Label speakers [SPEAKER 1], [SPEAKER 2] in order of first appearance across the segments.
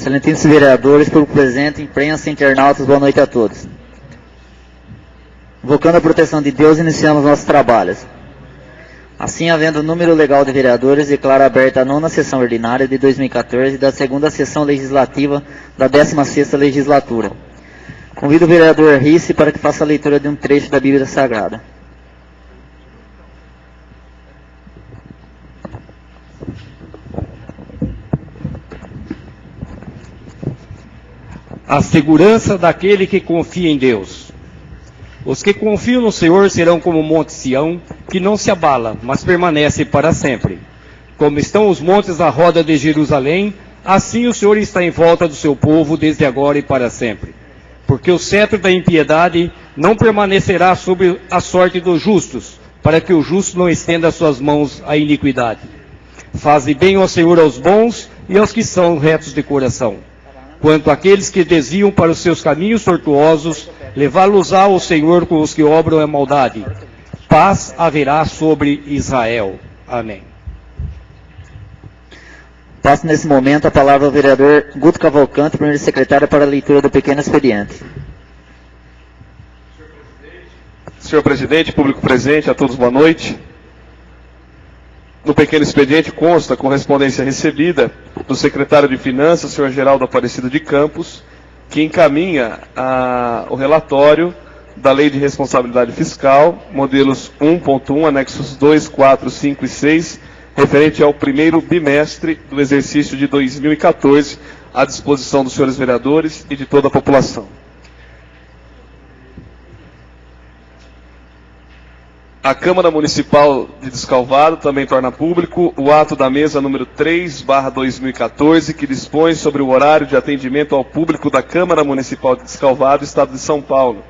[SPEAKER 1] Excelentíssimos vereadores, público presente, imprensa, internautas, boa noite a todos. Invocando a proteção de Deus, iniciamos nossos trabalhos. Assim, havendo número legal de vereadores, declaro aberta a 9ª sessão ordinária de 2014 da 2ª sessão legislativa da 16ª legislatura. Convido o vereador Risse para que faça a leitura de um trecho da Bíblia Sagrada.
[SPEAKER 2] A segurança daquele que confia em Deus. Os que confiam no Senhor serão como o monte Sião, que não se abala, mas permanece para sempre. Como estão os montes à roda de Jerusalém, assim o Senhor está em volta do seu povo desde agora e para sempre. Porque o cetro da impiedade não permanecerá sobre a sorte dos justos, para que o justo não estenda suas mãos à iniquidade. Faze bem ao Senhor aos bons e aos que são retos de coração. Quanto àqueles que desviam para os seus caminhos tortuosos, levá-los-á o Senhor com os que obram a maldade. Paz haverá sobre Israel. Amém.
[SPEAKER 1] Passo nesse momento a palavra ao vereador Guto Cavalcante, primeiro secretário, para a leitura do pequeno expediente.
[SPEAKER 3] Senhor presidente, público presente, a todos boa noite. No pequeno expediente consta a correspondência recebida do secretário de Finanças, senhor Geraldo Aparecido de Campos, que encaminha o relatório da Lei de Responsabilidade Fiscal, modelos 1.1, anexos 2, 4, 5 e 6, referente ao primeiro bimestre do exercício de 2014, à disposição dos senhores vereadores e de toda a população. A Câmara Municipal de Descalvado também torna público o ato da mesa número 3/2014, que dispõe sobre o horário de atendimento ao público da Câmara Municipal de Descalvado, Estado de São Paulo.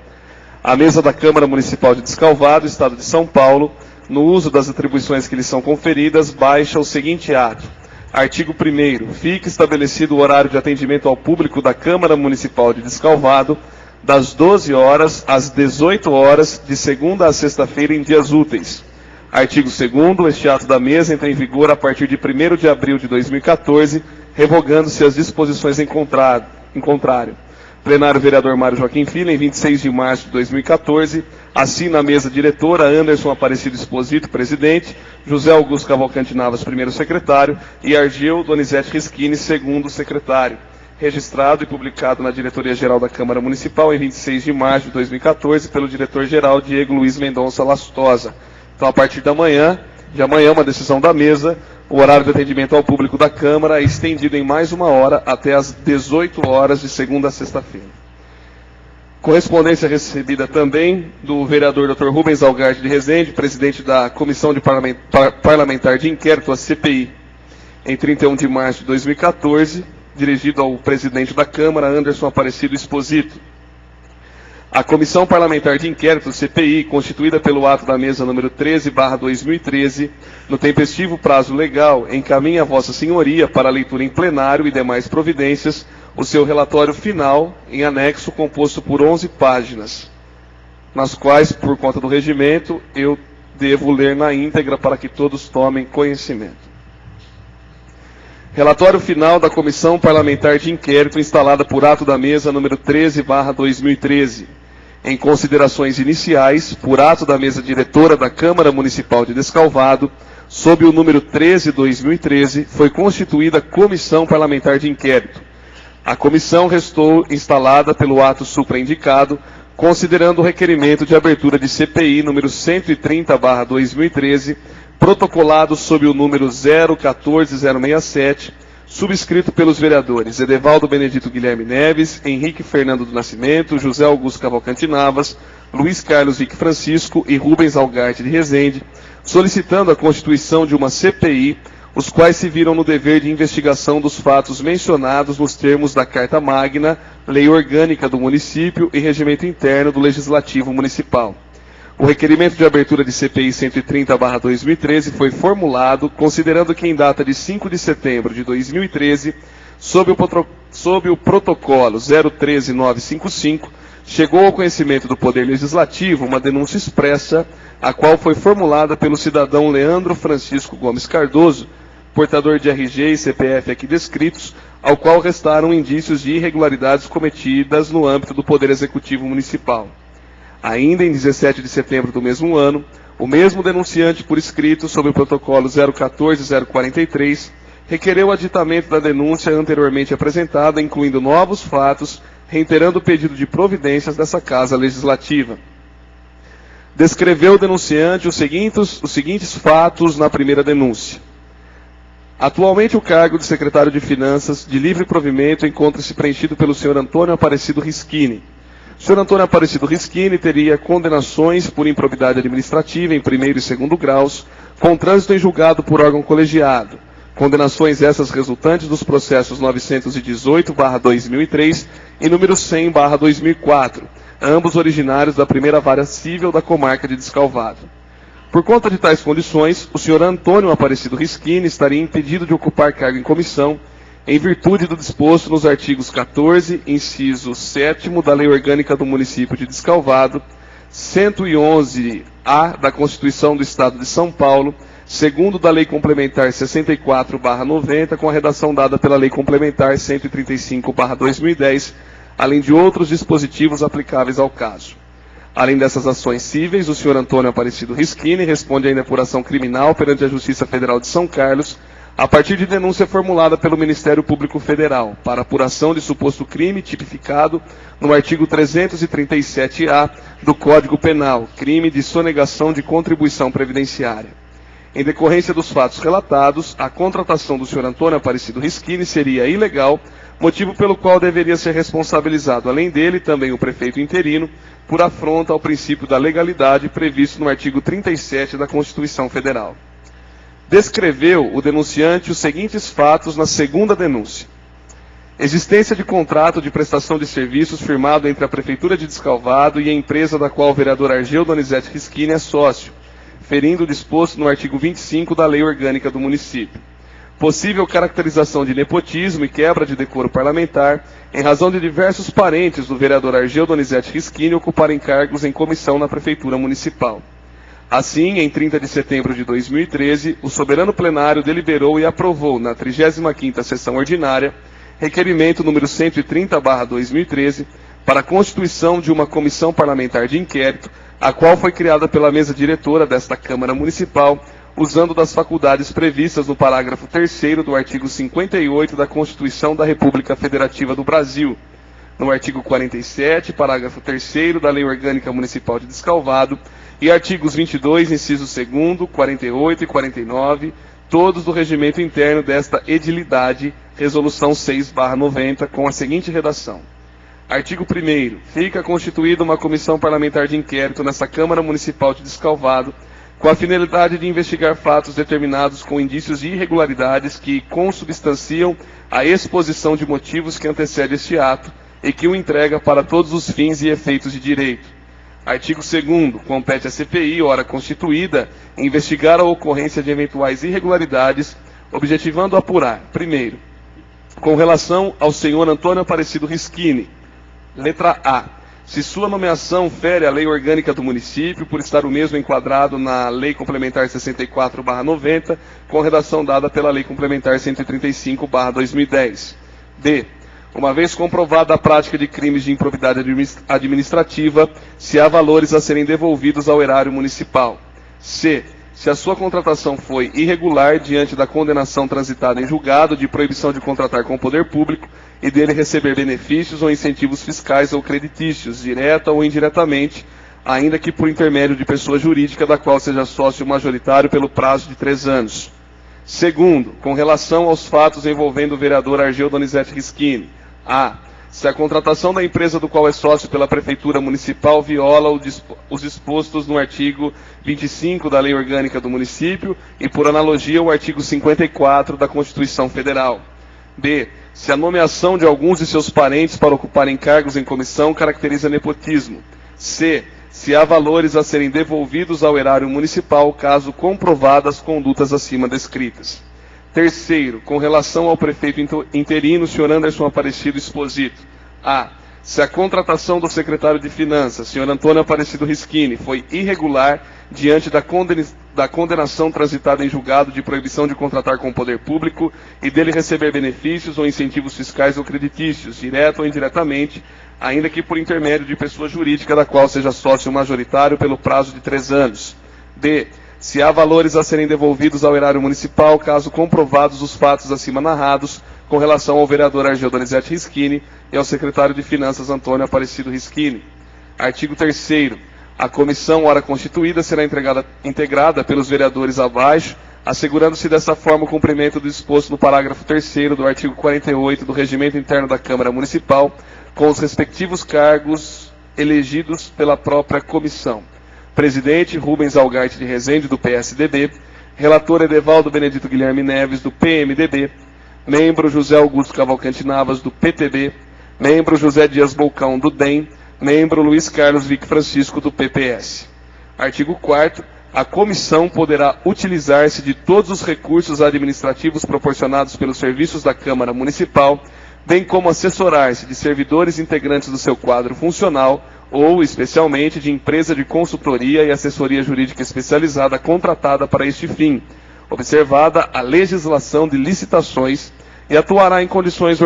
[SPEAKER 3] A mesa da Câmara Municipal de Descalvado, Estado de São Paulo, no uso das atribuições que lhes são conferidas, baixa o seguinte ato. Artigo 1º. Fica estabelecido o horário de atendimento ao público da Câmara Municipal de Descalvado, das 12 horas às 18 horas, de segunda a sexta-feira, em dias úteis. Artigo 2º. Este ato da mesa entra em vigor a partir de 1º de abril de 2014, revogando-se as disposições em contrário. Plenário vereador Mário Joaquim Filho, em 26 de março de 2014, assina a mesa diretora Anderson Aparecido Exposito, presidente, José Augusto Cavalcante Navas, primeiro secretário, e Argeu Donizete Rischini, segundo secretário. Registrado e publicado na Diretoria-Geral da Câmara Municipal em 26 de março de 2014 pelo diretor-geral Diego Luiz Mendonça Lastosa. Então, a partir de amanhã, uma decisão da mesa, o horário de atendimento ao público da Câmara é estendido em mais 1 hora até às 18 horas de segunda a sexta-feira. Correspondência recebida também do vereador Dr. Rubens Algarde de Rezende, presidente da Comissão de Parlamentar de Inquérito, a CPI, em 31 de março de 2014, dirigido ao presidente da Câmara, Anderson Aparecido Exposito. A Comissão Parlamentar de Inquérito, CPI, constituída pelo ato da mesa número 13/2013, no tempestivo prazo legal, encaminha a Vossa Senhoria para a leitura em plenário e demais providências o seu relatório final, em anexo, composto por 11 páginas, nas quais, por conta do regimento, eu devo ler na íntegra para que todos tomem conhecimento. Relatório final da Comissão Parlamentar de Inquérito instalada por ato da mesa número 13/2013. Em considerações iniciais, por ato da mesa diretora da Câmara Municipal de Descalvado, sob o número 13/2013, foi constituída a Comissão Parlamentar de Inquérito. A comissão restou instalada pelo ato supraindicado, considerando o requerimento de abertura de CPI número 130/2013, protocolado sob o número 014067, subscrito pelos vereadores Edevaldo Benedito Guilherme Neves, Henrique Fernando do Nascimento, José Augusto Cavalcante Navas, Luiz Carlos Vique Francisco e Rubens Algarde de Rezende, solicitando a constituição de uma CPI, os quais se viram no dever de investigação dos fatos mencionados nos termos da Carta Magna, Lei Orgânica do Município e Regimento Interno do Legislativo Municipal. O requerimento de abertura de CPI 130/2013 foi formulado considerando que em data de 5 de setembro de 2013, sob o protocolo 013955, chegou ao conhecimento do Poder Legislativo uma denúncia expressa, a qual foi formulada pelo cidadão Leandro Francisco Gomes Cardoso, portador de RG e CPF aqui descritos, ao qual restaram indícios de irregularidades cometidas no âmbito do Poder Executivo Municipal. Ainda em 17 de setembro do mesmo ano, o mesmo denunciante por escrito sob o protocolo 014-043 requereu o aditamento da denúncia anteriormente apresentada, incluindo novos fatos, reiterando o pedido de providências dessa Casa Legislativa. Descreveu o denunciante os seguintes fatos na primeira denúncia. Atualmente o cargo de secretário de Finanças de livre provimento encontra-se preenchido pelo senhor Antônio Aparecido Rischini. O senhor Antônio Aparecido Rischini teria condenações por improbidade administrativa em primeiro e segundo graus, com trânsito em julgado por órgão colegiado. Condenações essas resultantes dos processos 918/2003 e número 100/2004, ambos originários da primeira vara cível da comarca de Descalvado. Por conta de tais condições, o senhor Antônio Aparecido Rischini estaria impedido de ocupar cargo em comissão, em virtude do disposto nos artigos 14, inciso 7º da Lei Orgânica do Município de Descalvado, 111-A da Constituição do Estado de São Paulo, segundo da Lei Complementar 64/90, com a redação dada pela Lei Complementar 135/2010, além de outros dispositivos aplicáveis ao caso. Além dessas ações cíveis, o senhor Antônio Aparecido Rischini responde ainda por ação criminal perante a Justiça Federal de São Carlos, a partir de denúncia formulada pelo Ministério Público Federal, para apuração de suposto crime tipificado no artigo 337-A do Código Penal, crime de sonegação de contribuição previdenciária. Em decorrência dos fatos relatados, a contratação do senhor Antônio Aparecido Rischini seria ilegal, motivo pelo qual deveria ser responsabilizado, além dele, também o prefeito interino, por afronta ao princípio da legalidade previsto no artigo 37 da Constituição Federal. Descreveu o denunciante os seguintes fatos na segunda denúncia. Existência de contrato de prestação de serviços firmado entre a Prefeitura de Descalvado e a empresa da qual o vereador Argeu Donizete Rischini é sócio, ferindo o disposto no artigo 25 da Lei Orgânica do Município. Possível caracterização de nepotismo e quebra de decoro parlamentar, em razão de diversos parentes do vereador Argeu Donizete Rischini ocuparem cargos em comissão na Prefeitura Municipal. Assim, em 30 de setembro de 2013, o soberano plenário deliberou e aprovou, na 35ª sessão ordinária, requerimento número 130/2013, para a constituição de uma comissão parlamentar de inquérito, a qual foi criada pela mesa diretora desta Câmara Municipal, usando das faculdades previstas no parágrafo 3º do artigo 58 da Constituição da República Federativa do Brasil, no artigo 47, parágrafo 3º da Lei Orgânica Municipal de Descalvado, e artigos 22, inciso 2º, 48 e 49, todos do regimento interno desta edilidade, resolução 6/90, com a seguinte redação. Artigo 1º. Fica constituída uma comissão parlamentar de inquérito nessa Câmara Municipal de Descalvado, com a finalidade de investigar fatos determinados com indícios de irregularidades que consubstanciam a exposição de motivos que antecede este ato e que o entrega para todos os fins e efeitos de direito. Artigo 2º. Compete à CPI, ora constituída, investigar a ocorrência de eventuais irregularidades, objetivando apurar, primeiro, com relação ao senhor Antônio Aparecido Rischini, letra A, se sua nomeação fere a Lei Orgânica do Município, por estar o mesmo enquadrado na Lei Complementar 64/90, com redação dada pela Lei Complementar 135/2010. B. Uma vez comprovada a prática de crimes de improbidade administrativa, se há valores a serem devolvidos ao erário municipal. C. Se a sua contratação foi irregular diante da condenação transitada em julgado de proibição de contratar com o poder público e dele receber benefícios ou incentivos fiscais ou creditícios, direta ou indiretamente, ainda que por intermédio de pessoa jurídica da qual seja sócio majoritário pelo prazo de 3 anos. Segundo, com relação aos fatos envolvendo o vereador Argeu Donizete Rischini. A. Se a contratação da empresa do qual é sócio pela Prefeitura Municipal viola os dispostos no artigo 25 da Lei Orgânica do Município e, por analogia, o artigo 54 da Constituição Federal. B. Se a nomeação de alguns de seus parentes para ocuparem cargos em comissão caracteriza nepotismo. C. Se há valores a serem devolvidos ao erário municipal, caso comprovadas condutas acima descritas. Terceiro, com relação ao prefeito interino, senhor Anderson Aparecido Exposito. A. Se a contratação do secretário de Finanças, senhor Antônio Aparecido Rischini, foi irregular diante da condenação transitada em julgado de proibição de contratar com o poder público e dele receber benefícios ou incentivos fiscais ou creditícios, direto ou indiretamente, ainda que por intermédio de pessoa jurídica da qual seja sócio majoritário pelo prazo de 3 anos. D. Se há valores a serem devolvidos ao erário municipal, caso comprovados os fatos acima narrados, com relação ao vereador Argel Donizete Rischini e ao secretário de Finanças Antônio Aparecido Rischini. Artigo 3º. A comissão, ora constituída, será integrada pelos vereadores abaixo, assegurando-se dessa forma o cumprimento do disposto no parágrafo 3º do artigo 48 do Regimento Interno da Câmara Municipal, com os respectivos cargos elegidos pela própria comissão. Presidente, Rubens Algarte de Rezende, do PSDB. Relator, Edevaldo Benedito Guilherme Neves, do PMDB. Membro, José Augusto Cavalcante Navas, do PTB. Membro, José Dias Bolcão, do DEM. Membro, Luiz Carlos Vick Francisco, do PPS. Artigo 4º. A comissão poderá utilizar-se de todos os recursos administrativos proporcionados pelos serviços da Câmara Municipal, bem como assessorar-se de servidores integrantes do seu quadro funcional ou, especialmente, de empresa de consultoria e assessoria jurídica especializada contratada para este fim, observada a legislação de licitações, e atuará em condições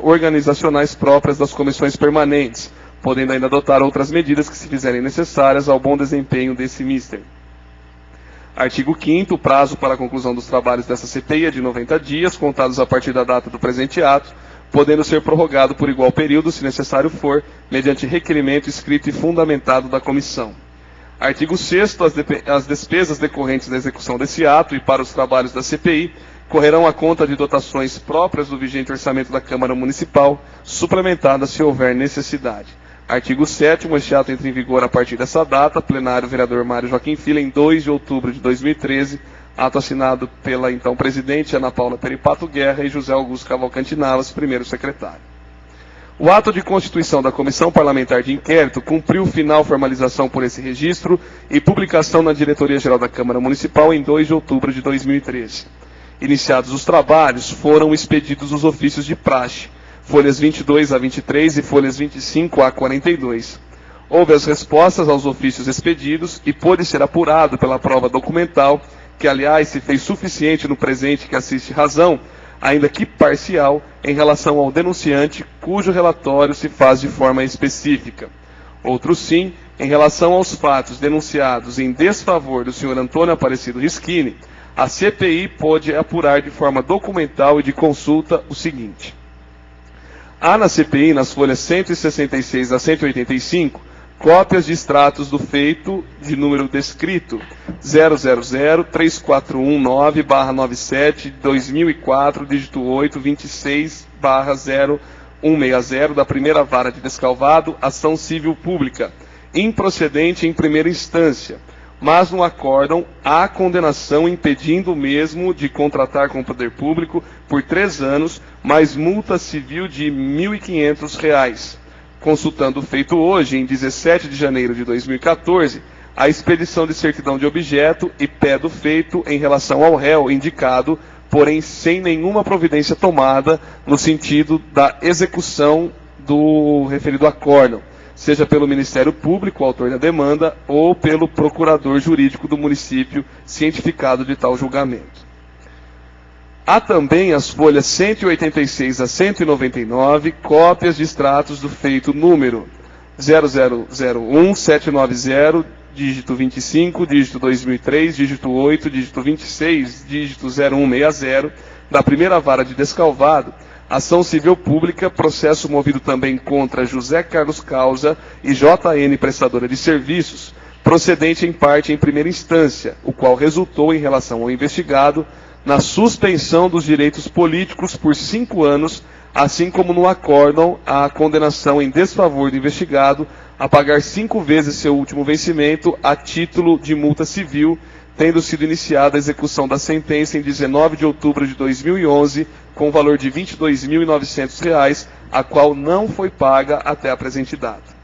[SPEAKER 3] organizacionais próprias das comissões permanentes, podendo ainda adotar outras medidas que se fizerem necessárias ao bom desempenho desse mister. Artigo 5º. O prazo para a conclusão dos trabalhos dessa CPI é de 90 dias, contados a partir da data do presente ato, podendo ser prorrogado por igual período, se necessário for, mediante requerimento escrito e fundamentado da comissão. Artigo 6º. As despesas decorrentes da execução desse ato e para os trabalhos da CPI correrão à conta de dotações próprias do vigente orçamento da Câmara Municipal, suplementadas se houver necessidade. Artigo 7º. Este ato entra em vigor a partir dessa data. Plenário, vereador Mário Joaquim Filho, em 2 de outubro de 2013, ato assinado pela então presidente Ana Paula Peripato Guerra e José Augusto Cavalcante Navas, primeiro secretário. O ato de constituição da Comissão Parlamentar de Inquérito cumpriu final formalização por esse registro e publicação na Diretoria-Geral da Câmara Municipal em 2 de outubro de 2013. Iniciados os trabalhos, foram expedidos os ofícios de praxe, folhas 22 a 23 e folhas 25 a 42. Houve as respostas aos ofícios expedidos e pôde ser apurado pela prova documental, que, aliás, se fez suficiente no presente que assiste razão, ainda que parcial, em relação ao denunciante, cujo relatório se faz de forma específica. Outro sim, em relação aos fatos denunciados em desfavor do senhor Antônio Aparecido Rischini, a CPI pôde apurar de forma documental e de consulta o seguinte. Há na CPI, nas folhas 166 a 185, cópias de extratos do feito de número descrito 000-3419/97/2004, dígito 8, 26/0160 da primeira vara de Descalvado, ação civil pública, improcedente em primeira instância, mas no acórdão há condenação impedindo o mesmo de contratar com o poder público por 3 anos, mais multa civil de R$ 1.500. Consultando o feito hoje, em 17 de janeiro de 2014, a expedição de certidão de objeto e pé do feito em relação ao réu indicado, porém sem nenhuma providência tomada no sentido da execução do referido acórdão, seja pelo Ministério Público, autor da demanda, ou pelo procurador jurídico do município, cientificado de tal julgamento. Há também as folhas 186 a 199, cópias de extratos do feito número 0001790, dígito 25, dígito 2003, dígito 8, dígito 26, dígito 0160, da primeira vara de Descalvado, ação civil pública, processo movido também contra José Carlos Causa e JN Prestadora de Serviços, procedente em parte em primeira instância, o qual resultou em relação ao investigado na suspensão dos direitos políticos por 5 anos, assim como no acórdão a condenação em desfavor do investigado a pagar 5 vezes seu último vencimento a título de multa civil, tendo sido iniciada a execução da sentença em 19 de outubro de 2011, com valor de R$ 22.900, a qual não foi paga até a presente data.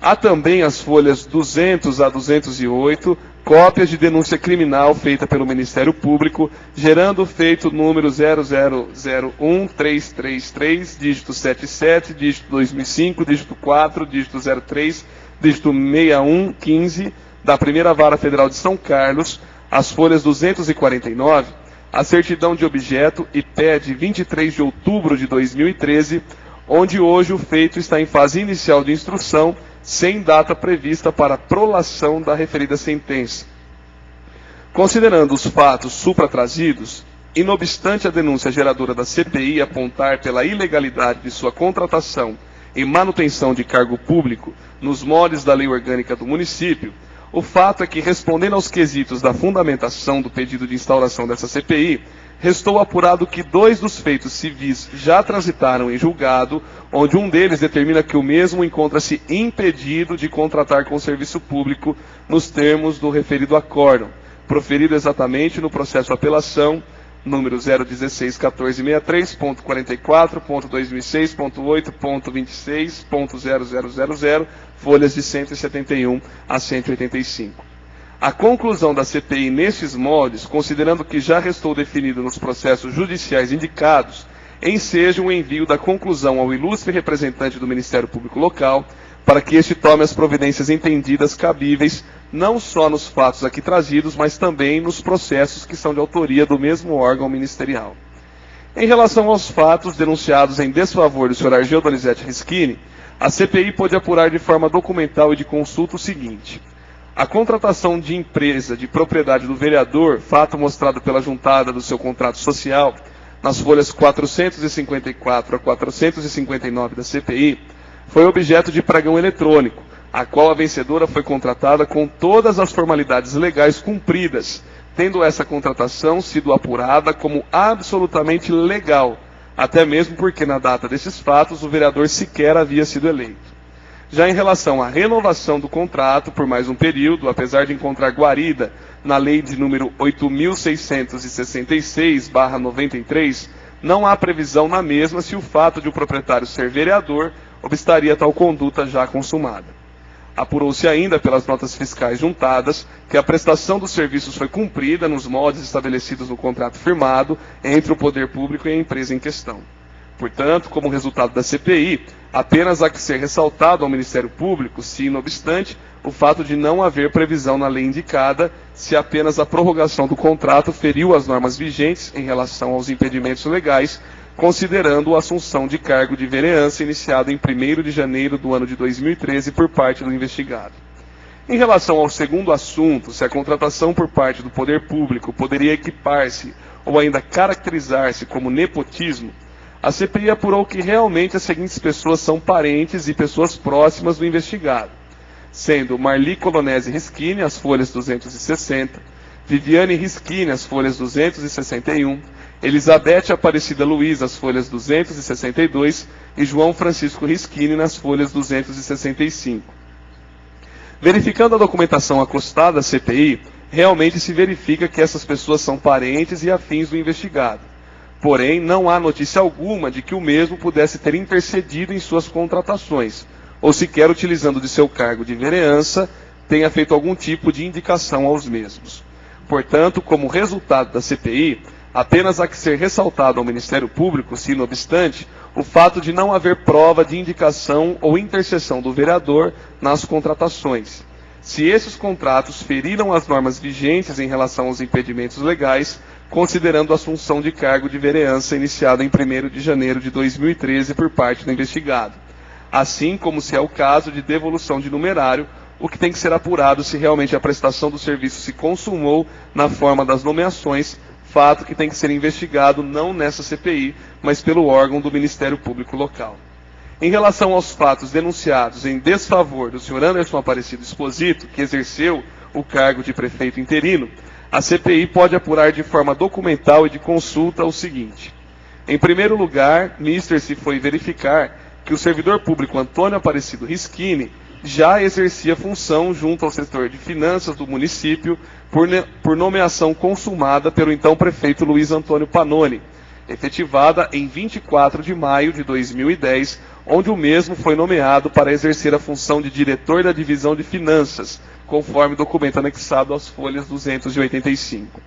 [SPEAKER 3] Há também as folhas 200 a 208, cópias de denúncia criminal feita pelo Ministério Público, gerando o feito número 0001333, dígito 77, dígito 2005, dígito 4, dígito 03, dígito 6115, da Primeira Vara Federal de São Carlos, as folhas 249, a certidão de objeto IP de 23 de outubro de 2013, onde hoje o feito está em fase inicial de instrução, sem data prevista para a prolação da referida sentença. Considerando os fatos supratrazidos, e não obstante a denúncia geradora da CPI apontar pela ilegalidade de sua contratação e manutenção de cargo público nos moldes da lei orgânica do município, o fato é que, respondendo aos quesitos da fundamentação do pedido de instauração dessa CPI, restou apurado que 2 dos feitos civis já transitaram em julgado, onde um deles determina que o mesmo encontra-se impedido de contratar com o serviço público nos termos do referido acórdão, proferido exatamente no processo apelação número 016.14.44.2006.8.26.0000, folhas de 171 a 185. A conclusão da CPI nestes moldes, considerando que já restou definido nos processos judiciais indicados, enseja o envio da conclusão ao ilustre representante do Ministério Público Local, para que este tome as providências entendidas cabíveis, não só nos fatos aqui trazidos, mas também nos processos que são de autoria do mesmo órgão ministerial. Em relação aos fatos denunciados em desfavor do Sr. Argel Donizete Rischini, a CPI pôde apurar de forma documental e de consulta o seguinte: a contratação de empresa de propriedade do vereador, fato mostrado pela juntada do seu contrato social, nas folhas 454 a 459 da CPI, foi objeto de pregão eletrônico, a qual a vencedora foi contratada com todas as formalidades legais cumpridas, tendo essa contratação sido apurada como absolutamente legal, até mesmo porque na data desses fatos o vereador sequer havia sido eleito. Já em relação à renovação do contrato por mais um período, apesar de encontrar guarida na lei de número 8.666/93, não há previsão na mesma se o fato de o proprietário ser vereador obstaria tal conduta já consumada. Apurou-se ainda pelas notas fiscais juntadas que a prestação dos serviços foi cumprida nos moldes estabelecidos no contrato firmado entre o poder público e a empresa em questão. Portanto, como resultado da CPI, apenas há que ser ressaltado ao Ministério Público, se, não obstante, o fato de não haver previsão na lei indicada, se apenas a prorrogação do contrato feriu as normas vigentes em relação aos impedimentos legais, considerando a assunção de cargo de vereança iniciado em 1º de janeiro do ano de 2013 por parte do investigado. Em relação ao segundo assunto, se a contratação por parte do poder público poderia equipar-se ou ainda caracterizar-se como nepotismo, a CPI apurou que realmente as seguintes pessoas são parentes e pessoas próximas do investigado, sendo Marli Colonese Rischini, as folhas 260, Viviane Rischini, as folhas 261, Elizabeth Aparecida Luiz, as folhas 262, e João Francisco Rischini, nas folhas 265. Verificando a documentação acostada à CPI, realmente se verifica que essas pessoas são parentes e afins do investigado. Porém, não há notícia alguma de que o mesmo pudesse ter intercedido em suas contratações, ou sequer utilizando de seu cargo de vereança, tenha feito algum tipo de indicação aos mesmos. Portanto, como resultado da CPI, apenas há que ser ressaltado ao Ministério Público, se não obstante, o fato de não haver prova de indicação ou intercessão do vereador nas contratações. Se esses contratos feriram as normas vigentes em relação aos impedimentos legais, considerando a assunção de cargo de vereança iniciada em 1º de janeiro de 2013 por parte do investigado, assim como se é o caso de devolução de numerário, o que tem que ser apurado se realmente a prestação do serviço se consumou na forma das nomeações, fato que tem que ser investigado não nessa CPI, mas pelo órgão do Ministério Público Local. Em relação aos fatos denunciados em desfavor do Sr. Anderson Aparecido Exposito, que exerceu o cargo de prefeito interino, a CPI pode apurar de forma documental e de consulta o seguinte: em primeiro lugar, se foi verificar que o servidor público Antônio Aparecido Rischini já exercia função junto ao setor de finanças do município por nomeação consumada pelo então prefeito Luiz Antônio Panoni, efetivada em 24 de maio de 2010, onde o mesmo foi nomeado para exercer a função de diretor da divisão de finanças, conforme documento anexado às folhas 285.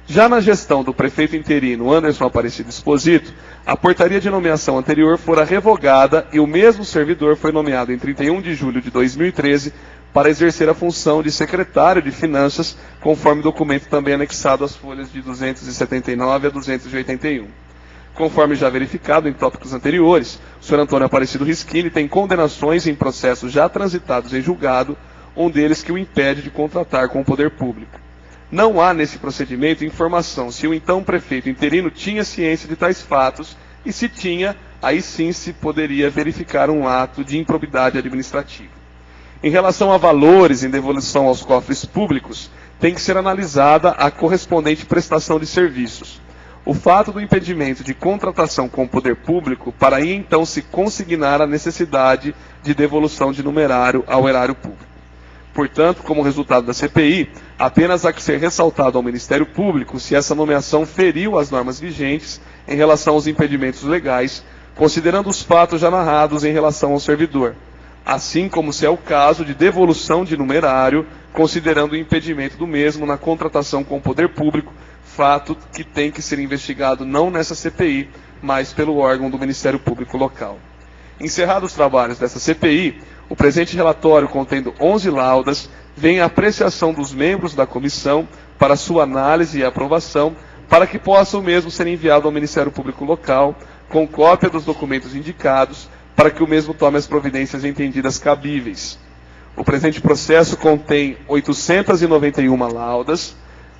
[SPEAKER 3] Já na gestão do prefeito interino Anderson Aparecido Esposito, a portaria de nomeação anterior fora revogada e o mesmo servidor foi nomeado em 31 de julho de 2013 para exercer a função de secretário de Finanças, conforme documento também anexado às folhas de 279 a 281. Conforme já verificado em tópicos anteriores, o senhor Antônio Aparecido Risquini tem condenações em processos já transitados em julgado, um deles que o impede de contratar com o poder público. Não há nesse procedimento informação se o então prefeito interino tinha ciência de tais fatos e se tinha, aí sim se poderia verificar um ato de improbidade administrativa. Em relação a valores em devolução aos cofres públicos, tem que ser analisada a correspondente prestação de serviços. O fato do impedimento de contratação com o poder público, para aí então se consignar a necessidade de devolução de numerário ao erário público. Portanto, como resultado da CPI, apenas há que ser ressaltado ao Ministério Público se essa nomeação feriu as normas vigentes em relação aos impedimentos legais, considerando os fatos já narrados em relação ao servidor, assim como se é o caso de devolução de numerário, considerando o impedimento do mesmo na contratação com o poder público, fato que tem que ser investigado não nessa CPI, mas pelo órgão do Ministério Público local. Encerrados os trabalhos dessa CPI, o presente relatório, contendo 11 laudas, vem à apreciação dos membros da comissão para sua análise e aprovação, para que possa o mesmo ser enviado ao Ministério Público local, com cópia dos documentos indicados, para que o mesmo tome as providências entendidas cabíveis. O presente processo contém 891 laudas,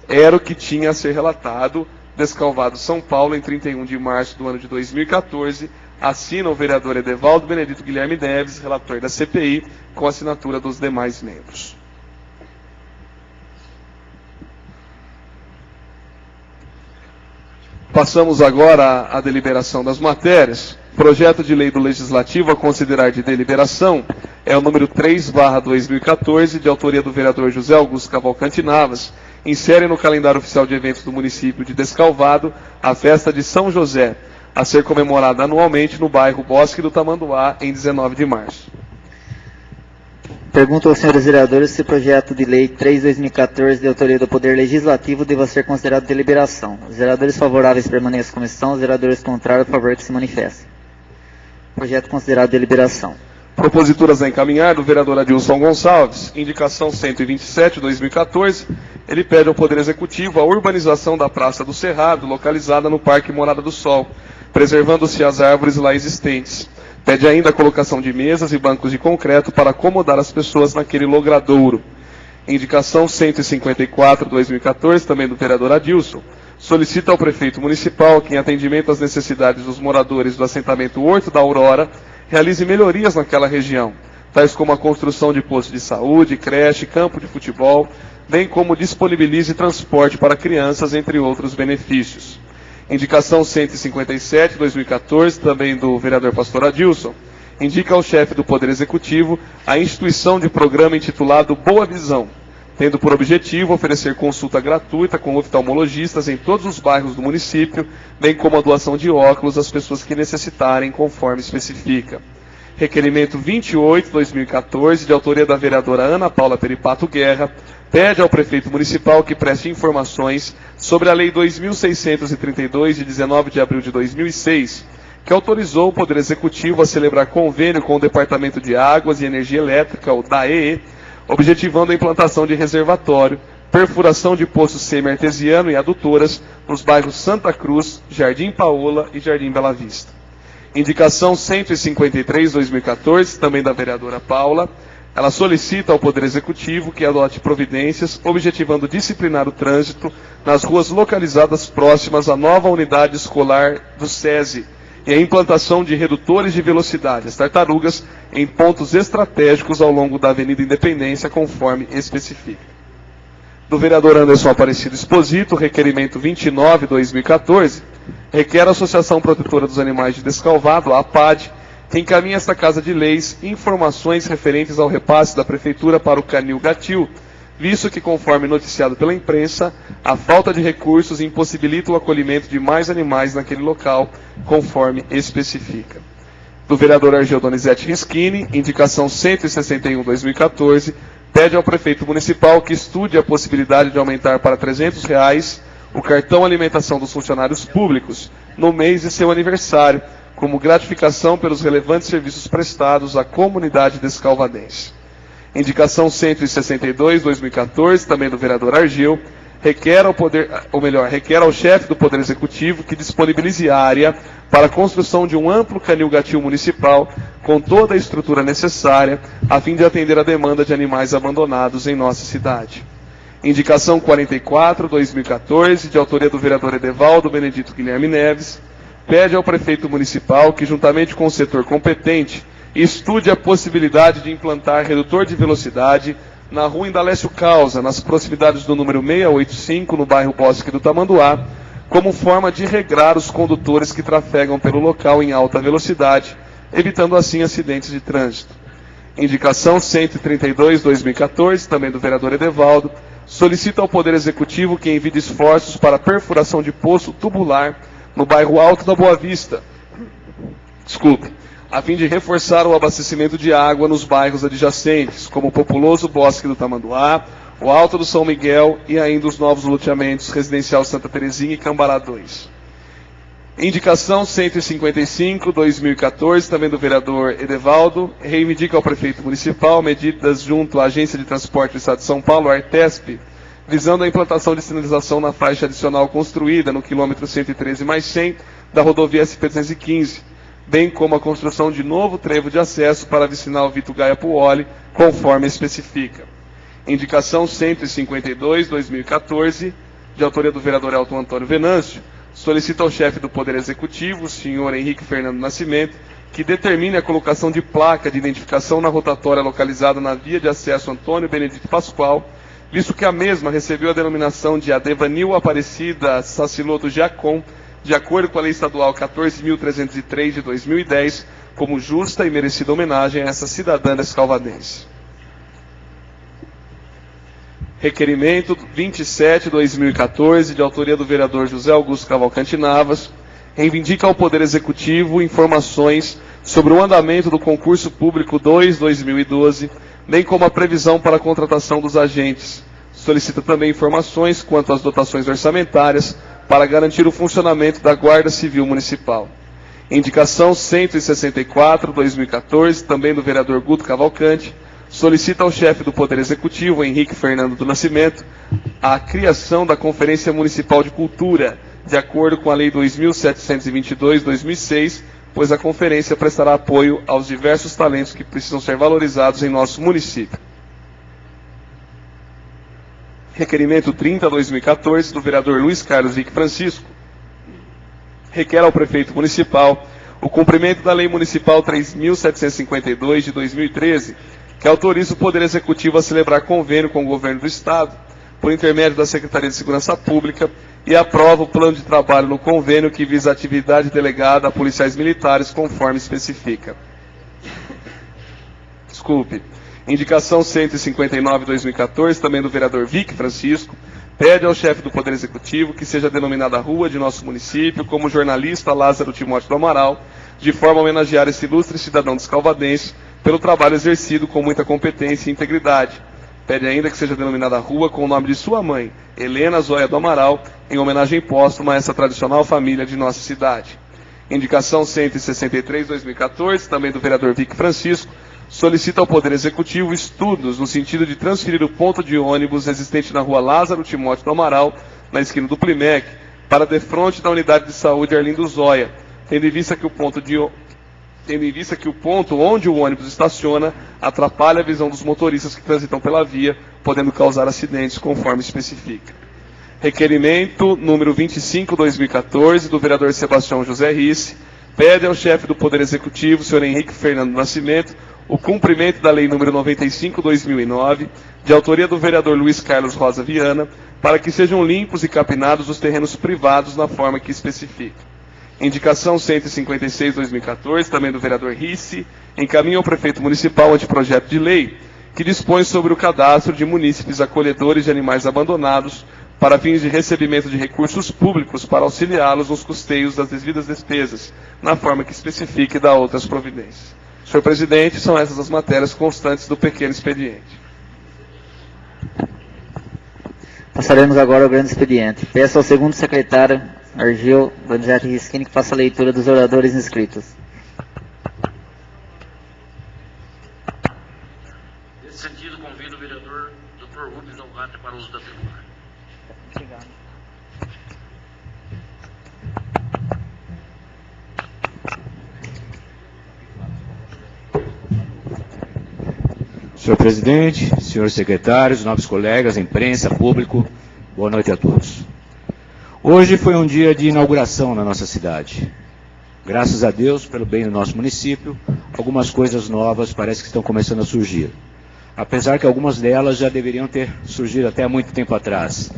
[SPEAKER 3] era o que tinha a ser relatado, Descalvado, São Paulo, em 31 de março do ano de 2014, assina o vereador Edevaldo Benedito Guilherme Neves, relator da CPI, com assinatura dos demais membros. Passamos agora à deliberação das matérias. Projeto de lei do Legislativo a considerar de deliberação é o número 3/2014, de autoria do vereador José Augusto Cavalcante Navas, insere no calendário oficial de eventos do município de Descalvado a festa de São José, a ser comemorada anualmente no bairro Bosque do Tamanduá, em 19 de março.
[SPEAKER 1] Pergunto aos senhores vereadores se o projeto de lei 3/2014, de autoria do Poder Legislativo, deva ser considerado deliberação. Os vereadores favoráveis permaneçam como estão, os vereadores contrários, por favor, que se manifestem. Projeto considerado deliberação.
[SPEAKER 3] Proposituras a encaminhar do vereador Adilson Gonçalves, indicação 127/2014, ele pede ao Poder Executivo a urbanização da Praça do Cerrado, localizada no Parque Morada do Sol, preservando-se as árvores lá existentes. Pede ainda a colocação de mesas e bancos de concreto para acomodar as pessoas naquele logradouro. Indicação 154/2014, também do vereador Adilson, solicita ao prefeito municipal que, em atendimento às necessidades dos moradores do assentamento Horto da Aurora, realize melhorias naquela região, tais como a construção de posto de saúde, creche, campo de futebol, bem como disponibilize transporte para crianças, entre outros benefícios. Indicação 157/2014, também do vereador pastor Adilson, indica ao chefe do Poder Executivo a instituição de programa intitulado Boa Visão, tendo por objetivo oferecer consulta gratuita com oftalmologistas em todos os bairros do município, bem como a doação de óculos às pessoas que necessitarem, conforme especifica. Requerimento 28/2014, de autoria da vereadora Ana Paula Peripato Guerra, pede ao prefeito municipal que preste informações sobre a Lei 2.632, de 19 de abril de 2006, que autorizou o Poder Executivo a celebrar convênio com o Departamento de Águas e Energia Elétrica, o DAEE, objetivando a implantação de reservatório, perfuração de poços semi-artesiano e adutoras nos bairros Santa Cruz, Jardim Paola e Jardim Bela Vista. Indicação 153/2014, também da vereadora Paula, ela solicita ao Poder Executivo que adote providências objetivando disciplinar o trânsito nas ruas localizadas próximas à nova unidade escolar do SESI e a implantação de redutores de velocidade, as tartarugas, em pontos estratégicos ao longo da Avenida Independência, conforme especifica. Do vereador Anderson Aparecido Esposito, requerimento 29/2014, requer a Associação Protetora dos Animais de Descalvado, a APAD, que encaminha esta Casa de Leis informações referentes ao repasse da Prefeitura para o Canil Gatil, visto que, conforme noticiado pela imprensa, a falta de recursos impossibilita o acolhimento de mais animais naquele local, conforme especifica. Do vereador Argel Donizete Risquini, indicação 161/2014, pede ao prefeito municipal que estude a possibilidade de aumentar para R$ 300 o cartão alimentação dos funcionários públicos no mês de seu aniversário, como gratificação pelos relevantes serviços prestados à comunidade descalvadense. Indicação 162/2014, também do vereador Argel, requer ao chefe do Poder Executivo que disponibilize área para a construção de um amplo canil-gatil municipal com toda a estrutura necessária, a fim de atender a demanda de animais abandonados em nossa cidade. Indicação 44/2014, de autoria do vereador Edevaldo Benedito Guilherme Neves, pede ao prefeito municipal que, juntamente com o setor competente, estude a possibilidade de implantar redutor de velocidade na rua Indalécio Causa, nas proximidades do número 685, no bairro Bosque do Tamanduá, como forma de regrar os condutores que trafegam pelo local em alta velocidade, evitando assim acidentes de trânsito. Indicação 132/2014, também do vereador Edevaldo, solicita ao Poder Executivo que envie esforços para a perfuração de poço tubular no bairro Alto da Boa Vista, a fim de reforçar o abastecimento de água nos bairros adjacentes, como o populoso Bosque do Tamanduá, o Alto do São Miguel e ainda os novos loteamentos Residencial Santa Terezinha e Cambará 2. Indicação 155/2014, também do vereador Edevaldo, reivindica ao prefeito municipal medidas junto à Agência de Transporte do Estado de São Paulo, Artesp, visando a implantação de sinalização na faixa adicional construída no quilômetro 113+100 da rodovia SP-215, bem como a construção de novo trevo de acesso para a vicinal Vito Gaia Puoli, conforme especifica. Indicação 152/2014, de autoria do vereador Elton Antônio Venâncio, solicita ao chefe do Poder Executivo, o senhor Henrique Fernando Nascimento, que determine a colocação de placa de identificação na rotatória localizada na via de acesso Antônio Benedito Pascoal, visto que a mesma recebeu a denominação de Adevanil Aparecida Saciloto Giacom, de acordo com a Lei Estadual 14.303 de 2010, como justa e merecida homenagem a essa cidadã descalvadense. Requerimento 27/2014, de autoria do vereador José Augusto Cavalcante Navas, reivindica ao Poder Executivo informações sobre o andamento do concurso público 2/2012, bem como a previsão para a contratação dos agentes. Solicita também informações quanto às dotações orçamentárias para garantir o funcionamento da Guarda Civil Municipal. Indicação 164/2014, também do vereador Guto Cavalcante, solicita ao chefe do Poder Executivo, Henrique Fernando do Nascimento, a criação da Conferência Municipal de Cultura, de acordo com a Lei 2722/2006, pois a conferência prestará apoio aos diversos talentos que precisam ser valorizados em nosso município. Requerimento 30/2014, do vereador Luiz Carlos Vick Francisco, requer ao prefeito municipal o cumprimento da Lei Municipal 3.752 de 2013, que autoriza o Poder Executivo a celebrar convênio com o Governo do Estado, por intermédio da Secretaria de Segurança Pública, e aprova o plano de trabalho no convênio que visa a atividade delegada a policiais militares, conforme especifica. Indicação 159/2014, também do vereador Vick Francisco, pede ao chefe do Poder Executivo que seja denominada a rua de nosso município como jornalista Lázaro Timóteo do Amaral, de forma a homenagear esse ilustre cidadão descalvadense pelo trabalho exercido com muita competência e integridade. Pede ainda que seja denominada a rua com o nome de sua mãe, Helena Zóia do Amaral, em homenagem póstuma a essa tradicional família de nossa cidade. Indicação 163/2014, também do vereador Vick Francisco, solicita ao Poder Executivo estudos no sentido de transferir o ponto de ônibus existente na rua Lázaro Timóteo do Amaral, na esquina do Plimec, para defronte da unidade de saúde Arlindo Zóia, tendo em vista que o ponto onde o ônibus estaciona atrapalha a visão dos motoristas que transitam pela via, podendo causar acidentes, conforme especifica. Requerimento número 25/2014, do vereador Sebastião José Risse, pede ao chefe do Poder Executivo, senhor Henrique Fernando Nascimento, o cumprimento da Lei nº 95/2009, de autoria do vereador Luiz Carlos Rosa Viana, para que sejam limpos e capinados os terrenos privados na forma que especifica. Indicação 156/2014, também do vereador Risse, encaminha ao prefeito municipal o anteprojeto de lei que dispõe sobre o cadastro de munícipes acolhedores de animais abandonados para fins de recebimento de recursos públicos para auxiliá-los nos custeios das devidas despesas, na forma que especifique e dá outras providências. Senhor presidente, são essas as matérias constantes do pequeno expediente.
[SPEAKER 1] Passaremos agora ao grande expediente. Peço ao segundo secretário, Argel Donizete Risquini, que faça a leitura dos oradores inscritos.
[SPEAKER 4] Nesse sentido, convido o vereador Dr. Rubens Algata para o uso da tribuna.
[SPEAKER 5] Senhor presidente, senhores secretários, nobres colegas, imprensa, público, boa noite a todos. Hoje foi um dia de inauguração na nossa cidade. Graças a Deus, pelo bem do nosso município, algumas coisas novas parece que estão começando a surgir. Apesar que algumas delas já deveriam ter surgido até há muito tempo atrás.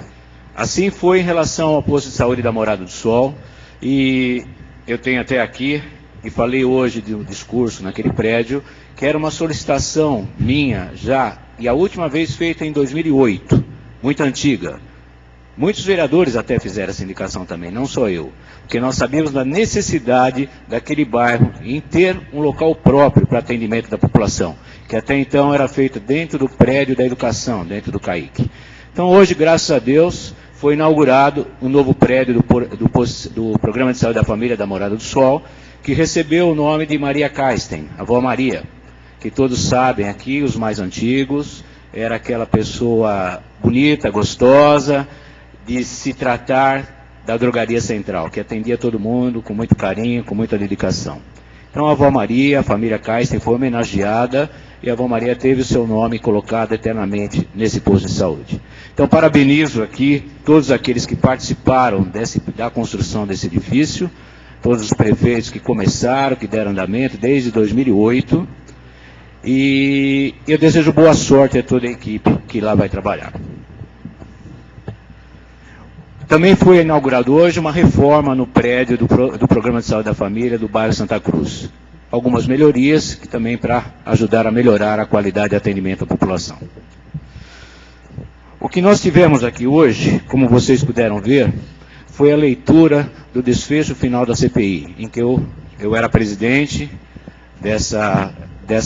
[SPEAKER 5] Assim foi em relação ao posto de saúde da Morada do Sol, e eu tenho até aqui, e falei hoje de um discurso naquele prédio, que era uma solicitação minha já, e a última vez feita em 2008, muito antiga. Muitos vereadores até fizeram essa indicação também, não só eu, porque nós sabíamos da necessidade daquele bairro em ter um local próprio para atendimento da população, que até então era feito dentro do prédio da educação, dentro do CAIC. Então hoje, graças a Deus, foi inaugurado o novo prédio do Programa de Saúde da Família da Morada do Sol, que recebeu o nome de Maria Caisten, a avó Maria, que todos sabem aqui, os mais antigos, era aquela pessoa bonita, gostosa, de se tratar da drogaria central, que atendia todo mundo com muito carinho, com muita dedicação. Então a avó Maria, a família Caisten, foi homenageada e a avó Maria teve o seu nome colocado eternamente nesse posto de saúde. Então parabenizo aqui todos aqueles que participaram da construção desse edifício, todos os prefeitos que começaram, que deram andamento desde 2008, e eu desejo boa sorte a toda a equipe que lá vai trabalhar. Também foi inaugurado hoje uma reforma no prédio do Programa de Saúde da Família do bairro Santa Cruz. Algumas melhorias que também para ajudar a melhorar a qualidade de atendimento à população. O que nós tivemos aqui hoje, como vocês puderam ver, foi a leitura do desfecho final da CPI, em que eu era presidente dessa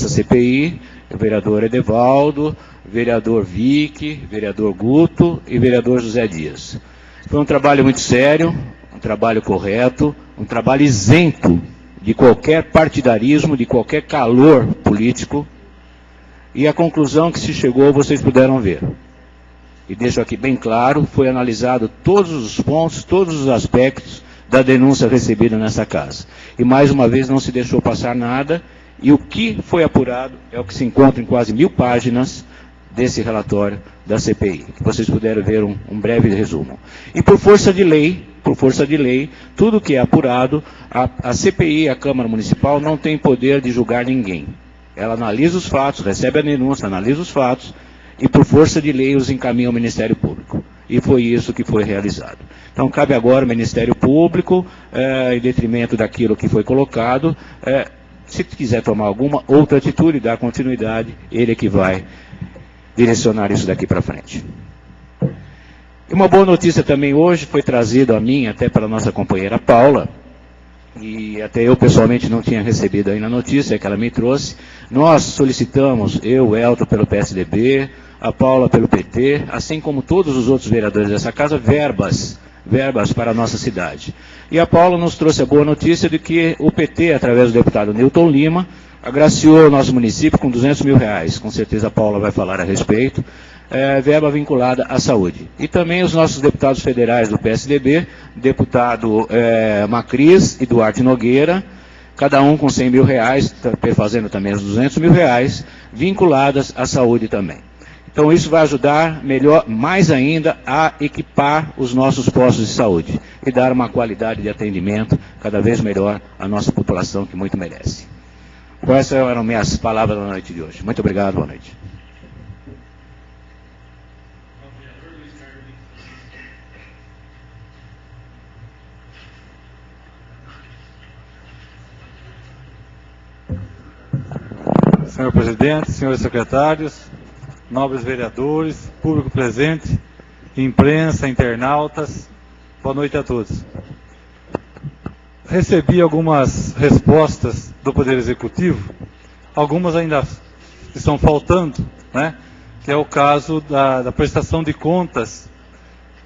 [SPEAKER 5] CPI, o vereador Edevaldo, vereador Vick, vereador Guto e vereador José Dias. Foi um trabalho muito sério, um trabalho correto, um trabalho isento de qualquer partidarismo, de qualquer calor político, e a conclusão que se chegou vocês puderam ver. E deixo aqui bem claro, foi analisado todos os pontos, todos os aspectos da denúncia recebida nessa casa. E mais uma vez não se deixou passar nada, e o que foi apurado é o que se encontra em quase 1000 páginas desse relatório da CPI, que vocês puderam ver um breve resumo. E por força de lei, tudo que é apurado, a CPI, a Câmara Municipal, não tem poder de julgar ninguém. Ela analisa os fatos, recebe a denúncia, analisa os fatos, e por força de lei os encaminha ao Ministério Público. E foi isso que foi realizado. Então cabe agora ao Ministério Público, em detrimento daquilo que foi colocado, se quiser tomar alguma outra atitude, dar continuidade, ele é que vai direcionar isso daqui para frente. E uma boa notícia também hoje foi trazida a mim, até pela nossa companheira Paula, e até eu pessoalmente não tinha recebido ainda a notícia que ela me trouxe. Nós solicitamos, eu, Elton, pelo PSDB, a Paula pelo PT, assim como todos os outros vereadores dessa casa, verbas para a nossa cidade. E a Paula nos trouxe a boa notícia de que o PT, através do deputado Newton Lima, agraciou o nosso município com R$200 mil, com certeza a Paula vai falar a respeito, verba vinculada à saúde. E também os nossos deputados federais do PSDB, deputado Macris e Duarte Nogueira, cada um com R$100 mil, fazendo também os R$200 mil, vinculadas à saúde também. Então isso vai ajudar mais ainda a equipar os nossos postos de saúde e dar uma qualidade de atendimento cada vez melhor à nossa população que muito merece. Essas eram minhas palavras na noite de hoje. Muito obrigado, boa noite.
[SPEAKER 6] Senhor presidente, senhores secretários, nobres vereadores, público presente, imprensa, internautas, boa noite a todos. Recebi algumas respostas do Poder Executivo, algumas ainda estão faltando, né? Que é o caso da prestação de contas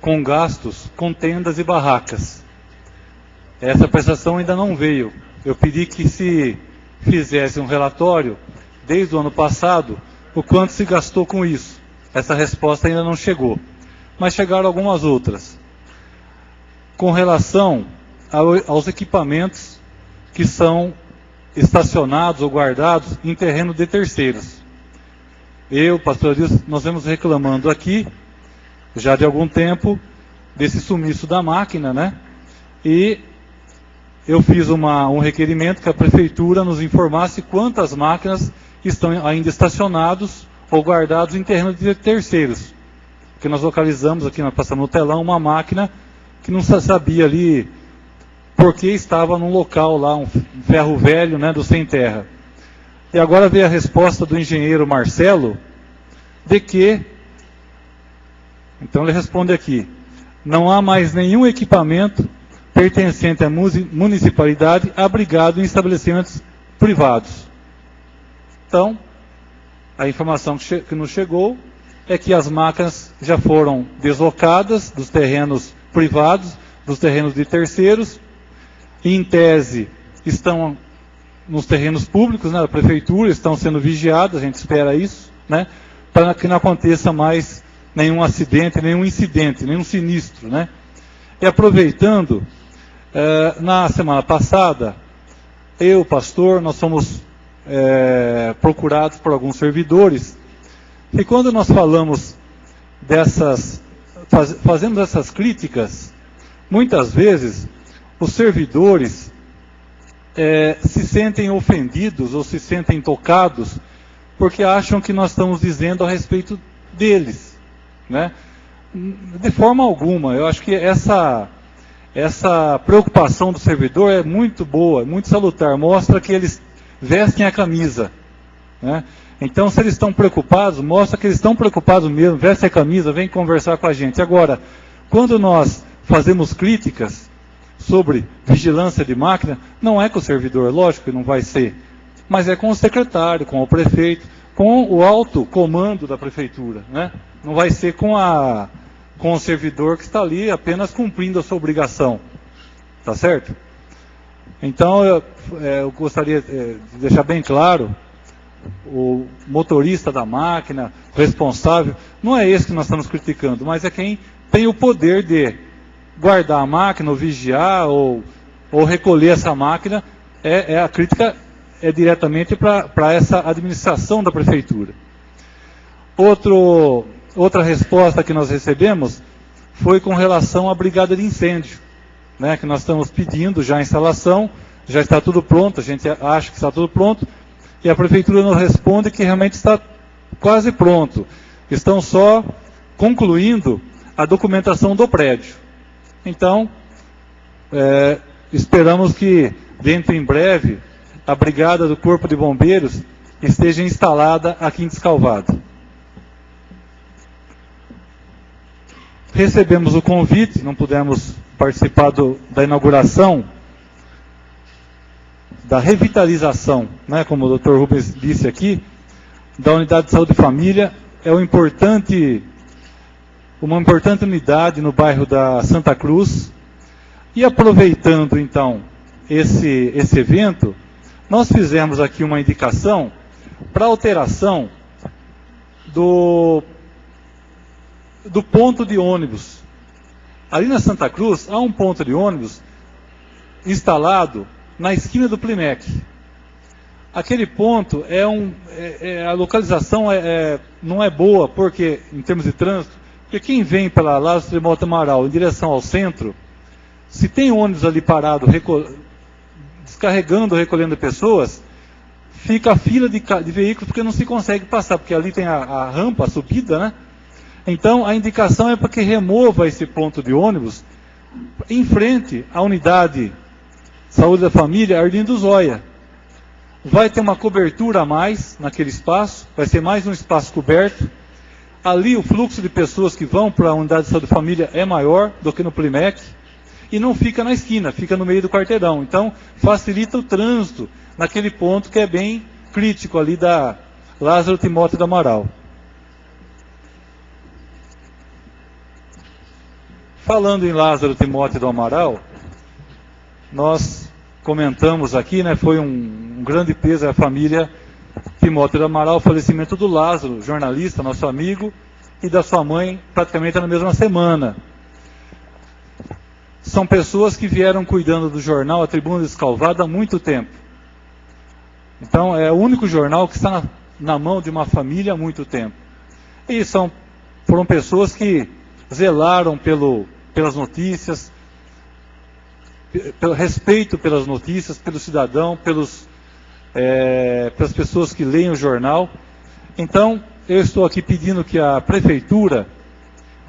[SPEAKER 6] com gastos com tendas e barracas. Essa prestação ainda não veio. Eu pedi que se fizesse um relatório, desde o ano passado, o quanto se gastou com isso. Essa resposta ainda não chegou. Mas chegaram algumas outras. Com relação aos equipamentos que são estacionados ou guardados em terreno de terceiros. Eu, pastor Adilson, nós vemos reclamando aqui, já de algum tempo, desse sumiço da máquina, né? E eu fiz um requerimento que a prefeitura nos informasse quantas máquinas estão ainda estacionados ou guardados em terreno de terceiros. Porque nós localizamos aqui, nós passamos no telão, uma máquina que não sabia ali porque estava num local lá, um ferro velho, né, do sem terra. E agora veio a resposta do engenheiro Marcelo, de que, então ele responde aqui, não há mais nenhum equipamento pertencente à municipalidade abrigado em estabelecimentos privados. Então, a informação que nos chegou é que as máquinas já foram deslocadas dos terrenos privados, dos terrenos de terceiros, e em tese estão nos terrenos públicos, né, da prefeitura, estão sendo vigiadas, a gente espera isso, né, para que não aconteça mais nenhum acidente, nenhum incidente, nenhum sinistro, né. E aproveitando, na semana passada, eu, pastor, nós somos procurados por alguns servidores, e quando nós falamos fazemos essas críticas, muitas vezes os servidores se sentem ofendidos ou se sentem tocados porque acham que nós estamos dizendo a respeito deles, né? De forma alguma. Eu acho que essa preocupação do servidor é muito boa, muito salutar, mostra que eles vestem a camisa, né? Então, se eles estão preocupados, mostra que eles estão preocupados mesmo, vestem a camisa, vem conversar com a gente. Agora, quando nós fazemos críticas sobre vigilância de máquina, não é com o servidor, lógico que não vai ser, mas é com o secretário, com o prefeito, com o alto comando da prefeitura, né? Não vai ser com o servidor que está ali apenas cumprindo a sua obrigação, tá certo? Então, eu gostaria de deixar bem claro, o motorista da máquina, o responsável, não é esse que nós estamos criticando, mas é quem tem o poder de guardar a máquina, ou vigiar, ou recolher essa máquina. A crítica é diretamente para essa administração da prefeitura. Outra resposta que nós recebemos foi com relação à brigada de incêndio, né, que nós estamos pedindo já a instalação, já está tudo pronto, a gente acha que está tudo pronto, e a prefeitura nos responde que realmente está quase pronto. Estão só concluindo a documentação do prédio. Então, esperamos que, dentro em breve, a brigada do Corpo de Bombeiros esteja instalada aqui em Descalvado. Recebemos o convite, não pudemos participar da inauguração, da revitalização, né, como o Dr. Rubens disse aqui, da Unidade de Saúde e Família. É uma importante unidade no bairro da Santa Cruz. E aproveitando, então, esse evento, nós fizemos aqui uma indicação para alteração do ponto de ônibus. Ali na Santa Cruz, há um ponto de ônibus instalado na esquina do Plimec. Aquele ponto a localização não é boa, porque, em termos de trânsito, porque quem vem pela Lázaro Tremota Amaral em direção ao centro, se tem ônibus ali parado, descarregando, recolhendo pessoas, fica a fila de veículos porque não se consegue passar, porque ali tem a rampa, a subida, né? Então, a indicação é para que remova esse ponto de ônibus em frente à unidade Saúde da Família Arlindo Zóia. Vai ter uma cobertura a mais naquele espaço, vai ser mais um espaço coberto. Ali o fluxo de pessoas que vão para a unidade de saúde da família é maior do que no Plimec, e não fica na esquina, fica no meio do quarteirão. Então, facilita o trânsito naquele ponto que é bem crítico ali da Lázaro Timóteo do Amaral. falando em Lázaro Timóteo do Amaral, nós comentamos aqui, né, foi um grande peso à família Timóteo do Amaral, o falecimento do Lázaro, jornalista, nosso amigo, e da sua mãe, praticamente na mesma semana. São pessoas que vieram cuidando do jornal A Tribuna Descalvada há muito tempo. Então, é o único jornal que está na mão de uma família há muito tempo. E foram pessoas que zelaram pelas notícias, pelo respeito pelas notícias, pelo cidadão, pelas pessoas que leem o jornal. Então, eu estou aqui pedindo que a prefeitura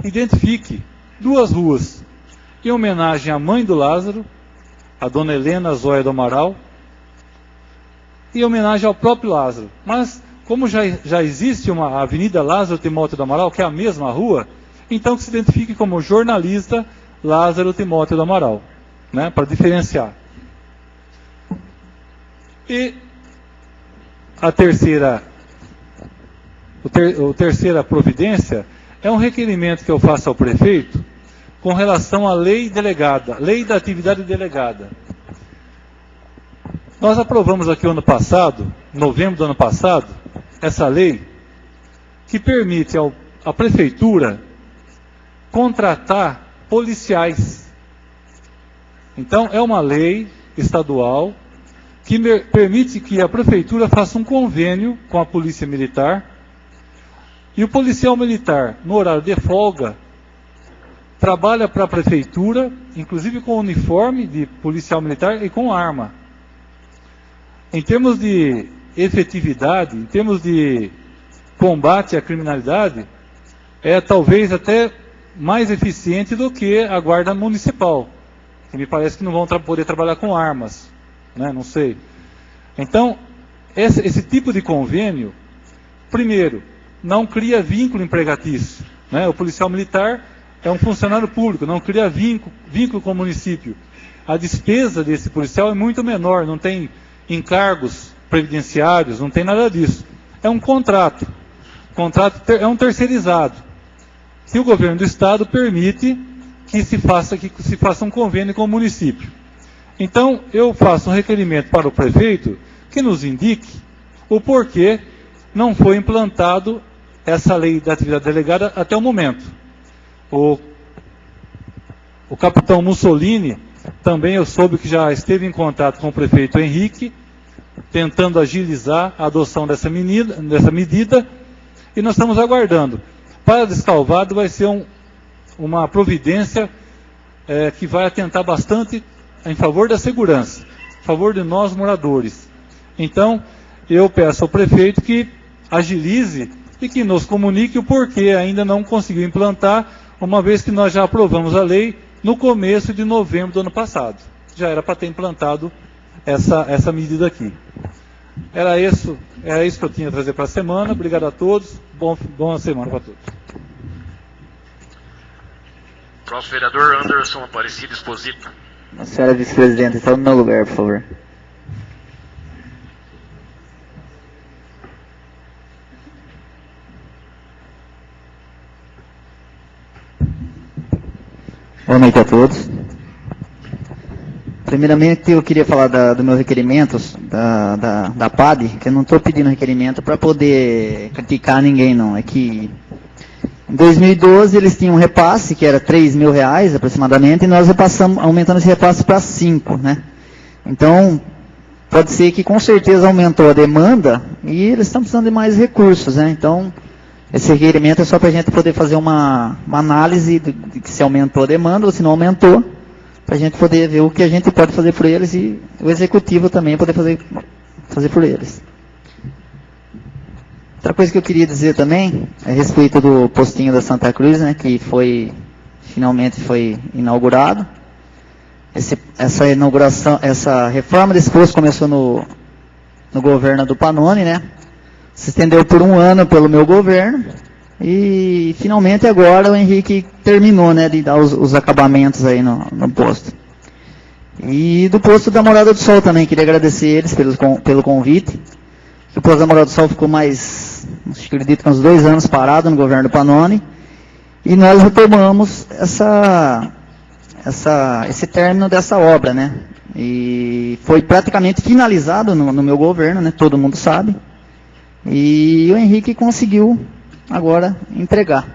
[SPEAKER 6] identifique 2 ruas em homenagem à mãe do Lázaro, a dona Helena Zóia do Amaral, e em homenagem ao próprio Lázaro. Mas, como já existe uma Avenida Lázaro Timóteo do Amaral, que é a mesma rua, então que se identifique como jornalista Lázaro Timóteo do Amaral, né, para diferenciar. E a terceira providência é um requerimento que eu faço ao prefeito com relação à lei delegada, lei da atividade delegada. Nós aprovamos aqui ano passado, em novembro do ano passado, essa lei que permite à prefeitura contratar policiais. Então, é uma lei estadual que permite que a prefeitura faça um convênio com a polícia militar, e o policial militar, no horário de folga, trabalha para a prefeitura, inclusive com uniforme de policial militar e com arma. Em termos de efetividade, em termos de combate à criminalidade, é talvez até mais eficiente do que a guarda municipal, que me parece que não vão poder trabalhar com armas, né? Não sei. Então, esse tipo de convênio, primeiro, não cria vínculo empregatício, né? O policial militar é um funcionário público, não cria vínculo com o município. A despesa desse policial é muito menor, não tem encargos previdenciários, não tem nada disso. É um contrato. O contrato é um terceirizado, que o governo do estado permite que se faça um convênio com o município. Então, eu faço um requerimento para o prefeito que nos indique o porquê não foi implantado essa lei da atividade delegada até o momento. O capitão Mussolini, também eu soube que já esteve em contato com o prefeito Henrique, tentando agilizar a adoção dessa medida, e nós estamos aguardando. Para Descalvado vai ser uma providência que vai atentar bastante em favor da segurança, em favor de nós moradores. Então, eu peço ao prefeito que agilize e que nos comunique o porquê ainda não conseguiu implantar, uma vez que nós já aprovamos a lei no começo de novembro do ano passado. Já era para ter implantado essa medida aqui. Era isso que eu tinha a trazer para a semana. Obrigado a todos. Boa semana para todos.
[SPEAKER 4] Próximo vereador Anderson Aparecido Exposito.
[SPEAKER 1] A senhora vice-presidente, está no meu lugar, por favor. Boa noite a todos. Primeiramente, eu queria falar do meu requerimento, da PAD, que eu não estou pedindo requerimento para poder criticar ninguém, não. É que em 2012 eles tinham um repasse, que era R$3.000 aproximadamente, e nós aumentamos esse repasse para 5, né? Então, pode ser que com certeza aumentou a demanda e eles estão precisando de mais recursos, né? Então, esse requerimento é só para a gente poder fazer uma análise de se aumentou a demanda ou se não aumentou, para a gente poder ver o que a gente pode fazer por eles e o executivo também poder fazer por eles. Outra coisa que eu queria dizer também é a respeito do postinho da Santa Cruz, né, que finalmente foi inaugurado. Essa inauguração, essa reforma desse posto começou no governo do Pannoni, né? Se estendeu por 1 ano pelo meu governo e finalmente agora o Henrique terminou, né, de dar os acabamentos aí no posto. E do posto da Morada do Sol também, queria agradecer eles pelo convite. O posto da Morada do Sol ficou acredito que uns 2 anos parado no governo do Pannoni. e nós retomamos esse término dessa obra, né? E foi praticamente finalizado no meu governo, né? Todo mundo sabe. E o Henrique conseguiu agora entregar.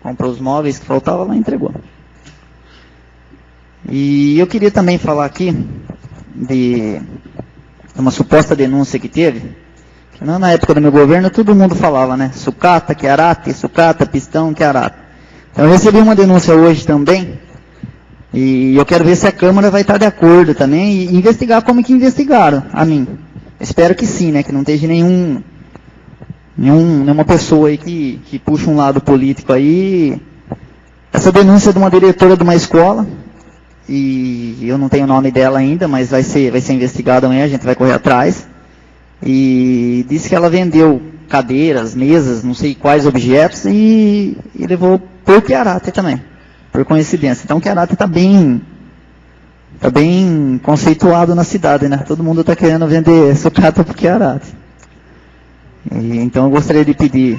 [SPEAKER 1] Comprou os móveis que faltavam lá e entregou. E eu queria também falar aqui de uma suposta denúncia que teve. Que na época do meu governo todo mundo falava, né? Sucata, Chiarati, sucata, pistão, Chiarati. Então eu recebi uma denúncia hoje também. E eu quero ver se a Câmara vai estar de acordo também e investigar como que investigaram a mim. Espero que sim, né? Que não esteja nenhuma pessoa aí que puxa um lado político aí. Essa denúncia de uma diretora de uma escola, e eu não tenho o nome dela ainda, mas vai ser investigado amanhã, a gente vai correr atrás. E disse que ela vendeu cadeiras, mesas, não sei quais objetos, e levou por Chiarati também, por coincidência. Então Chiarati está bem conceituado na cidade, né? Todo mundo está querendo vender sucata por Chiarati. Então eu gostaria de pedir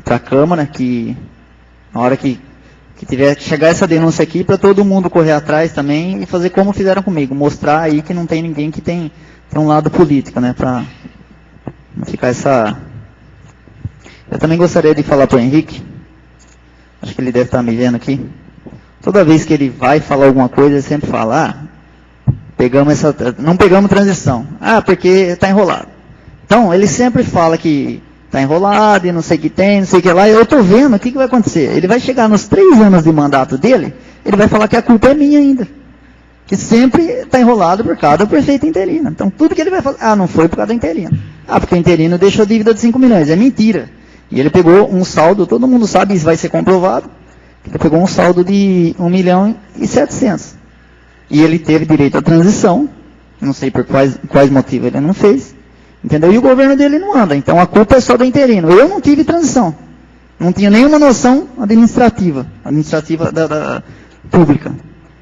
[SPEAKER 1] para a Câmara que, na hora que tiver que chegar essa denúncia aqui, para todo mundo correr atrás também e fazer como fizeram comigo, mostrar aí que não tem ninguém que tem um lado político, né, para não ficar essa... Eu também gostaria de falar para o Henrique, acho que ele deve estar me vendo aqui, toda vez que ele vai falar alguma coisa, ele sempre fala, não pegamos transição, porque está enrolado. Então, ele sempre fala que está enrolado e não sei o que tem, não sei o que lá, e eu estou vendo o que vai acontecer. Ele vai chegar nos 3 anos de mandato dele, ele vai falar que a culpa é minha ainda. Que sempre está enrolado por causa do prefeito interino. Então, tudo que ele vai falar, não foi por causa do interino. porque o interino deixou dívida de 5 milhões. É mentira. E ele pegou um saldo, todo mundo sabe, isso vai ser comprovado, ele pegou um saldo de 1.700.000. E ele teve direito à transição, não sei por quais motivos ele não fez, entendeu? E o governo dele não anda, então a culpa é só do interino. Eu não tive transição, não tinha nenhuma noção administrativa da pública.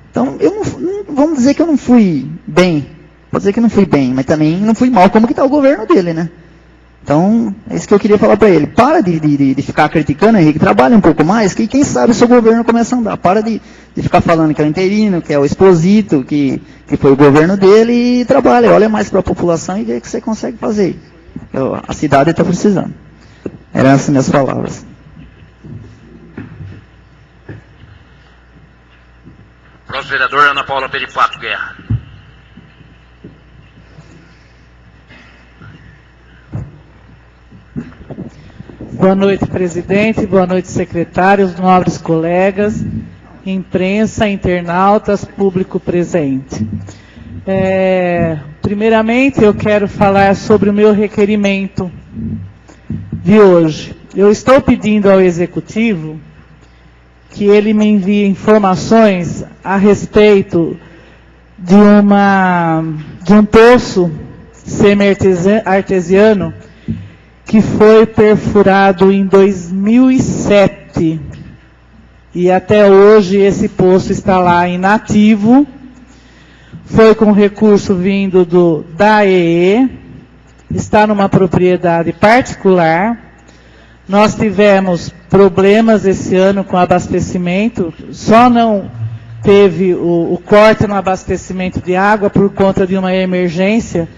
[SPEAKER 1] Então, vamos dizer que eu não fui bem, pode dizer que eu não fui bem, mas também não fui mal, como que está o governo dele, né? Então, é isso que eu queria falar para ele. Para de ficar criticando, Henrique, trabalha um pouco mais, que quem sabe o seu governo começa a andar. Para de ficar falando que é o interino, que é o Exposito, que foi o governo dele, e trabalha, olha mais para a população e vê o que você consegue fazer. A cidade está precisando. Eram essas minhas palavras.
[SPEAKER 4] Próximo vereador, Ana Paula Peripato Guerra.
[SPEAKER 7] Boa noite, presidente. Boa noite, secretários, nobres colegas, imprensa, internautas, público presente. Primeiramente, eu quero falar sobre o meu requerimento de hoje. Eu estou pedindo ao Executivo que ele me envie informações a respeito de um poço semi-artesiano que foi perfurado em 2007 e até hoje esse poço está lá inativo. Foi com recurso vindo da AEE, está numa propriedade particular. Nós tivemos problemas esse ano com abastecimento, só não teve o corte no abastecimento de água por conta de uma emergência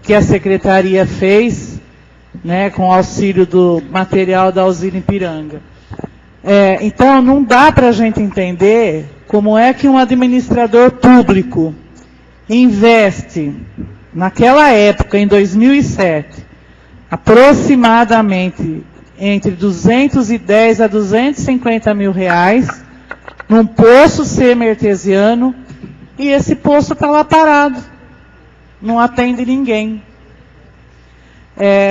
[SPEAKER 7] que a Secretaria fez, né, com auxílio do material da usina Ipiranga. Então, não dá para a gente entender como é que um administrador público investe, naquela época, em 2007, aproximadamente entre 210 a 250 mil reais, num poço semi-artesiano, e esse poço está lá parado, não atende ninguém.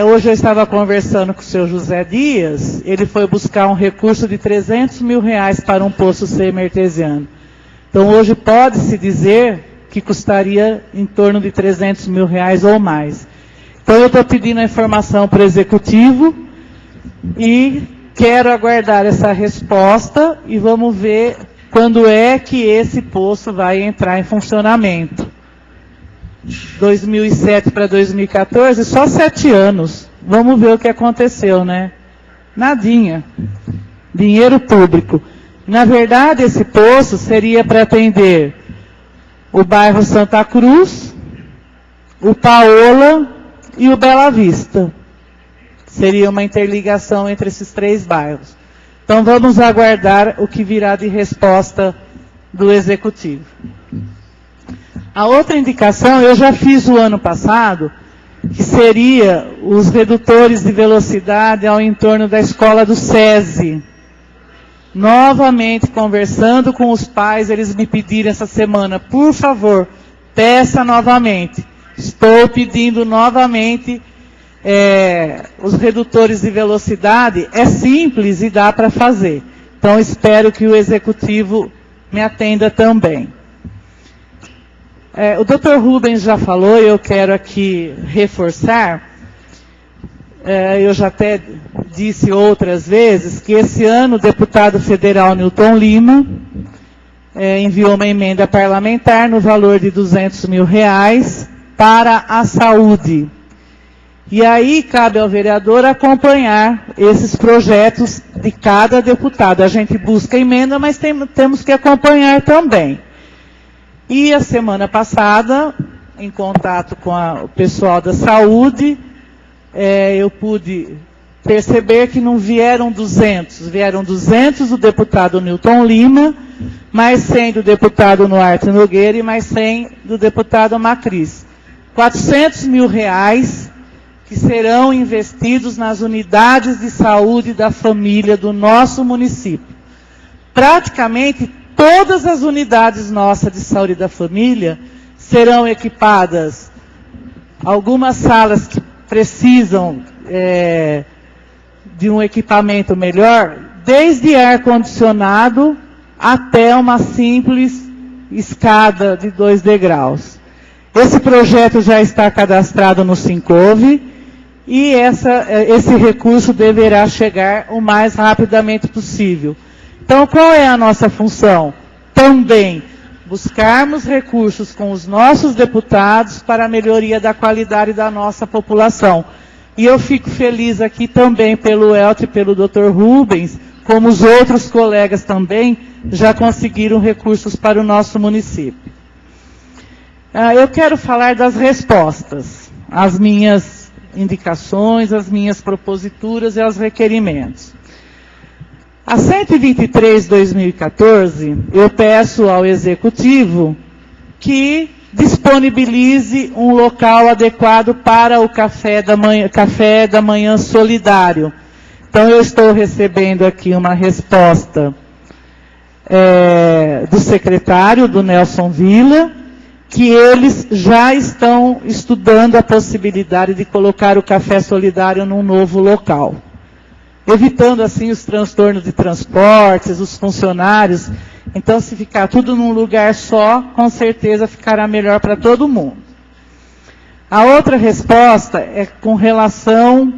[SPEAKER 7] Hoje eu estava conversando com o seu José Dias, ele foi buscar um recurso de 300 mil reais para um poço semi-artesiano. Então hoje pode-se dizer que custaria em torno de 300 mil reais ou mais. Então eu estou pedindo a informação para o Executivo e quero aguardar essa resposta e vamos ver quando é que esse poço vai entrar em funcionamento. 2007 para 2014, só 7 anos. Vamos ver o que aconteceu, né? Nadinha. dinheiro público. Na verdade, esse poço seria para atender o bairro Santa Cruz, o Paola e o Bela Vista. Seria uma interligação entre esses 3 bairros. Então vamos aguardar o que virá de resposta do Executivo. A outra indicação, eu já fiz o ano passado, que seria os redutores de velocidade ao entorno da escola do SESI. Novamente, conversando com os pais, eles me pediram essa semana, por favor, peça novamente. Estou pedindo novamente os redutores de velocidade. É simples e dá para fazer. Então, espero que o Executivo me atenda também. O Dr. Rubens já falou, eu quero aqui reforçar, eu já até disse outras vezes, que esse ano o deputado federal Newton Lima enviou uma emenda parlamentar no valor de R$200 mil para a saúde. E aí cabe ao vereador acompanhar esses projetos de cada deputado. A gente busca emenda, mas temos que acompanhar também. E a semana passada, em contato com o pessoal da saúde, eu pude perceber que não vieram 200, vieram 200 do deputado Newton Lima, mais 100 do deputado Nuarte Nogueira e mais 100 do deputado Macris. R$400 mil que serão investidos nas unidades de saúde da família do nosso município. Praticamente todas as unidades nossas de saúde da família serão equipadas. Algumas salas que precisam de um equipamento melhor, desde ar-condicionado até uma simples escada de 2 degraus. Esse projeto já está cadastrado no Sincov e esse recurso deverá chegar o mais rapidamente possível. Então, qual é a nossa função? Também buscarmos recursos com os nossos deputados para a melhoria da qualidade da nossa população. E eu fico feliz aqui também pelo Elton e pelo Dr. Rubens, como os outros colegas também já conseguiram recursos para o nosso município. Eu quero falar das respostas, as minhas indicações, as minhas proposituras e os requerimentos. A 123/2014, eu peço ao Executivo que disponibilize um local adequado para o café da manhã solidário. Então, eu estou recebendo aqui uma resposta do secretário, do Nelson Villa, que eles já estão estudando a possibilidade de colocar o café solidário num novo local, evitando assim os transtornos de transportes, os funcionários. Então, se ficar tudo num lugar só, com certeza ficará melhor para todo mundo. A outra resposta é com relação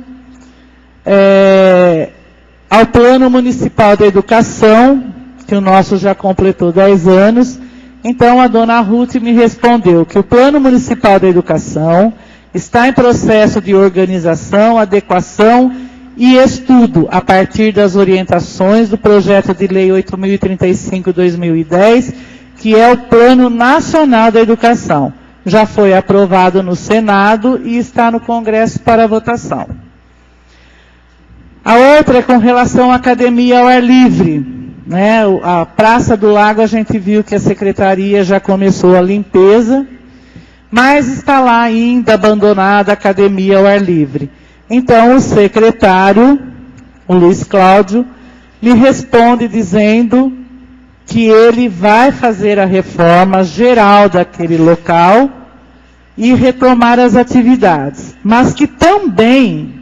[SPEAKER 7] ao Plano Municipal da Educação, que o nosso já completou 10 anos. Então, a dona Ruth me respondeu que o Plano Municipal da Educação está em processo de organização, adequação e estudo a partir das orientações do projeto de lei 8.035/2010, que é o Plano Nacional da Educação. Já foi aprovado no Senado e está no Congresso para votação. A outra é com relação à academia ao ar livre. A Praça do Lago, a gente viu que a Secretaria já começou a limpeza, mas está lá ainda abandonada a academia ao ar livre. Então, o secretário, o Luiz Cláudio, me responde dizendo que ele vai fazer a reforma geral daquele local e retomar as atividades, mas que também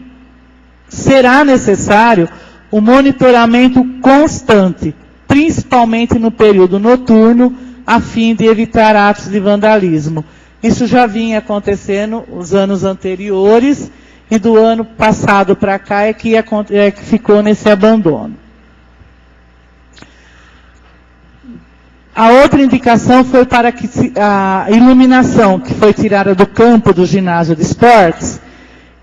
[SPEAKER 7] será necessário o monitoramento constante, principalmente no período noturno, a fim de evitar atos de vandalismo. Isso já vinha acontecendo os anos anteriores, e do ano passado para cá é que ficou nesse abandono. A outra indicação foi para que a iluminação que foi tirada do campo do ginásio de esportes,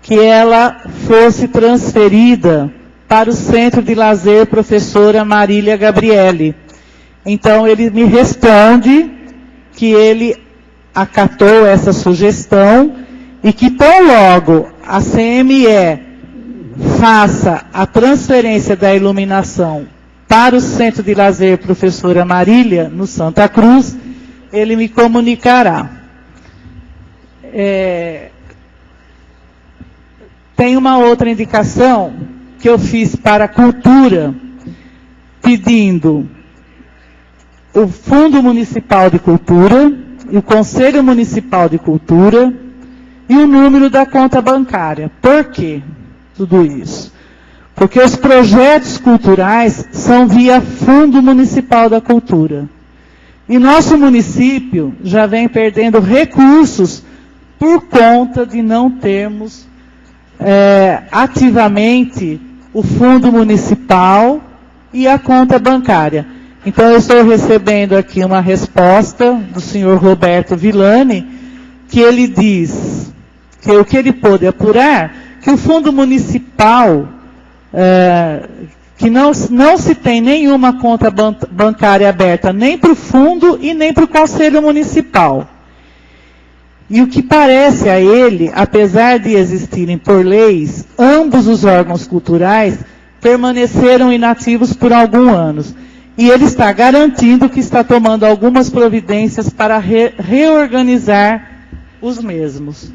[SPEAKER 7] que ela fosse transferida para o Centro de Lazer Professora Marília Gabriele. Então, ele me responde que ele acatou essa sugestão e que tão logo a CME faça a transferência da iluminação para o Centro de Lazer Professora Marília, no Santa Cruz, ele me comunicará. Tem uma outra indicação que eu fiz para a cultura, pedindo o Fundo Municipal de Cultura, e o Conselho Municipal de Cultura e o número da conta bancária. Por quê tudo isso? Porque os projetos culturais são via Fundo Municipal da Cultura. E nosso município já vem perdendo recursos por conta de não termos ativamente o Fundo Municipal e a conta bancária. Então, eu estou recebendo aqui uma resposta do senhor Roberto Villani, que ele diz que o que ele pôde apurar, que o Fundo Municipal, que não se tem nenhuma conta bancária aberta, nem para o Fundo e nem para o Conselho Municipal. E o que parece a ele, apesar de existirem por leis, ambos os órgãos culturais permaneceram inativos por alguns anos. E ele está garantindo que está tomando algumas providências para reorganizar os mesmos.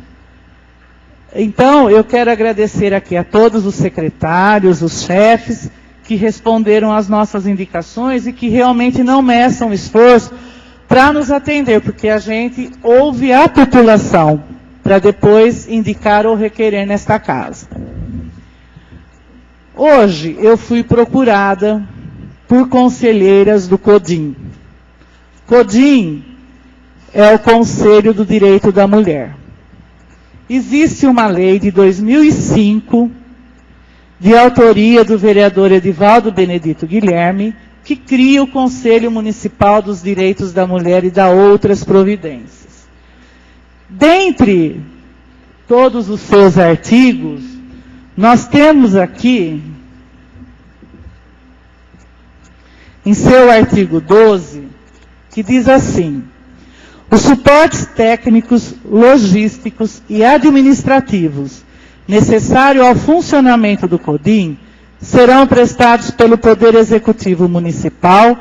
[SPEAKER 7] Então, eu quero agradecer aqui a todos os secretários, os chefes, que responderam às nossas indicações e que realmente não meçam esforço para nos atender, porque a gente ouve a população para depois indicar ou requerer nesta casa. Hoje, eu fui procurada por conselheiras do CODIM. CODIM é o Conselho do Direito da Mulher. Existe uma lei de 2005, de autoria do vereador Edivaldo Benedito Guilherme, que cria o Conselho Municipal dos Direitos da Mulher e dá outras providências. Dentre todos os seus artigos, nós temos aqui, em seu artigo 12, que diz assim: os suportes técnicos, logísticos e administrativos necessários ao funcionamento do CODIM serão prestados pelo Poder Executivo Municipal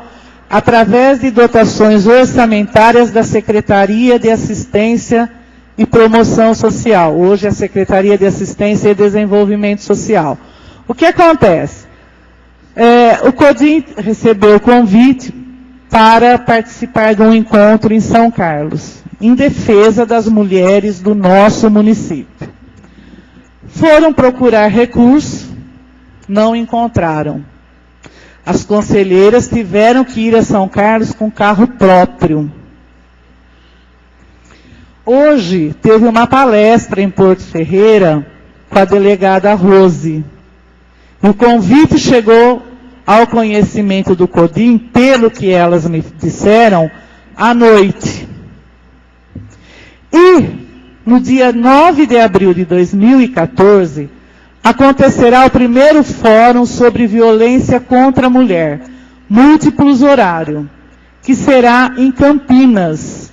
[SPEAKER 7] através de dotações orçamentárias da Secretaria de Assistência e Promoção Social, hoje a Secretaria de Assistência e Desenvolvimento Social. O que acontece? O CODIM recebeu o convite para participar de um encontro em São Carlos, em defesa das mulheres do nosso município. Foram procurar recursos, não encontraram. As conselheiras tiveram que ir a São Carlos com carro próprio. Hoje, teve uma palestra em Porto Ferreira com a delegada Rose. O convite chegou ao conhecimento do CODIM, pelo que elas me disseram, à noite. E, no dia 9 de abril de 2014, acontecerá o primeiro fórum sobre violência contra a mulher, múltiplos horários, que será em Campinas.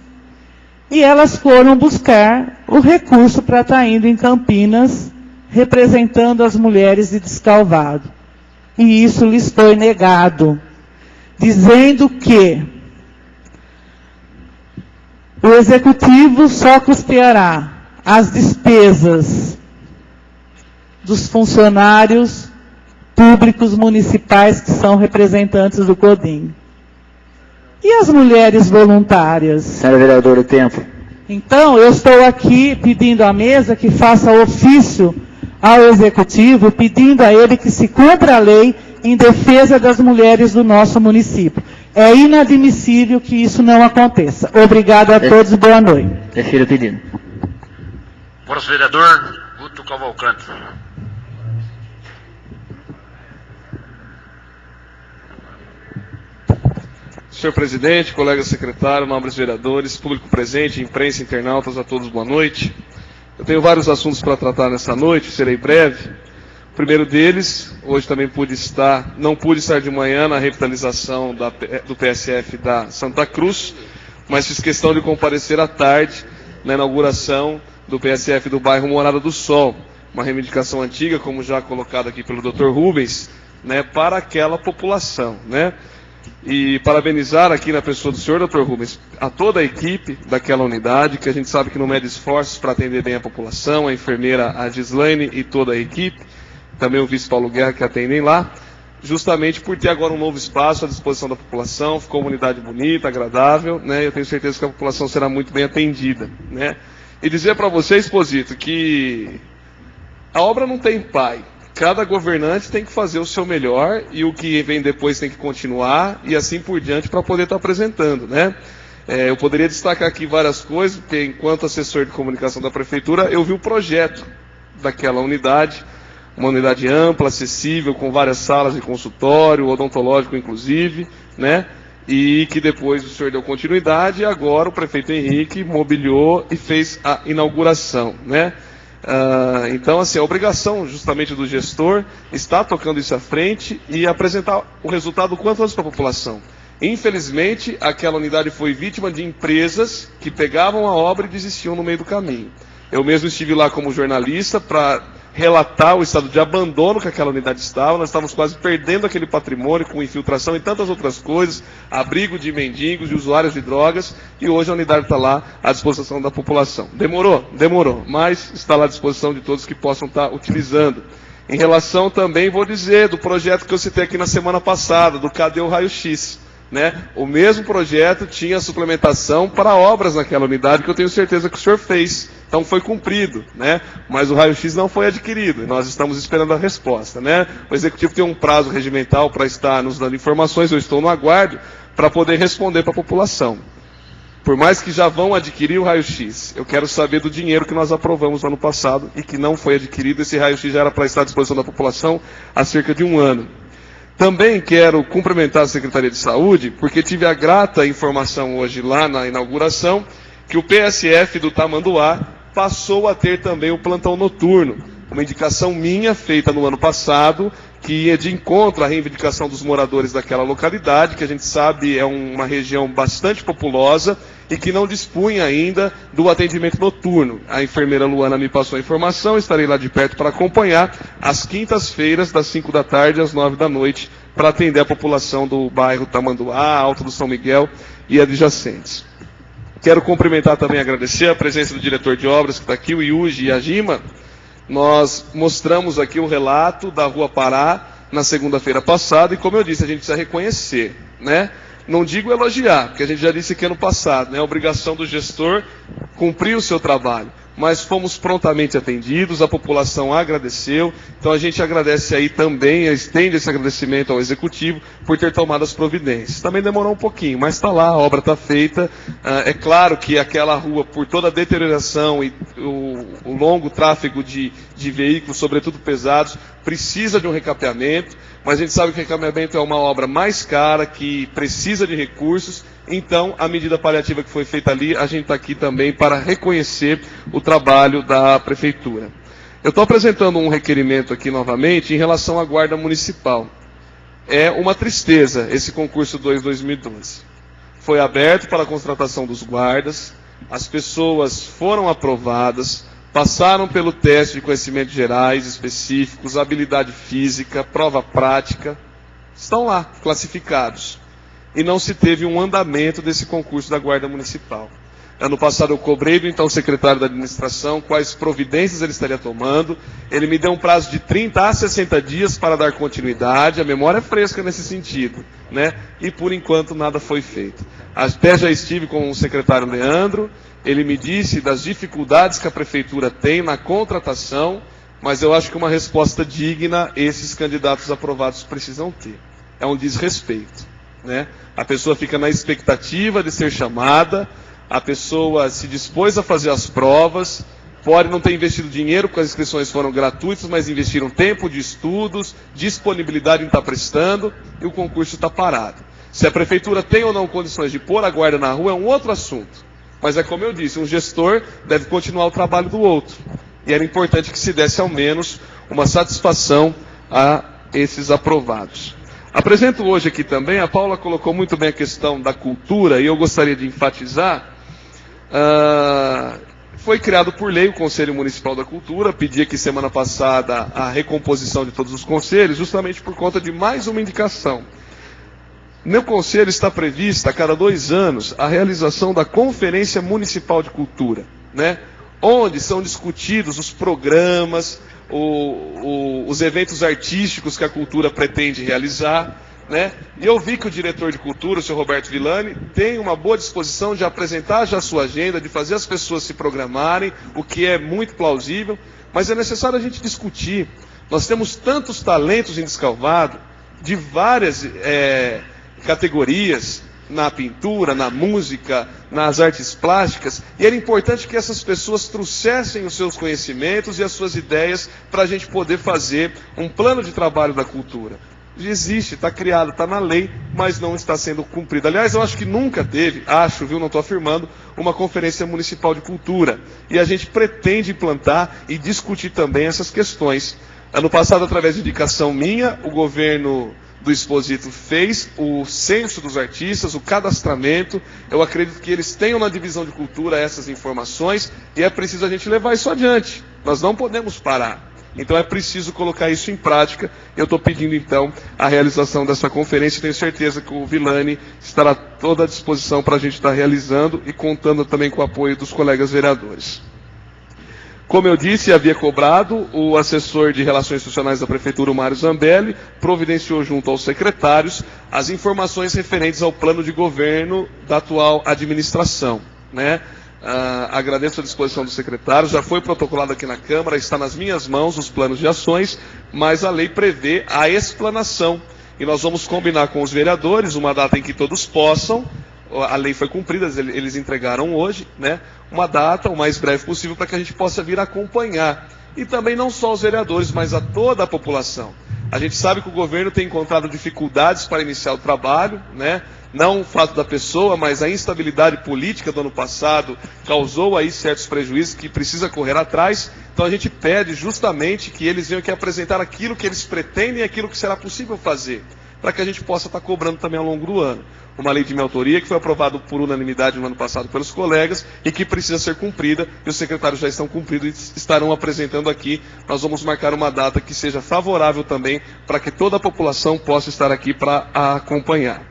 [SPEAKER 7] E elas foram buscar o recurso para estar indo em Campinas, representando as mulheres de Descalvado. E isso lhes foi negado, dizendo que o Executivo só custeará as despesas dos funcionários públicos municipais que são representantes do CODIM. E as mulheres voluntárias?
[SPEAKER 1] Senhora vereadora, o tempo.
[SPEAKER 7] Então, eu estou aqui pedindo à mesa que faça ofício ao Executivo, pedindo a ele que se cumpra a lei em defesa das mulheres do nosso município. É inadmissível que isso não aconteça. Obrigado a todos e boa noite.
[SPEAKER 1] Prefiro o pedido.
[SPEAKER 4] Próximo vereador, Guto Cavalcante.
[SPEAKER 3] Senhor presidente, colega secretário, nobres vereadores, público presente, imprensa, internautas, a todos boa noite. Eu tenho vários assuntos para tratar nessa noite, serei breve. O primeiro deles, hoje também não pude estar de manhã na revitalização do PSF da Santa Cruz, mas fiz questão de comparecer à tarde na inauguração do PSF do bairro Morada do Sol, uma reivindicação antiga, como já colocado aqui pelo Dr. Rubens, né, para aquela população, né? E parabenizar aqui na pessoa do senhor, Dr. Rubens, a toda a equipe daquela unidade, que a gente sabe que não mede esforços para atender bem a população, a enfermeira, a Gislaine e toda a equipe, também o vice Paulo Guerra que atendem lá, justamente por ter agora um novo espaço à disposição da população, ficou uma unidade bonita, agradável, né? Eu tenho certeza que a população será muito bem atendida, né? E dizer para você, Exposito, que a obra não tem pai. Cada governante tem que fazer o seu melhor e o que vem depois tem que continuar e assim por diante para poder estar apresentando, né? Eu poderia destacar aqui várias coisas, porque enquanto assessor de comunicação da prefeitura, eu vi o projeto daquela unidade, uma unidade ampla, acessível, com várias salas de consultório, odontológico inclusive, né? E que depois o senhor deu continuidade e agora o prefeito Henrique mobiliou e fez a inauguração, né? Então, assim, a obrigação justamente do gestor está tocando isso à frente e apresentar o resultado o quanto antes para a população. Infelizmente, aquela unidade foi vítima de empresas que pegavam a obra e desistiam no meio do caminho. Eu mesmo estive lá como jornalista para relatar o estado de abandono que aquela unidade estava. Nós estávamos quase perdendo aquele patrimônio com infiltração e tantas outras coisas, abrigo de mendigos, de usuários de drogas, e hoje a unidade está lá à disposição da população. Demorou, mas está lá à disposição de todos que possam estar utilizando. Em relação também, vou dizer, do projeto que eu citei aqui na semana passada, do Cadê o Raio-X? Né? O mesmo projeto tinha suplementação para obras naquela unidade, que eu tenho certeza que o senhor fez. Então foi cumprido, né? Mas o raio-x não foi adquirido, e nós estamos esperando a resposta, né? O executivo tem um prazo regimental para estar nos dando informações, eu estou no aguardo para poder responder para a população. Por mais que já vão adquirir o raio-x, eu quero saber do dinheiro que nós aprovamos no ano passado e que não foi adquirido. Esse raio-x já era para estar à disposição da população há cerca de um ano. Também quero cumprimentar a Secretaria de Saúde, porque tive a grata informação hoje lá na inauguração, que o PSF do Tamanduá passou a ter também o plantão noturno. Uma indicação minha, feita no ano passado, que ia de encontro à reivindicação dos moradores daquela localidade, que a gente sabe é uma região bastante populosa e que não dispunha ainda do atendimento noturno. A enfermeira Luana me passou a informação, estarei lá de perto para acompanhar, às quintas-feiras, das 5 da tarde às 9 da noite, para atender a população do bairro Tamanduá, Alto do São Miguel e adjacentes. Quero cumprimentar também e agradecer a presença do diretor de obras que está aqui, o Yuji e a Gima. Nós mostramos aqui o relato da Rua Pará na segunda-feira passada e, como eu disse, a gente precisa reconhecer, né? Não digo elogiar, porque a gente já disse que ano passado, né? A obrigação do gestor cumprir o seu trabalho. Mas fomos prontamente atendidos, a população agradeceu, então a gente agradece aí também, estende esse agradecimento ao Executivo por ter tomado as providências. Também demorou um pouquinho, mas está lá, a obra está feita. É claro que aquela rua, por toda a deterioração e o longo tráfego de veículos, sobretudo pesados, precisa de um recapeamento, mas a gente sabe que o recapeamento é uma obra mais cara, que precisa de recursos. Então, a medida paliativa que foi feita ali, a gente está aqui também para reconhecer o trabalho da Prefeitura. Eu estou apresentando um requerimento aqui novamente em relação à Guarda Municipal. É uma tristeza esse concurso 2-2012. Foi aberto para a contratação dos guardas, as pessoas foram aprovadas, passaram pelo teste de conhecimentos gerais específicos, habilidade física, prova prática, estão lá, classificados. E não se teve um andamento desse concurso da Guarda Municipal. Ano passado eu cobrei do então secretário da administração quais providências ele estaria tomando. Ele me deu um prazo de 30 a 60 dias para dar continuidade, a memória é fresca nesse sentido, né? E por enquanto nada foi feito. Até já estive com o secretário Leandro, ele me disse das dificuldades que a prefeitura tem na contratação, mas eu acho que uma resposta digna esses candidatos aprovados precisam ter. É um desrespeito, né? A pessoa fica na expectativa de ser chamada, a pessoa se dispôs a fazer as provas, pode não ter investido dinheiro, porque as inscrições foram gratuitas, mas investiram tempo de estudos, disponibilidade em estar prestando, e o concurso está parado. Se a prefeitura tem ou não condições de pôr a guarda na rua é um outro assunto. Mas é como eu disse, um gestor deve continuar o trabalho do outro. E era importante que se desse ao menos uma satisfação a esses aprovados. Apresento hoje aqui também, a Paula colocou muito bem a questão da cultura, e eu gostaria de enfatizar, foi criado por lei o Conselho Municipal da Cultura, pedi aqui semana passada a recomposição de todos os conselhos, justamente por conta de mais uma indicação. No Conselho está prevista, a cada 2 anos, a realização da Conferência Municipal de Cultura, né? Onde são discutidos os programas, os eventos artísticos que a cultura pretende realizar, né? E eu vi que o diretor de cultura, o senhor Roberto Villani, tem uma boa disposição de apresentar já a sua agenda, de fazer as pessoas se programarem, o que é muito plausível, mas é necessário a gente discutir. Nós temos tantos talentos em Descalvado, de várias categorias, na pintura, na música, nas artes plásticas, e era importante que essas pessoas trouxessem os seus conhecimentos e as suas ideias para a gente poder fazer um plano de trabalho da cultura. Existe, está criado, está na lei, mas não está sendo cumprido. Aliás, eu acho que nunca teve, não estou afirmando, uma conferência municipal de cultura. E a gente pretende implantar e discutir também essas questões. Ano passado, através de indicação minha, o governo do Exposito fez o censo dos artistas, o cadastramento. Eu acredito que eles tenham na divisão de cultura essas informações e é preciso a gente levar isso adiante. Nós não podemos parar. Então é preciso colocar isso em prática. Eu estou pedindo então a realização dessa conferência e tenho certeza que o Villani estará toda à disposição para a gente estar realizando e contando também com o apoio dos colegas vereadores. Como eu disse, havia cobrado, o assessor de Relações Institucionais da Prefeitura, o Mário Zambelli, providenciou junto aos secretários as informações referentes ao plano de governo da atual administração, né? Agradeço a disposição dos secretários, já foi protocolado aqui na Câmara, está nas minhas mãos os planos de ações, mas a lei prevê a explanação. E nós vamos combinar com os vereadores uma data em que todos possam, a lei foi cumprida, eles entregaram hoje, né? Uma data o mais breve possível para que a gente possa vir acompanhar. E também não só os vereadores, mas a toda a população. A gente sabe que o governo tem encontrado dificuldades para iniciar o trabalho, né? Não o fato da pessoa, mas a instabilidade política do ano passado causou aí certos prejuízos que precisa correr atrás. Então a gente pede justamente que eles venham aqui apresentar aquilo que eles pretendem e aquilo que será possível fazer, para que a gente possa estar cobrando também ao longo do ano. Uma lei de minha autoria que foi aprovada por unanimidade no ano passado pelos colegas e que precisa ser cumprida, e os secretários já estão cumpridos e estarão apresentando aqui. Nós vamos marcar uma data que seja favorável também para que toda a população possa estar aqui para acompanhar.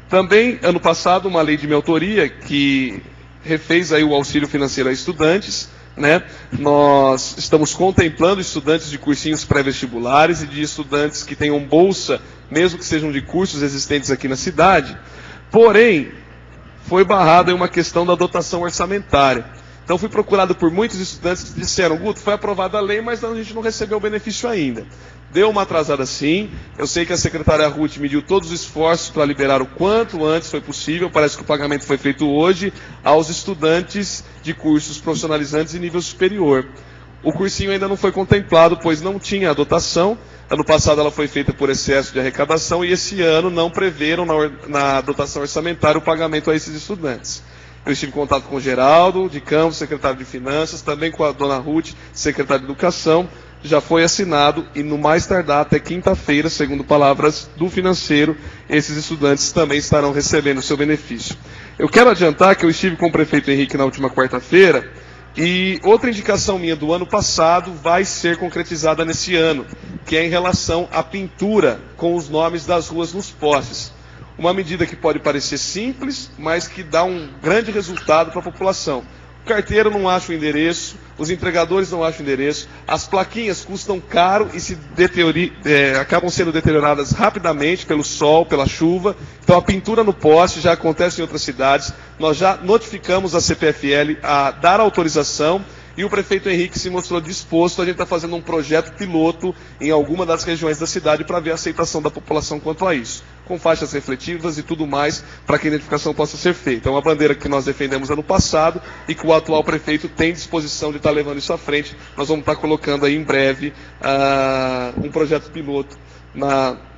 [SPEAKER 3] Também, ano passado, uma lei de minha autoria que refez aí o auxílio financeiro a estudantes, né? Nós estamos contemplando estudantes de cursinhos pré-vestibulares e de estudantes que tenham bolsa, mesmo que sejam de cursos existentes aqui na cidade. Porém, foi barrada uma questão da dotação orçamentária. Então fui procurado por muitos estudantes que disseram: Guto, foi aprovada a lei, mas a gente não recebeu o benefício ainda. Deu uma atrasada sim, eu sei que a secretária Ruth mediu todos os esforços para liberar o quanto antes foi possível, parece que o pagamento foi feito hoje aos estudantes de cursos profissionalizantes e nível superior. O cursinho ainda não foi contemplado, pois não tinha a dotação. Ano passado ela foi feita por excesso de arrecadação e esse ano não preveram na dotação orçamentária o pagamento a esses estudantes. Eu estive em contato com o Geraldo de Campos, secretário de Finanças, também com a dona Ruth, secretária de Educação. Já foi assinado e no mais tardar até quinta-feira, segundo palavras do financeiro, esses estudantes também estarão recebendo o seu benefício. Eu quero adiantar que eu estive com o prefeito Henrique na última quarta-feira e outra indicação minha do ano passado vai ser concretizada nesse ano, que é em relação à pintura com os nomes das ruas nos postes. Uma medida que pode parecer simples, mas que dá um grande resultado para a população. O carteiro não acha o endereço, os entregadores não acham o endereço, as plaquinhas custam caro e acabam sendo deterioradas rapidamente pelo sol, pela chuva. Então a pintura no poste já acontece em outras cidades. Nós já notificamos a CPFL a dar autorização e o prefeito Henrique se mostrou disposto. A gente está fazendo um projeto piloto em alguma das regiões da cidade para ver a aceitação da população quanto a isso, com faixas refletivas e tudo mais, para que a identificação possa ser feita. É uma bandeira que nós defendemos ano passado e que o atual prefeito tem disposição de estar levando isso à frente. Nós vamos estar colocando aí em breve um projeto piloto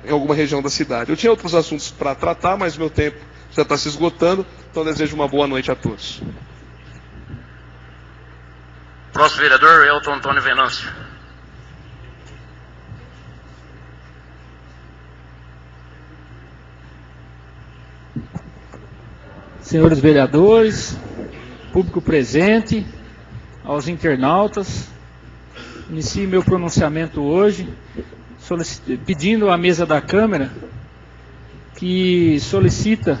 [SPEAKER 3] em alguma região da cidade. Eu tinha outros assuntos para tratar, mas meu tempo já está se esgotando, então eu desejo uma boa noite a todos.
[SPEAKER 4] Próximo vereador, Elton Antônio Venâncio.
[SPEAKER 8] senhores vereadores, público presente, aos internautas. Inicio meu pronunciamento hoje, pedindo à mesa da Câmara que solicita,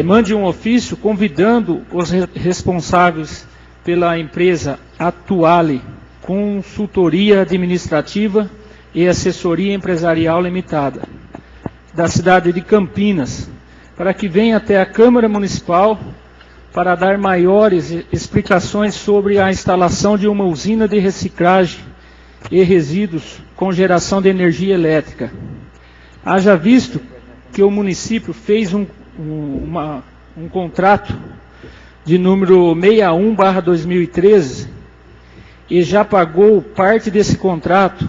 [SPEAKER 8] mande um ofício convidando os responsáveis pela empresa Atuale Consultoria Administrativa e Assessoria Empresarial Limitada, da cidade de Campinas, para que venha até a Câmara Municipal para dar maiores explicações sobre a instalação de uma usina de reciclagem e resíduos com geração de energia elétrica. Haja visto que o município fez um contrato de número 61/2013 e já pagou parte desse contrato.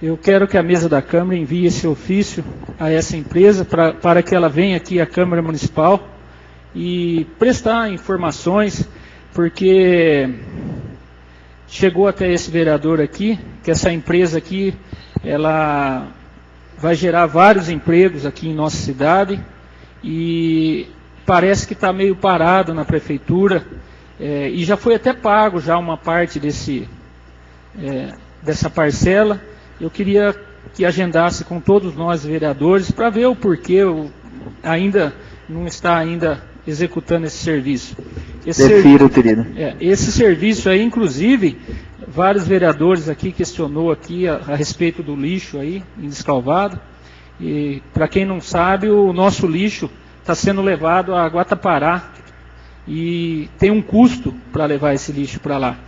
[SPEAKER 8] Eu quero que a mesa da Câmara envie esse ofício a essa empresa para que ela venha aqui à Câmara Municipal e prestar informações, porque chegou até esse vereador aqui, que essa empresa aqui, ela vai gerar vários empregos aqui em nossa cidade e parece que está meio parado na prefeitura, e já foi até pago já uma parte dessa parcela. Eu queria que agendasse com todos nós vereadores para ver o porquê ainda não está executando esse serviço.
[SPEAKER 1] Querido.
[SPEAKER 8] Esse serviço aí, inclusive, vários vereadores aqui questionou aqui a respeito do lixo aí em Descalvado. E para quem não sabe, o nosso lixo está sendo levado a Guatapará e tem um custo para levar esse lixo para lá.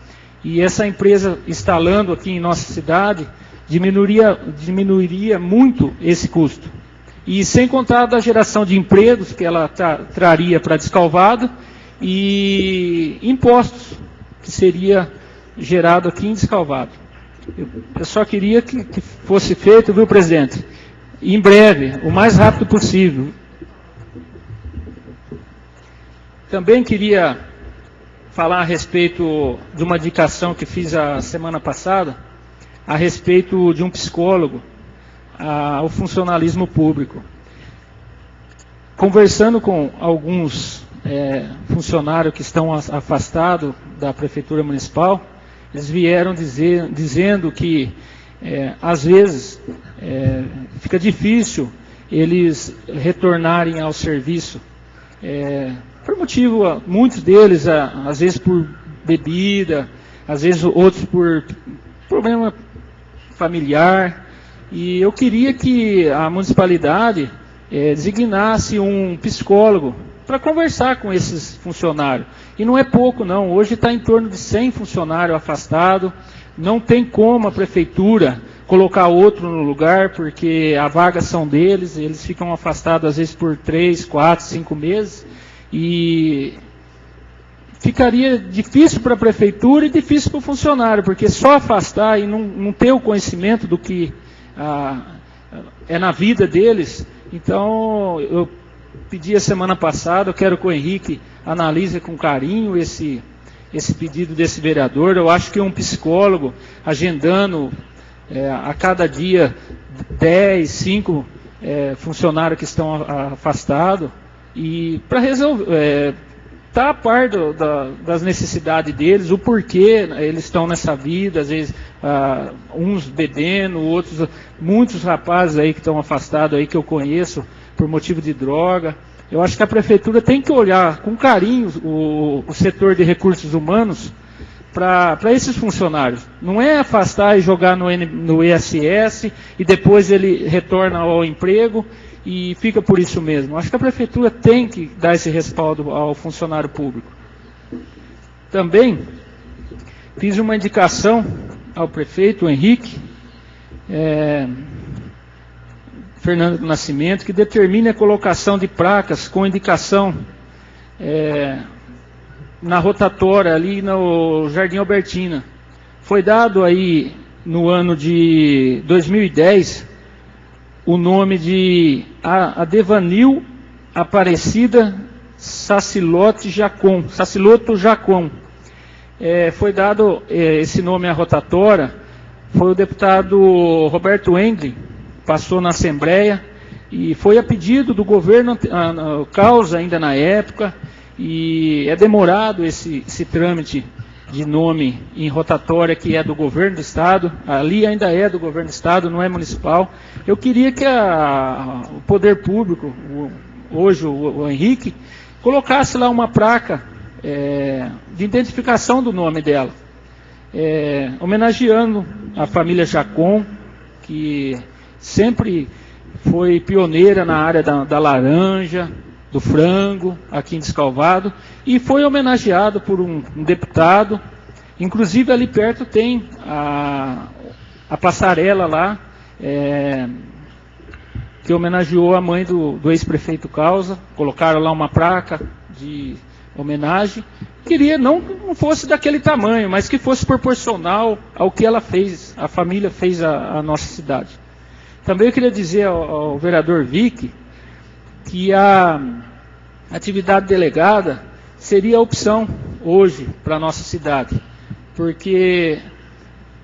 [SPEAKER 8] E essa empresa instalando aqui em nossa cidade diminuiria muito esse custo. E sem contar da geração de empregos que ela traria para Descalvado e impostos que seria gerado aqui em Descalvado. Eu só queria que fosse feito, viu, presidente? Em breve, o mais rápido possível. Também queria falar a respeito de uma indicação que fiz a semana passada, a respeito de um psicólogo ao funcionalismo público. Conversando com alguns funcionários que estão afastados da Prefeitura Municipal, eles vieram dizendo que, às vezes, fica difícil eles retornarem ao serviço, por motivo, muitos deles, às vezes por bebida, às vezes outros por problema familiar, e eu queria que a municipalidade designasse um psicólogo para conversar com esses funcionários. E não é pouco não, hoje está em torno de 100 funcionários afastados, não tem como a prefeitura colocar outro no lugar, porque a vaga são deles, eles ficam afastados às vezes por 3, 4, 5 meses, e ficaria difícil para a prefeitura e difícil para o funcionário, porque só afastar e não ter o conhecimento do que é na vida deles. Então, eu pedi a semana passada, eu quero que o Henrique analise com carinho esse pedido desse vereador. Eu acho que um psicólogo, agendando a cada dia 10, 5 funcionários que estão afastados, e para resolver, estar a par das necessidades deles, o porquê eles estão nessa vida, às vezes uns bebendo, outros, muitos rapazes aí que estão afastados aí que eu conheço por motivo de droga. Eu acho que a prefeitura tem que olhar com carinho o setor de recursos humanos para esses funcionários. Não é afastar e jogar no ISS e depois ele retorna ao emprego e fica por isso mesmo. Acho que a prefeitura tem que dar esse respaldo ao funcionário público. Também fiz uma indicação ao prefeito Henrique Fernando do Nascimento, que determine a colocação de placas com indicação na rotatória ali no Jardim Albertina. Foi dado aí no ano de 2010 o nome de Adevanil Aparecida Saciloto Jacon. Foi dado esse nome à rotatória, foi o deputado Roberto Engel, passou na Assembleia, e foi a pedido do governo Causa ainda na época, e é demorado esse trâmite de nome em rotatória que é do governo do Estado, ali ainda é do governo do Estado, não é municipal. Eu queria que o poder público, hoje o Henrique, colocasse lá uma placa de identificação do nome dela, homenageando a família Chacon, que sempre foi pioneira na área da laranja, do frango, aqui em Descalvado, e foi homenageado por um deputado. Inclusive ali perto tem a passarela lá, que homenageou a mãe do ex-prefeito Causa, colocaram lá uma placa de homenagem. Queria não que não fosse daquele tamanho, mas que fosse proporcional ao que ela fez, a família fez a nossa cidade. Também eu queria dizer ao vereador Vick que a atividade delegada seria a opção hoje para a nossa cidade, porque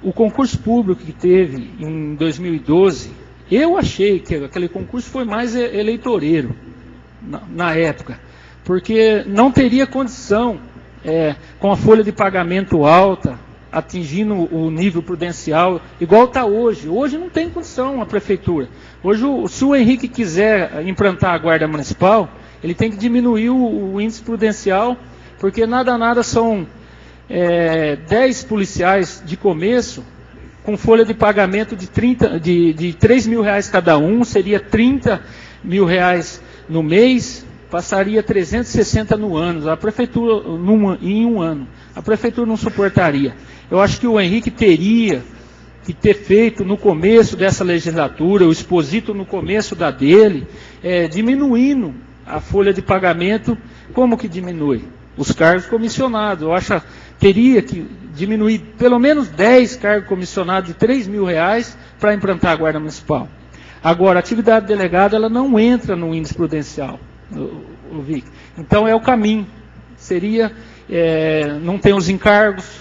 [SPEAKER 8] o concurso público que teve em 2012, eu achei que aquele concurso foi mais eleitoreiro na época, porque não teria condição, com a folha de pagamento alta, atingindo o nível prudencial, igual está hoje. Hoje não tem condição a prefeitura. Hoje, se o Henrique quiser implantar a Guarda Municipal, ele tem que diminuir o índice prudencial, porque nada são 10 policiais de começo, com folha de pagamento de R$3.000 cada um, seria R$30.000 no mês, passaria 360 no ano, a prefeitura em um ano. A prefeitura não suportaria. Eu acho que o Henrique teria que ter feito no começo dessa legislatura, o Exposito no começo da dele, diminuindo a folha de pagamento. Como que diminui? Os cargos comissionados. Eu acho que teria que diminuir pelo menos 10 cargos comissionados de R$3.000 para implantar a Guarda Municipal. Agora, a atividade delegada ela não entra no índice prudencial, o Vic. Então é o caminho. Seria, não tem os encargos.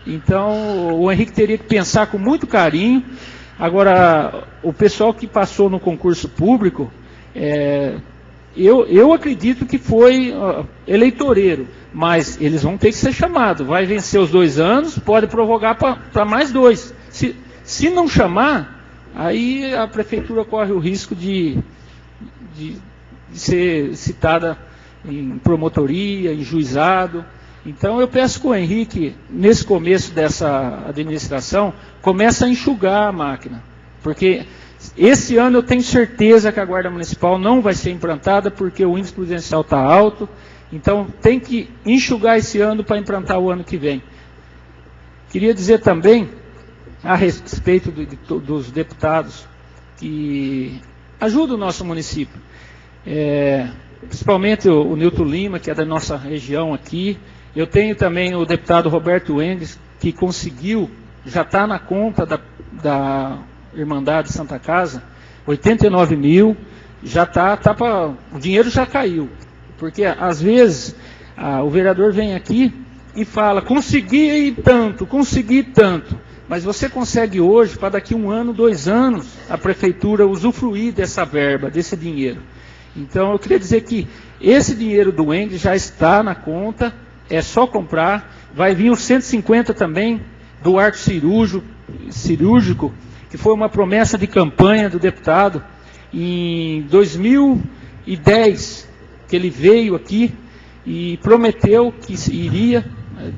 [SPEAKER 8] Então o Henrique teria que pensar com muito carinho. Agora, o pessoal que passou no concurso público, eu acredito que foi eleitoreiro, mas eles vão ter que ser chamados. Vai vencer os 2 anos, pode prorrogar para mais 2. Se não chamar, aí a prefeitura corre o risco de ser citada em promotoria, em juizado. Então eu peço que o Henrique, nesse começo dessa administração, comece a enxugar a máquina, porque esse ano eu tenho certeza que a Guarda Municipal não vai ser implantada, porque o índice prudencial está alto. Então tem que enxugar esse ano para implantar o ano que vem. Queria dizer também, a respeito dos deputados que ajudam o nosso município, principalmente o Nilton Lima, que é da nossa região aqui. Eu tenho também o deputado Roberto Endes, que conseguiu, já está na conta da Irmandade Santa Casa, 89 mil, já está, o dinheiro já caiu. Porque às vezes o vereador vem aqui e fala, consegui tanto, mas você consegue hoje, para daqui 1 ano, 2 anos, a prefeitura usufruir dessa verba, desse dinheiro. Então eu queria dizer que esse dinheiro do Endes já está na conta, é só comprar. Vai vir os 150 também do arco cirúrgico, que foi uma promessa de campanha do deputado em 2010, que ele veio aqui e prometeu que iria,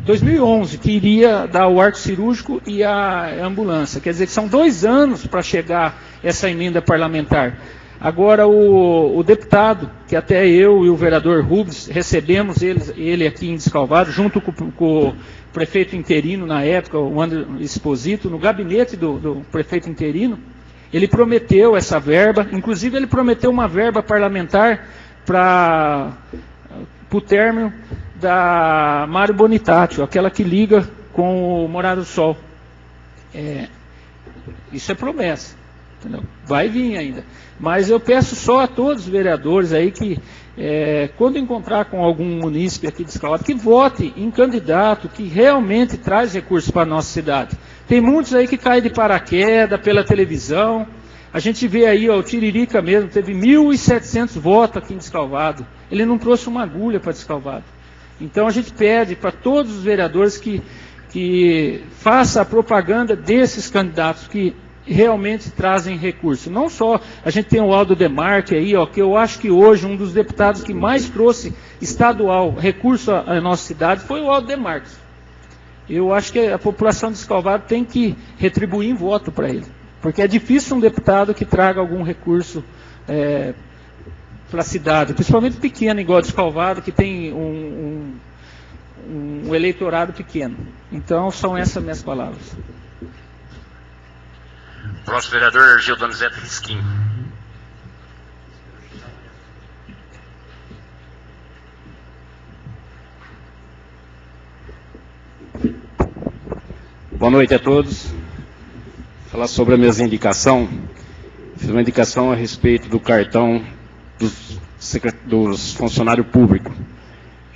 [SPEAKER 8] 2011, que iria dar o arco cirúrgico e a ambulância. Quer dizer que são 2 anos para chegar essa emenda parlamentar. Agora o deputado, que até eu e o vereador Rubens recebemos ele aqui em Descalvado, junto com o prefeito interino na época, o André Exposito, no gabinete do prefeito interino, ele prometeu essa verba, inclusive ele prometeu uma verba parlamentar para o término da Mário Bonitatio, aquela que liga com o Morado do Sol. Isso é promessa, entendeu? Vai vir ainda. Mas eu peço só a todos os vereadores aí que, quando encontrar com algum munícipe aqui de Descalvado, que vote em candidato que realmente traz recursos para a nossa cidade. Tem muitos aí que caem de paraquedas pela televisão, A gente vê aí, ó, o Tiririca mesmo, teve 1.700 votos aqui em Descalvado. Ele não trouxe uma agulha para Descalvado. Então a gente pede para todos os vereadores que façam a propaganda desses candidatos que realmente trazem recurso. Não só, a gente tem o Aldo Demarque aí, ó, que eu acho que hoje um dos deputados que mais trouxe estadual recurso à nossa cidade foi o Aldo Demarque. Eu acho que a população de Descalvado tem que retribuir em voto para ele. Porque é difícil um deputado que traga algum recurso para a cidade, principalmente pequeno, igual Descalvado, que tem um eleitorado pequeno. Então, são essas minhas palavras.
[SPEAKER 4] Próximo vereador, Gil Donizete Risquinho.
[SPEAKER 5] Boa noite a todos. Falar sobre a minha indicação. Fiz uma indicação a respeito do cartão dos funcionários públicos,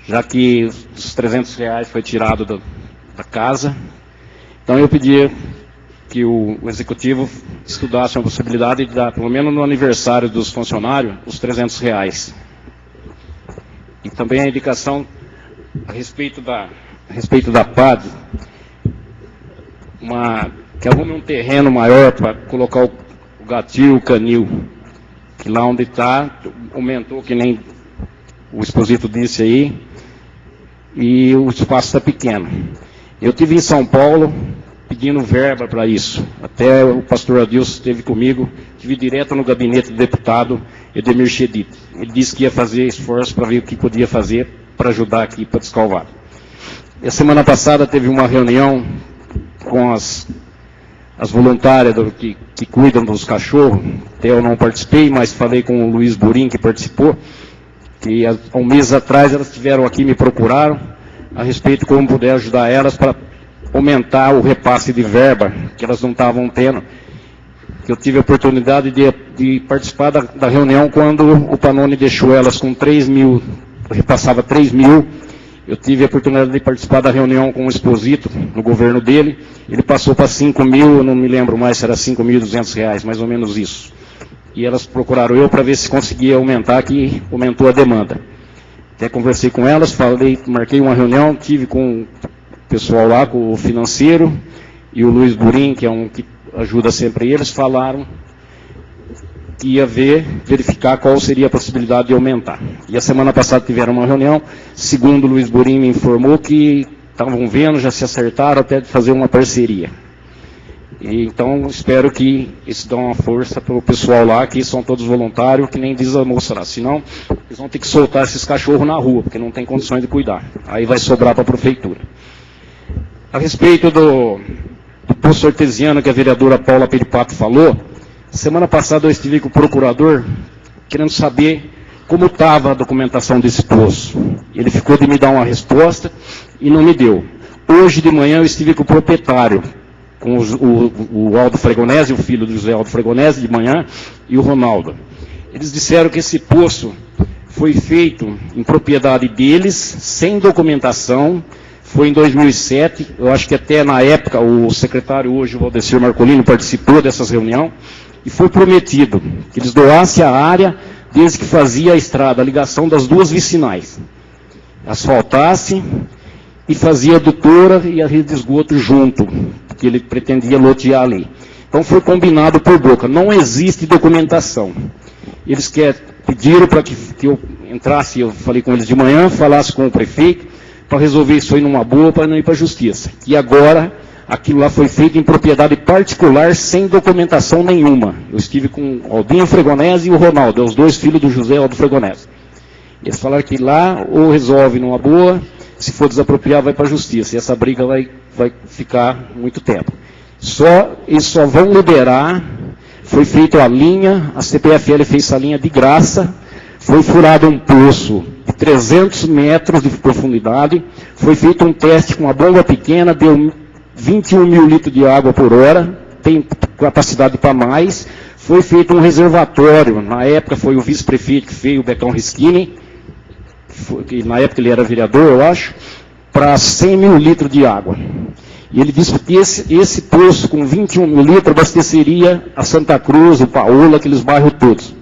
[SPEAKER 5] já que os R$300 foi tirado da casa. Então eu pedi que o executivo estudasse a possibilidade de dar, pelo menos no aniversário dos funcionários, os R$300. E também a indicação a respeito da PAD, que arrume um terreno maior para colocar o gatil, o canil, que lá onde está, aumentou, que nem o exposito disse aí, e o espaço está pequeno. Eu estive em São Paulo pedindo verba para isso. Até o pastor Adilson esteve comigo, estive direto no gabinete do deputado Edemir Chedid. Ele disse que ia fazer esforço para ver o que podia fazer para ajudar aqui para Descalvado. E a semana passada teve uma reunião com as voluntárias que cuidam dos cachorros. Até eu não participei, mas falei com o Luiz Burim, que participou, que há um mês atrás elas estiveram aqui, me procuraram a respeito de como puder ajudar elas para aumentar o repasse de verba que elas não estavam tendo. Eu tive a oportunidade de participar da reunião quando o Panoni deixou elas com 3 mil, repassava 3 mil. Eu tive a oportunidade de participar da reunião com o Exposito, no governo dele. Ele passou para 5 mil, eu não me lembro mais se era R$5.200, mais ou menos isso. E elas procuraram eu para ver se conseguia aumentar, que aumentou a demanda. Até conversei com elas, marquei uma reunião, tive com o pessoal lá, com o financeiro, e o Luiz Burim, que é um que ajuda sempre eles, falaram que ia verificar qual seria a possibilidade de aumentar. E a semana passada tiveram uma reunião, segundo o Luiz Burim me informou que estavam vendo, já se acertaram até de fazer uma parceria. E, então espero que isso dê uma força para o pessoal lá, que são todos voluntários, que nem diz a moça lá, senão eles vão ter que soltar esses cachorros na rua, porque não tem condições de cuidar. Aí vai sobrar para a prefeitura. A respeito do poço artesiano que a vereadora Paula Peripato falou, semana passada eu estive com o procurador querendo saber como estava a documentação desse poço. Ele ficou de me dar uma resposta e não me deu. Hoje de manhã eu estive com o proprietário, com o Aldo Fregonese, o filho do José Aldo Fregonese, de manhã, e o Ronaldo. Eles disseram que esse poço foi feito em propriedade deles, sem documentação. Foi em 2007, eu acho que até na época o secretário hoje, o Valdecir Marcolino, participou dessas reuniões, e foi prometido que eles doassem a área desde que fazia a estrada, a ligação das duas vicinais. Asfaltasse e fazia a adutora e a rede de esgoto junto, porque ele pretendia lotear ali. Então foi combinado por boca, não existe documentação. Eles pediram para que eu entrasse, eu falei com eles de manhã, falasse com o prefeito, para resolver isso aí numa boa, para não ir para a justiça. E agora, aquilo lá foi feito em propriedade particular, sem documentação nenhuma. Eu estive com o Aldinho Fregonese e o Ronaldo, os dois filhos do José Aldo Fregonese. Eles falaram que lá ou resolve numa boa, se for desapropriar vai para a justiça. E essa briga vai ficar muito tempo. Eles só vão liberar, foi feita a linha, a CPFL fez essa linha de graça, foi furado um poço de 300 metros de profundidade, foi feito um teste com uma bomba pequena, deu 21 mil litros de água por hora, tem capacidade para mais, foi feito um reservatório, na época foi o vice-prefeito que fez, o Becão Rischini, que na época ele era vereador, eu acho, para 100 mil litros de água. E ele disse que esse poço com 21 mil litros abasteceria a Santa Cruz, o Paola, aqueles bairros todos.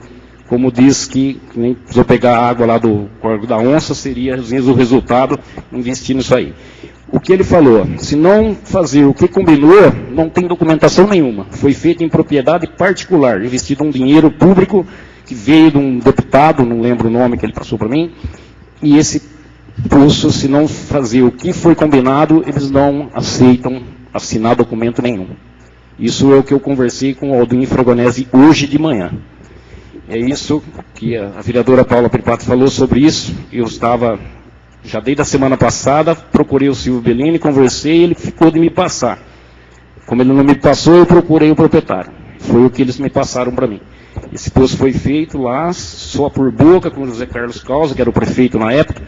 [SPEAKER 5] Como diz que nem precisou pegar a água lá do Córrego da Onça, seria às vezes o resultado investir nisso aí. O que ele falou, se não fazer o que combinou, não tem documentação nenhuma. Foi feito em propriedade particular, investido um dinheiro público que veio de um deputado, não lembro o nome que ele passou para mim, e esse poço, se não fazer o que foi combinado, eles não aceitam assinar documento nenhum. Isso é o que eu conversei com o Aldinho Fragonese hoje de manhã. É isso que a vereadora Paula Pripato falou sobre isso. Eu estava, já desde a semana passada, procurei o Silvio Bellini, conversei, ele ficou de me passar. Como ele não me passou, eu procurei o proprietário. Foi o que eles me passaram para mim. Esse poço foi feito lá, só por boca, com o José Carlos Causa, que era o prefeito na época,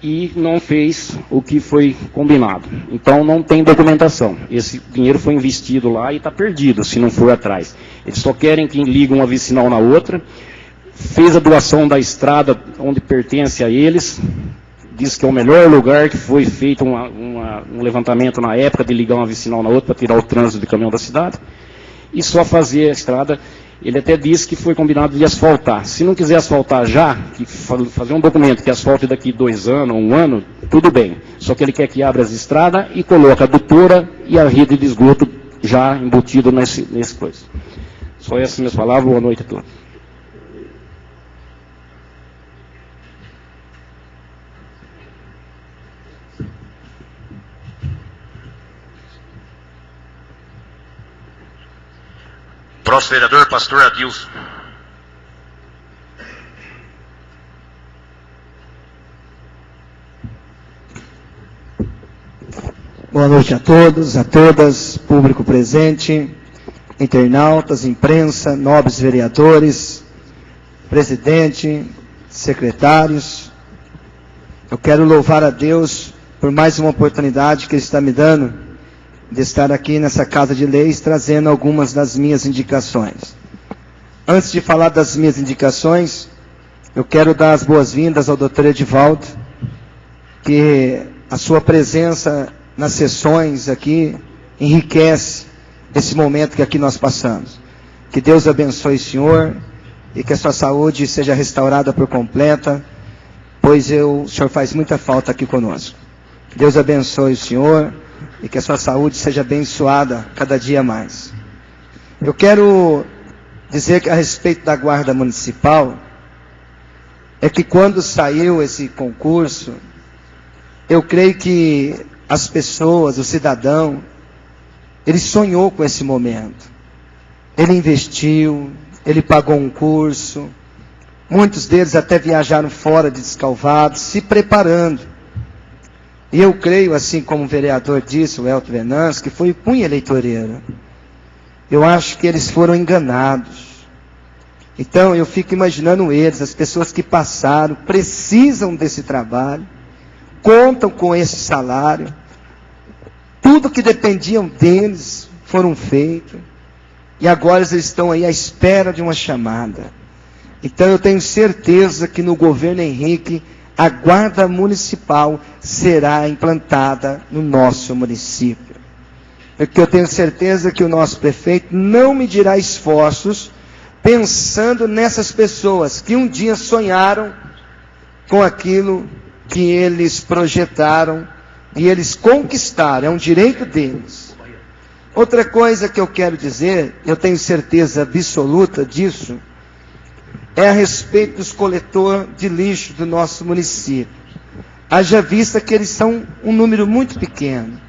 [SPEAKER 5] e não fez o que foi combinado. Então não tem documentação. Esse dinheiro foi investido lá e está perdido, se não for atrás. Eles só querem que ligue uma vicinal na outra. Fez a doação da estrada onde pertence a eles. Diz que é o melhor lugar, que foi feito um levantamento na época de ligar uma vicinal na outra para tirar o trânsito de caminhão da cidade. E só fazer a estrada. Ele até disse que foi combinado de asfaltar. Se não quiser asfaltar já, que fazer um documento que asfalte daqui 2 anos, 1 ano, tudo bem. Só que ele quer que abra as estradas e coloque a adutora e a rede de esgoto já embutido nesse coisa. Só essas minhas palavras. Boa noite a todos.
[SPEAKER 4] Próximo vereador, pastor Adilson.
[SPEAKER 9] Boa noite a todos, a todas, público presente, internautas, imprensa, nobres vereadores, presidente, secretários. Eu quero louvar a Deus por mais uma oportunidade que Ele está me dando de estar aqui nessa Casa de Leis, trazendo algumas das minhas indicações. Antes de falar das minhas indicações, eu quero dar as boas-vindas ao Dr. Edivaldo, que a sua presença nas sessões aqui enriquece esse momento que aqui nós passamos. Que Deus abençoe o senhor e que a sua saúde seja restaurada por completa, pois o senhor faz muita falta aqui conosco. Que Deus abençoe o senhor e que a sua saúde seja abençoada cada dia mais. Eu quero dizer que a respeito da Guarda Municipal, é que quando saiu esse concurso, eu creio que as pessoas, o cidadão, ele sonhou com esse momento. Ele investiu, ele pagou um curso, muitos deles até viajaram fora de Descalvado, se preparando. E eu creio, assim como o vereador disse, o Elton Venâncio, que foi punha eleitoreiro. Eu acho que eles foram enganados. Então eu fico imaginando eles, as pessoas que passaram, precisam desse trabalho, contam com esse salário, tudo que dependiam deles foram feitos, e agora eles estão aí à espera de uma chamada. Então eu tenho certeza que no governo Henrique, a Guarda Municipal será implantada no nosso município. Porque eu tenho certeza que o nosso prefeito não medirá esforços pensando nessas pessoas que um dia sonharam com aquilo que eles projetaram e eles conquistaram, é um direito deles. Outra coisa que eu quero dizer, eu tenho certeza absoluta disso, é a respeito dos coletores de lixo do nosso município. Haja vista que eles são um número muito pequeno.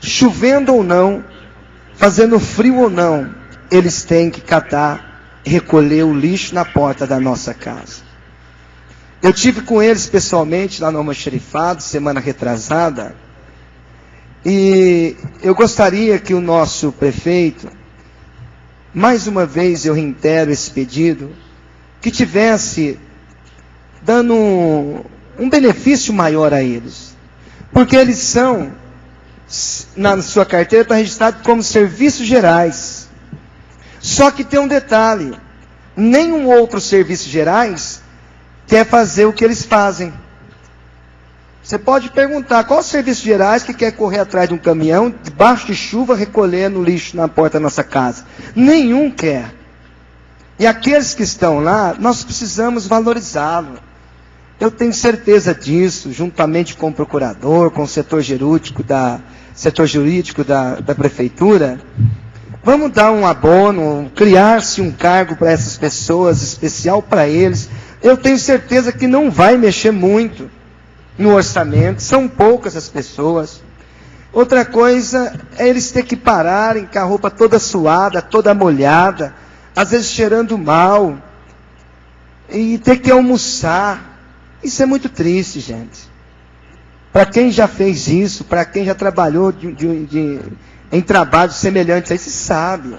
[SPEAKER 9] Chovendo ou não, fazendo frio ou não, eles têm que catar, recolher o lixo na porta da nossa casa. Eu tive com eles pessoalmente lá no almoxarifado, semana retrasada, e eu gostaria que o nosso prefeito, mais uma vez eu reitero esse pedido, que tivesse dando um benefício maior a eles. Porque eles são, na sua carteira está registrado como serviços gerais. Só que tem um detalhe, nenhum outro serviço gerais quer fazer o que eles fazem. Você pode perguntar, qual serviço gerais que quer correr atrás de um caminhão, debaixo de chuva, recolhendo lixo na porta da nossa casa? Nenhum quer. E aqueles que estão lá, nós precisamos valorizá-los. Eu tenho certeza disso, juntamente com o procurador, com o setor jurídico da prefeitura. Vamos dar um abono, criar-se um cargo para essas pessoas, especial para eles. Eu tenho certeza que não vai mexer muito no orçamento, são poucas as pessoas. Outra coisa é eles ter que pararem com a roupa toda suada, toda molhada, às vezes cheirando mal, e ter que almoçar. Isso é muito triste, gente. Para quem já fez isso, para quem já trabalhou em trabalhos semelhantes a esse, sabe.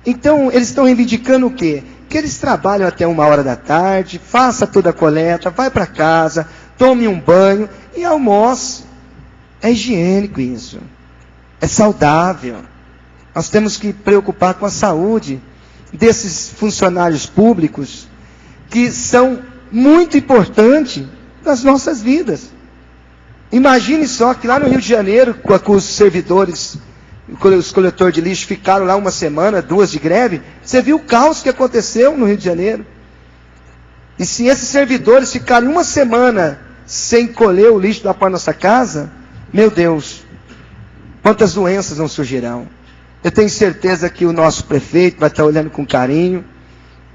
[SPEAKER 9] Então, eles estão reivindicando o quê? Que eles trabalham até 13h, faça toda a coleta, vai para casa, tome um banho e almoce. É higiênico isso. É saudável. Nós temos que preocupar com a saúde desses funcionários públicos que são muito importantes nas nossas vidas. Imagine só que lá no Rio de Janeiro, com os servidores, os coletores de lixo ficaram lá 1 semana, 2 de greve, você viu o caos que aconteceu no Rio de Janeiro. E se esses servidores ficarem 1 semana sem colher o lixo da porta da nossa casa, meu Deus, quantas doenças não surgirão. Eu tenho certeza que o nosso prefeito vai estar olhando com carinho,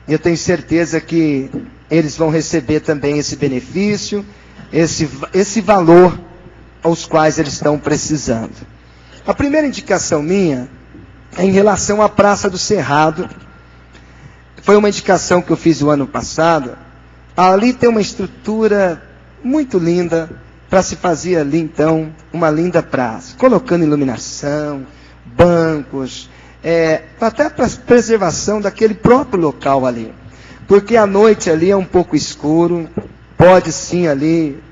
[SPEAKER 9] e eu tenho certeza que eles vão receber também esse benefício, esse valor aos quais eles estão precisando. A primeira indicação minha é em relação à Praça do Cerrado. Foi uma indicação que eu fiz o ano passado. Ali tem uma estrutura muito linda para se fazer ali, então, uma linda praça, colocando iluminação, bancos, até para preservação daquele próprio local ali. Porque à noite ali é um pouco escuro, pode sim ali,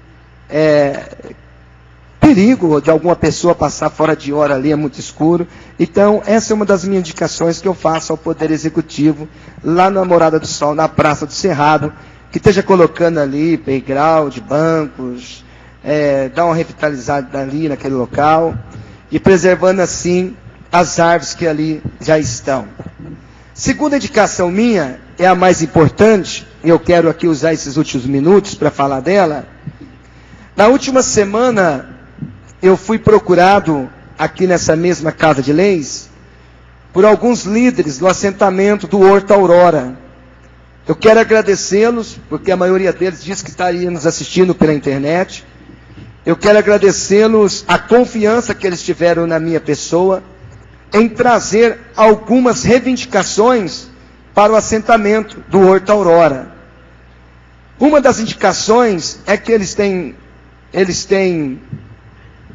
[SPEAKER 9] perigo de alguma pessoa passar fora de hora ali, é muito escuro. Então, essa é uma das minhas indicações que eu faço ao Poder Executivo, lá na Morada do Sol, na Praça do Cerrado, que esteja colocando ali playground, bancos, dar uma revitalizada ali naquele local, e preservando assim as árvores que ali já estão. Segunda indicação minha, é a mais importante, e eu quero aqui usar esses últimos minutos para falar dela. Na última semana, eu fui procurado aqui nessa mesma Casa de Leis, por alguns líderes do assentamento do Horto Aurora. Eu quero agradecê-los, porque a maioria deles disse que estaria nos assistindo pela internet. Eu quero agradecê-los a confiança que eles tiveram na minha pessoa, em trazer algumas reivindicações para o assentamento do Horto Aurora. Uma das indicações é que eles têm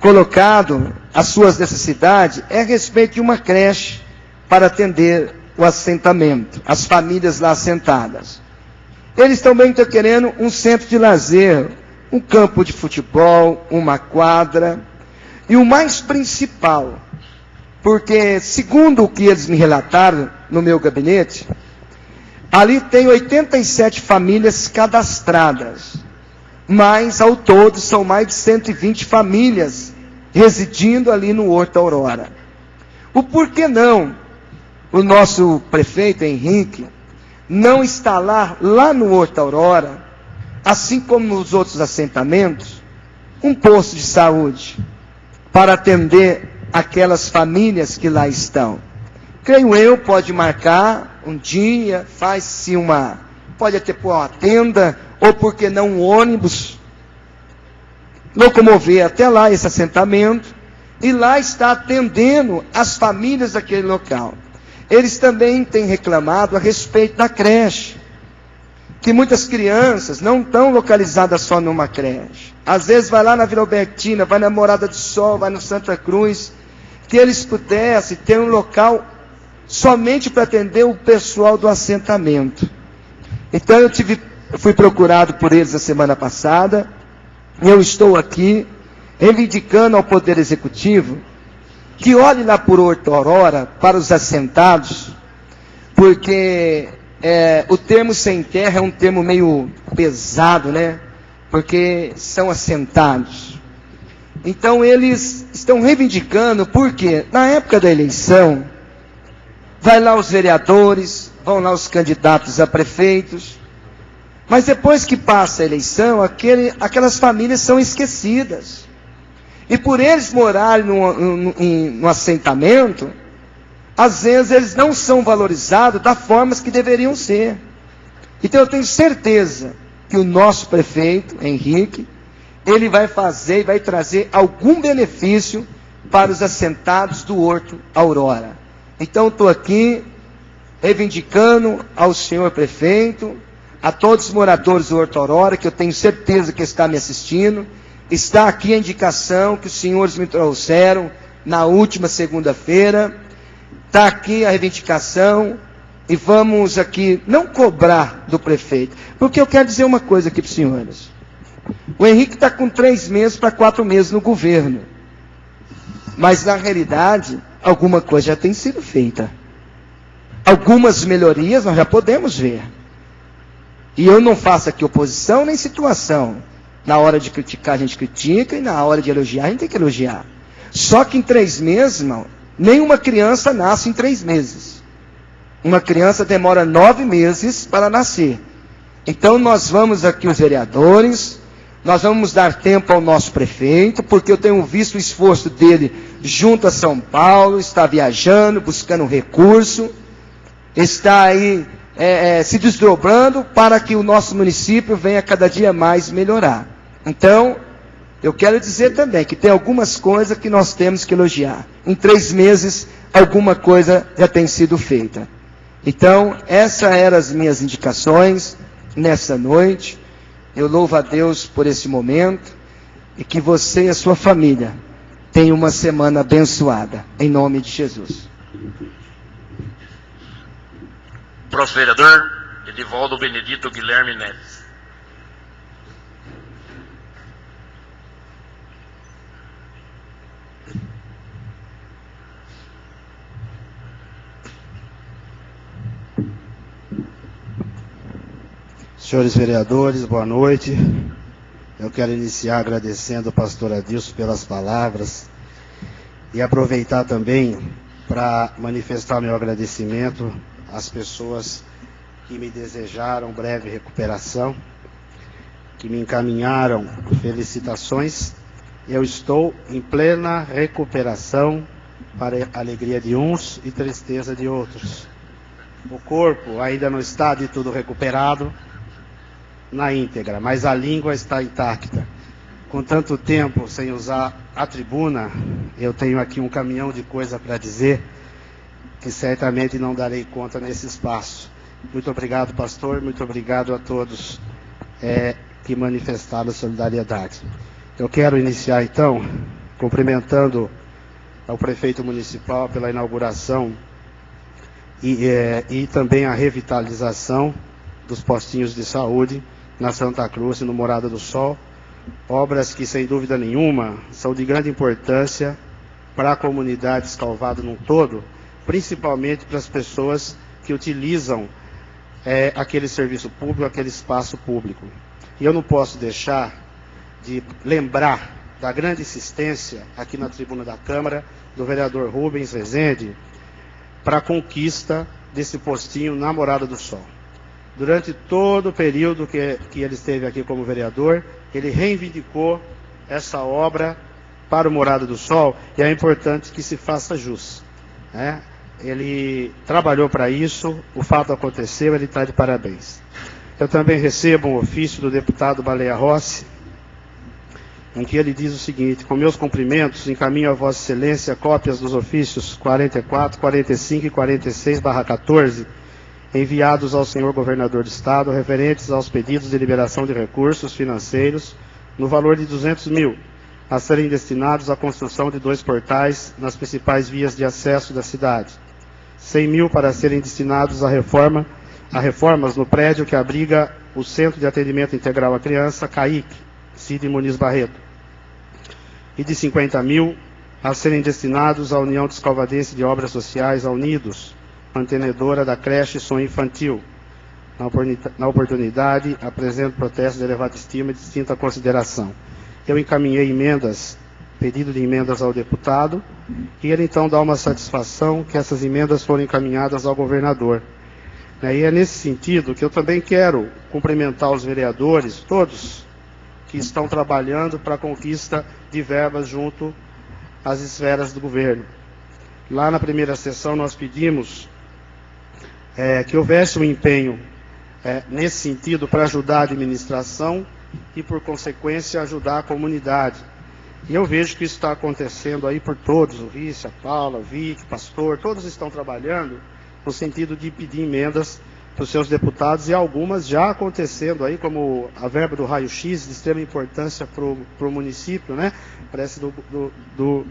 [SPEAKER 9] colocado as suas necessidades a respeito de uma creche para atender o assentamento, as famílias lá assentadas. Eles também estão querendo um centro de lazer, um campo de futebol, uma quadra, e o mais principal, porque segundo o que eles me relataram no meu gabinete, ali tem 87 famílias cadastradas, mas ao todo são mais de 120 famílias residindo ali no Horto Aurora. O porquê não o nosso prefeito Henrique não instalar lá no Horto Aurora, assim como nos outros assentamentos, um posto de saúde para atender aquelas famílias que lá estão? Creio eu, pode marcar um dia, faz-se pode até pôr uma tenda, ou por que não um ônibus, locomover até lá esse assentamento, e lá está atendendo as famílias daquele local. Eles também têm reclamado a respeito da creche, que muitas crianças não estão localizadas só numa creche. Às vezes vai lá na Vila Albertina, vai na Morada do Sol, vai no Santa Cruz, que eles pudessem ter um local somente para atender o pessoal do assentamento. Então eu fui procurado por eles a semana passada, e eu estou aqui reivindicando ao Poder Executivo que olhe lá por Horto Aurora para os assentados, porque o termo sem terra é um termo meio pesado, né? Porque são assentados. Então eles estão reivindicando, porque na época da eleição, vai lá os vereadores, vão lá os candidatos a prefeitos, mas depois que passa a eleição, aquelas famílias são esquecidas. E por eles morarem num assentamento, às vezes eles não são valorizados da forma que deveriam ser. Então eu tenho certeza que o nosso prefeito, Henrique, ele vai fazer e vai trazer algum benefício para os assentados do Horto Aurora. Então estou aqui reivindicando ao senhor prefeito, a todos os moradores do Horto Aurora, que eu tenho certeza que está me assistindo. Está aqui a indicação que os senhores me trouxeram na última segunda-feira. Está aqui a reivindicação e vamos aqui não cobrar do prefeito. Porque eu quero dizer uma coisa aqui para os senhores. O Henrique está com 3 meses para 4 meses no governo. Mas na realidade, alguma coisa já tem sido feita. Algumas melhorias nós já podemos ver. E eu não faço aqui oposição nem situação. Na hora de criticar, a gente critica, e na hora de elogiar, a gente tem que elogiar. Só que em 3 meses, irmão, nenhuma criança nasce em 3 meses. Uma criança demora 9 meses para nascer. Então nós vamos aqui, os vereadores, nós vamos dar tempo ao nosso prefeito, porque eu tenho visto o esforço dele junto a São Paulo, está viajando, buscando recurso, está aí se desdobrando para que o nosso município venha cada dia mais melhorar. Então, eu quero dizer também que tem algumas coisas que nós temos que elogiar. Em 3 meses, alguma coisa já tem sido feita. Então, essas eram as minhas indicações nessa noite. Eu louvo a Deus por esse momento e que você e a sua família tenham uma semana abençoada, em nome de Jesus.
[SPEAKER 4] Próximo vereador, Edivaldo Benedito Guilherme Neves.
[SPEAKER 10] Senhores vereadores, boa noite. Eu quero iniciar agradecendo ao pastor Adilson pelas palavras e aproveitar também para manifestar meu agradecimento às pessoas que me desejaram breve recuperação, que me encaminharam felicitações. Eu estou em plena recuperação para a alegria de uns e tristeza de outros. O corpo ainda não está de tudo recuperado na íntegra, mas a língua está intacta. Com tanto tempo sem usar a tribuna, eu tenho aqui um caminhão de coisa para dizer, que certamente não darei conta nesse espaço. Muito obrigado, pastor, muito obrigado a todos que manifestaram solidariedade. Eu quero iniciar, então, cumprimentando ao prefeito municipal pela inauguração e também a revitalização dos postinhos de saúde na Santa Cruz e no Morada do Sol, obras que, sem dúvida nenhuma, são de grande importância para a comunidade Escalvado num todo, principalmente para as pessoas que utilizam aquele serviço público, aquele espaço público. E eu não posso deixar de lembrar da grande insistência aqui na tribuna da Câmara do vereador Rubens Rezende para a conquista desse postinho na Morada do Sol. Durante todo o período que ele esteve aqui como vereador, ele reivindicou essa obra para o Morada do Sol, e é importante que se faça jus. Ele trabalhou para isso, o fato aconteceu, ele está de parabéns. Eu também recebo um ofício do deputado Baleia Rossi, em que ele diz o seguinte: com meus cumprimentos, encaminho a Vossa Excelência cópias dos ofícios 44, 45 e 46/14, enviados ao senhor governador do estado, referentes aos pedidos de liberação de recursos financeiros no valor de 200 mil, a serem destinados à construção de 2 portais nas principais vias de acesso da cidade. 100 mil para serem destinados a reformas no prédio que abriga o Centro de Atendimento Integral à Criança, CAIC, Cid Muniz Barreto. E de 50 mil a serem destinados à União Descalvadense de Obras Sociais, a Unidos, mantenedora da creche Sonho Infantil. Na oportunidade, apresento protesto de elevada estima e distinta consideração. Eu encaminhei emendas pedido de emendas ao deputado, e ele então dá uma satisfação que essas emendas foram encaminhadas ao governador. E é nesse sentido que eu também quero cumprimentar os vereadores, todos, que estão trabalhando para a conquista de verbas junto às esferas do governo. Lá na primeira sessão nós pedimos que houvesse um empenho nesse sentido para ajudar a administração e, por consequência, ajudar a comunidade. E eu vejo que isso está acontecendo aí por todos, o Vice, a Paula, o Vic, o Pastor, todos estão trabalhando no sentido de pedir emendas para os seus deputados, e algumas já acontecendo aí, como a verba do raio-x, de extrema importância para o município, né? Parece do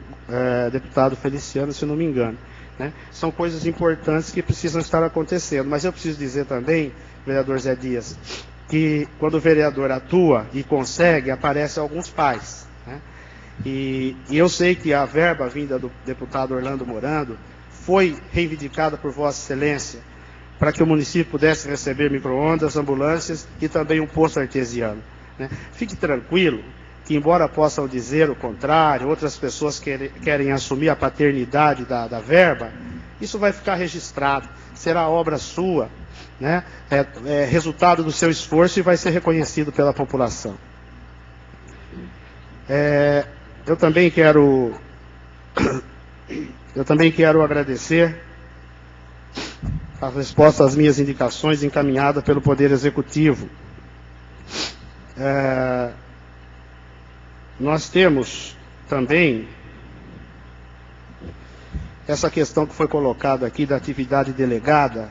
[SPEAKER 10] deputado Feliciano, se não me engano. Né? São coisas importantes que precisam estar acontecendo. Mas eu preciso dizer também, vereador Zé Dias, que quando o vereador atua e consegue, aparecem alguns pais. Né? E eu sei que a verba vinda do deputado Orlando Morando foi reivindicada por Vossa Excelência para que o município pudesse receber micro-ondas, ambulâncias e também um poço artesiano. Né? Fique tranquilo que, embora possam dizer o contrário, outras pessoas querem assumir a paternidade da verba, isso vai ficar registrado, será obra sua, né? Resultado do seu esforço e vai ser reconhecido pela população. Eu também quero agradecer a resposta às minhas indicações encaminhada pelo Poder Executivo. Nós temos também essa questão que foi colocada aqui da atividade delegada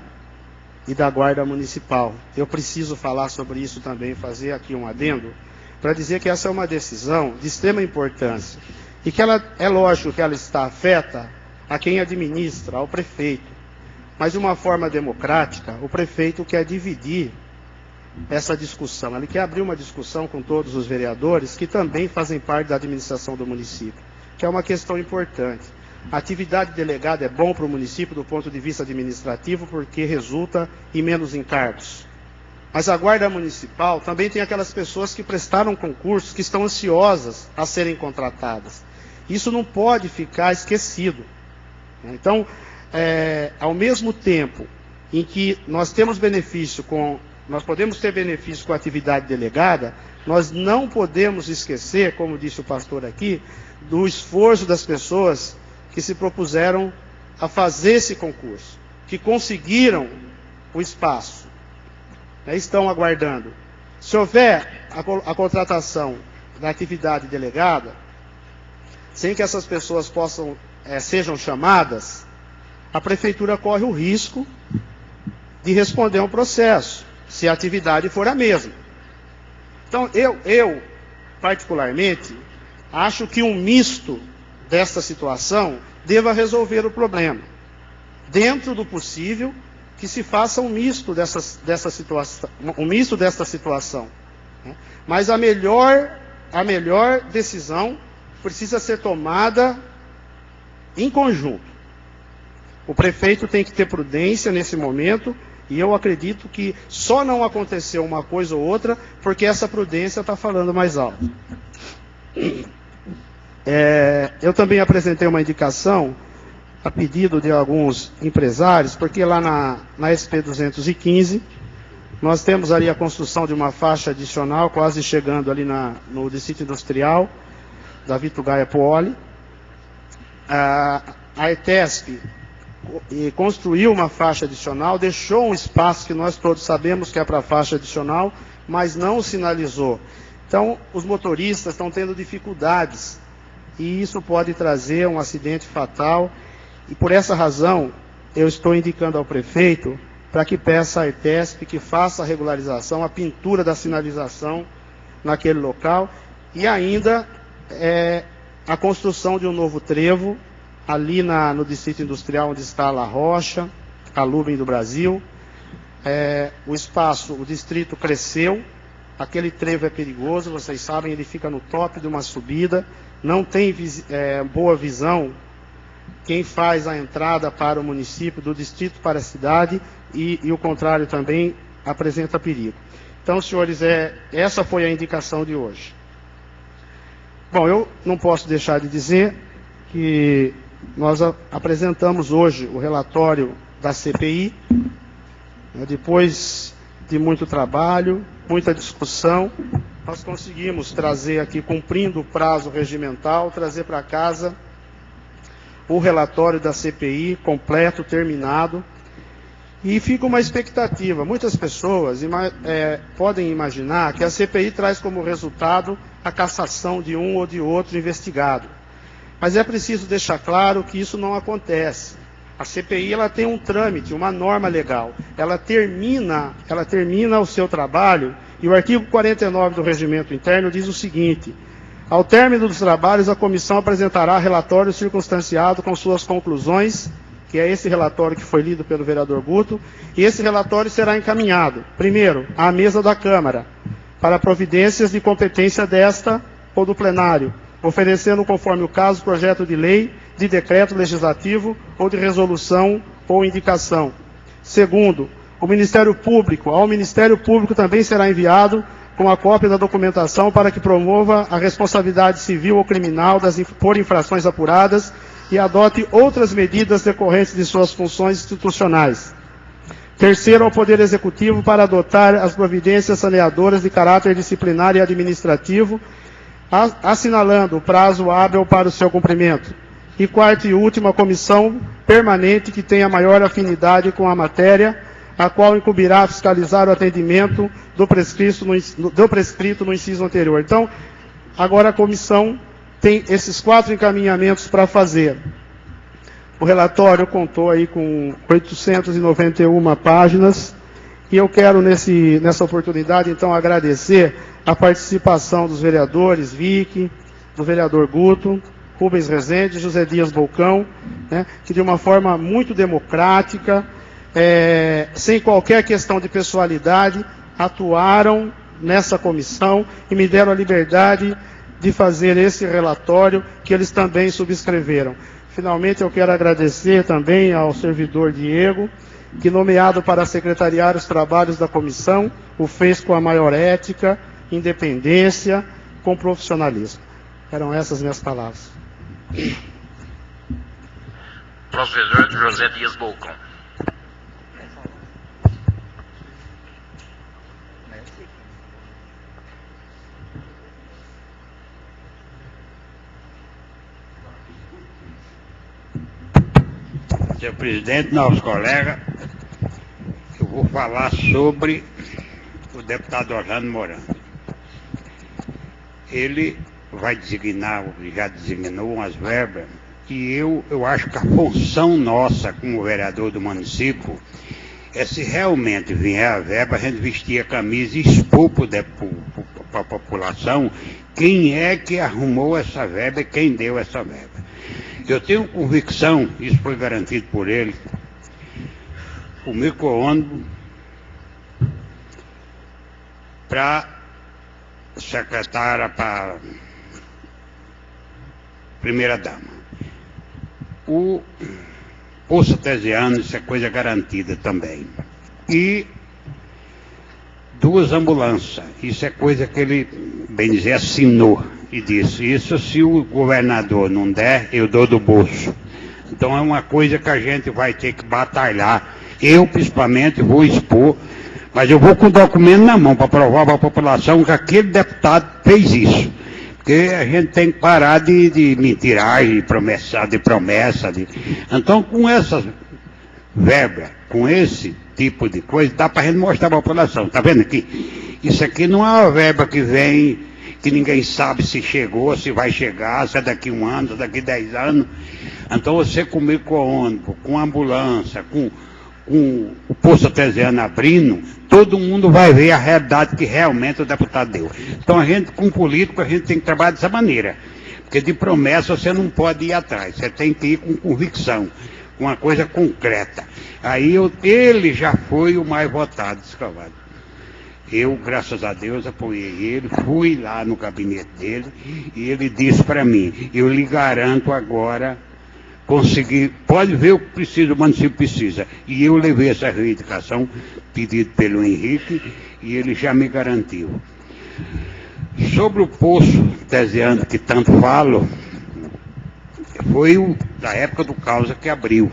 [SPEAKER 10] e da Guarda Municipal. Eu preciso falar sobre isso também, fazer aqui um adendo, para dizer que essa é uma decisão de extrema importância e que é lógico que ela está afeta a quem administra, ao prefeito. Mas de uma forma democrática, o prefeito quer dividir essa discussão. Ele quer abrir uma discussão com todos os vereadores que também fazem parte da administração do município, que é uma questão importante. A atividade delegada é bom para o município do ponto de vista administrativo porque resulta em menos encargos. Mas a Guarda Municipal também tem aquelas pessoas que prestaram concursos, que estão ansiosas a serem contratadas. Isso não pode ficar esquecido. Então, ao mesmo tempo em que nós temos nós podemos ter benefício com a atividade delegada, nós não podemos esquecer, como disse o pastor aqui, do esforço das pessoas que se propuseram a fazer esse concurso, que conseguiram o espaço, estão aguardando. Se houver a contratação da atividade delegada, sem que essas pessoas sejam chamadas, a prefeitura corre o risco de responder a um processo, se a atividade for a mesma. Então, eu particularmente, acho que um misto desta situação deva resolver o problema. Dentro do possível, que se faça um misto dessa situação. Mas a melhor decisão precisa ser tomada em conjunto. O prefeito tem que ter prudência nesse momento, e eu acredito que só não aconteceu uma coisa ou outra porque essa prudência está falando mais alto. Eu também apresentei uma indicação a pedido de alguns empresários, porque lá na SP 215 nós temos ali a construção de uma faixa adicional, quase chegando ali no distrito industrial da Vitor Gaia Poli. A ETESP construiu uma faixa adicional, deixou um espaço que nós todos sabemos que é para a faixa adicional, mas não sinalizou. Então, os motoristas estão tendo dificuldades, e isso pode trazer um acidente fatal, e por essa razão, eu estou indicando ao prefeito para que peça à ETESP que faça a regularização, a pintura da sinalização naquele local, e ainda a construção de um novo trevo, ali no distrito industrial onde está a La Rocha, a Lubem do Brasil. O distrito cresceu, aquele trevo é perigoso, vocês sabem, ele fica no top de uma subida, não tem boa visão quem faz a entrada para o município, do distrito para a cidade, e o contrário também apresenta perigo. Então, senhores, essa foi a indicação de hoje. Bom, não posso deixar de dizer que nós apresentamos hoje o relatório da CPI, depois de muito trabalho, muita discussão, nós conseguimos trazer aqui, cumprindo o prazo regimental, trazer para casa o relatório da CPI completo, terminado, e fica uma expectativa. Muitas pessoas podem imaginar que a CPI traz como resultado a cassação de um ou de outro investigado. Mas é preciso deixar claro que isso não acontece. A CPI ela tem um trâmite, uma norma legal. Ela termina o seu trabalho, e o artigo 49 do Regimento Interno diz o seguinte: ao término dos trabalhos, a comissão apresentará relatório circunstanciado com suas conclusões, que é esse relatório que foi lido pelo vereador Guto, e esse relatório será encaminhado, primeiro, à mesa da Câmara, para providências de competência desta ou do plenário, oferecendo, conforme o caso, projeto de lei, de decreto legislativo ou de resolução ou indicação. Segundo, ao Ministério Público também será enviado com a cópia da documentação para que promova a responsabilidade civil ou criminal por infrações apuradas e adote outras medidas decorrentes de suas funções institucionais. Terceiro, ao Poder Executivo para adotar as providências saneadoras de caráter disciplinar e administrativo, assinalando o prazo hábil para o seu cumprimento. E quarto e último, a comissão permanente que tenha maior afinidade com a matéria, a qual incumbirá fiscalizar o atendimento do prescrito no inciso anterior. Então, agora a comissão tem esses 4 encaminhamentos para fazer. O relatório contou aí com 891 páginas, e eu quero nessa oportunidade, então, agradecer a participação dos vereadores Vicky, do vereador Guto, Rubens Rezende, José Dias Bolcão, que de uma forma muito democrática, sem qualquer questão de pessoalidade, atuaram nessa comissão e me deram a liberdade de fazer esse relatório que eles também subscreveram. Finalmente, eu quero agradecer também ao servidor Diego, que, nomeado para secretariar os trabalhos da comissão, o fez com a maior ética, independência, com profissionalismo. Eram essas minhas palavras.
[SPEAKER 4] Professor José Dias Bolcão.
[SPEAKER 11] Senhor presidente, novos colegas, eu vou falar sobre o deputado Orlando Morando. Ele vai designar, já designou umas verbas, e eu acho que a função nossa como vereador do município é, se realmente vier a verba, a gente vestir a camisa e expor para a população quem é que arrumou essa verba e quem deu essa verba. Eu tenho convicção, isso foi garantido por ele, o micro-ônibus para secretária, para primeira-dama. O poço artesiano, isso é coisa garantida também. E 2 ambulâncias, isso é coisa que ele, bem dizer, assinou. E disse, isso se o governador não der, eu dou do bolso. Então é uma coisa que a gente vai ter que batalhar. Eu, principalmente, vou expor, mas eu vou com o documento na mão para provar para a população que aquele deputado fez isso. Porque a gente tem que parar de mentiragem, de promessa. Então, com essas verbas, com esse tipo de coisa, dá para a gente mostrar para a população. Está vendo aqui? Isso aqui não é uma verba que vem, que ninguém sabe se chegou, se vai chegar, se é daqui 1 ano, se é daqui 10 anos. Então você com micro-ônibus, com ambulância, com o poço artesiano abrindo, todo mundo vai ver a realidade que realmente o deputado deu. Então a gente, com político, a gente tem que trabalhar dessa maneira. Porque de promessa você não pode ir atrás, você tem que ir com convicção, com uma coisa concreta. Aí ele já foi o mais votado, Escovado. Eu, graças a Deus, apoiei ele, fui lá no gabinete dele e ele disse para mim, eu lhe garanto agora, conseguir, pode ver o que precisa, o município precisa. E eu levei essa reivindicação pedida pelo Henrique e ele já me garantiu. Sobre o poço artesiano que tanto falo, foi da época do Causa que abriu.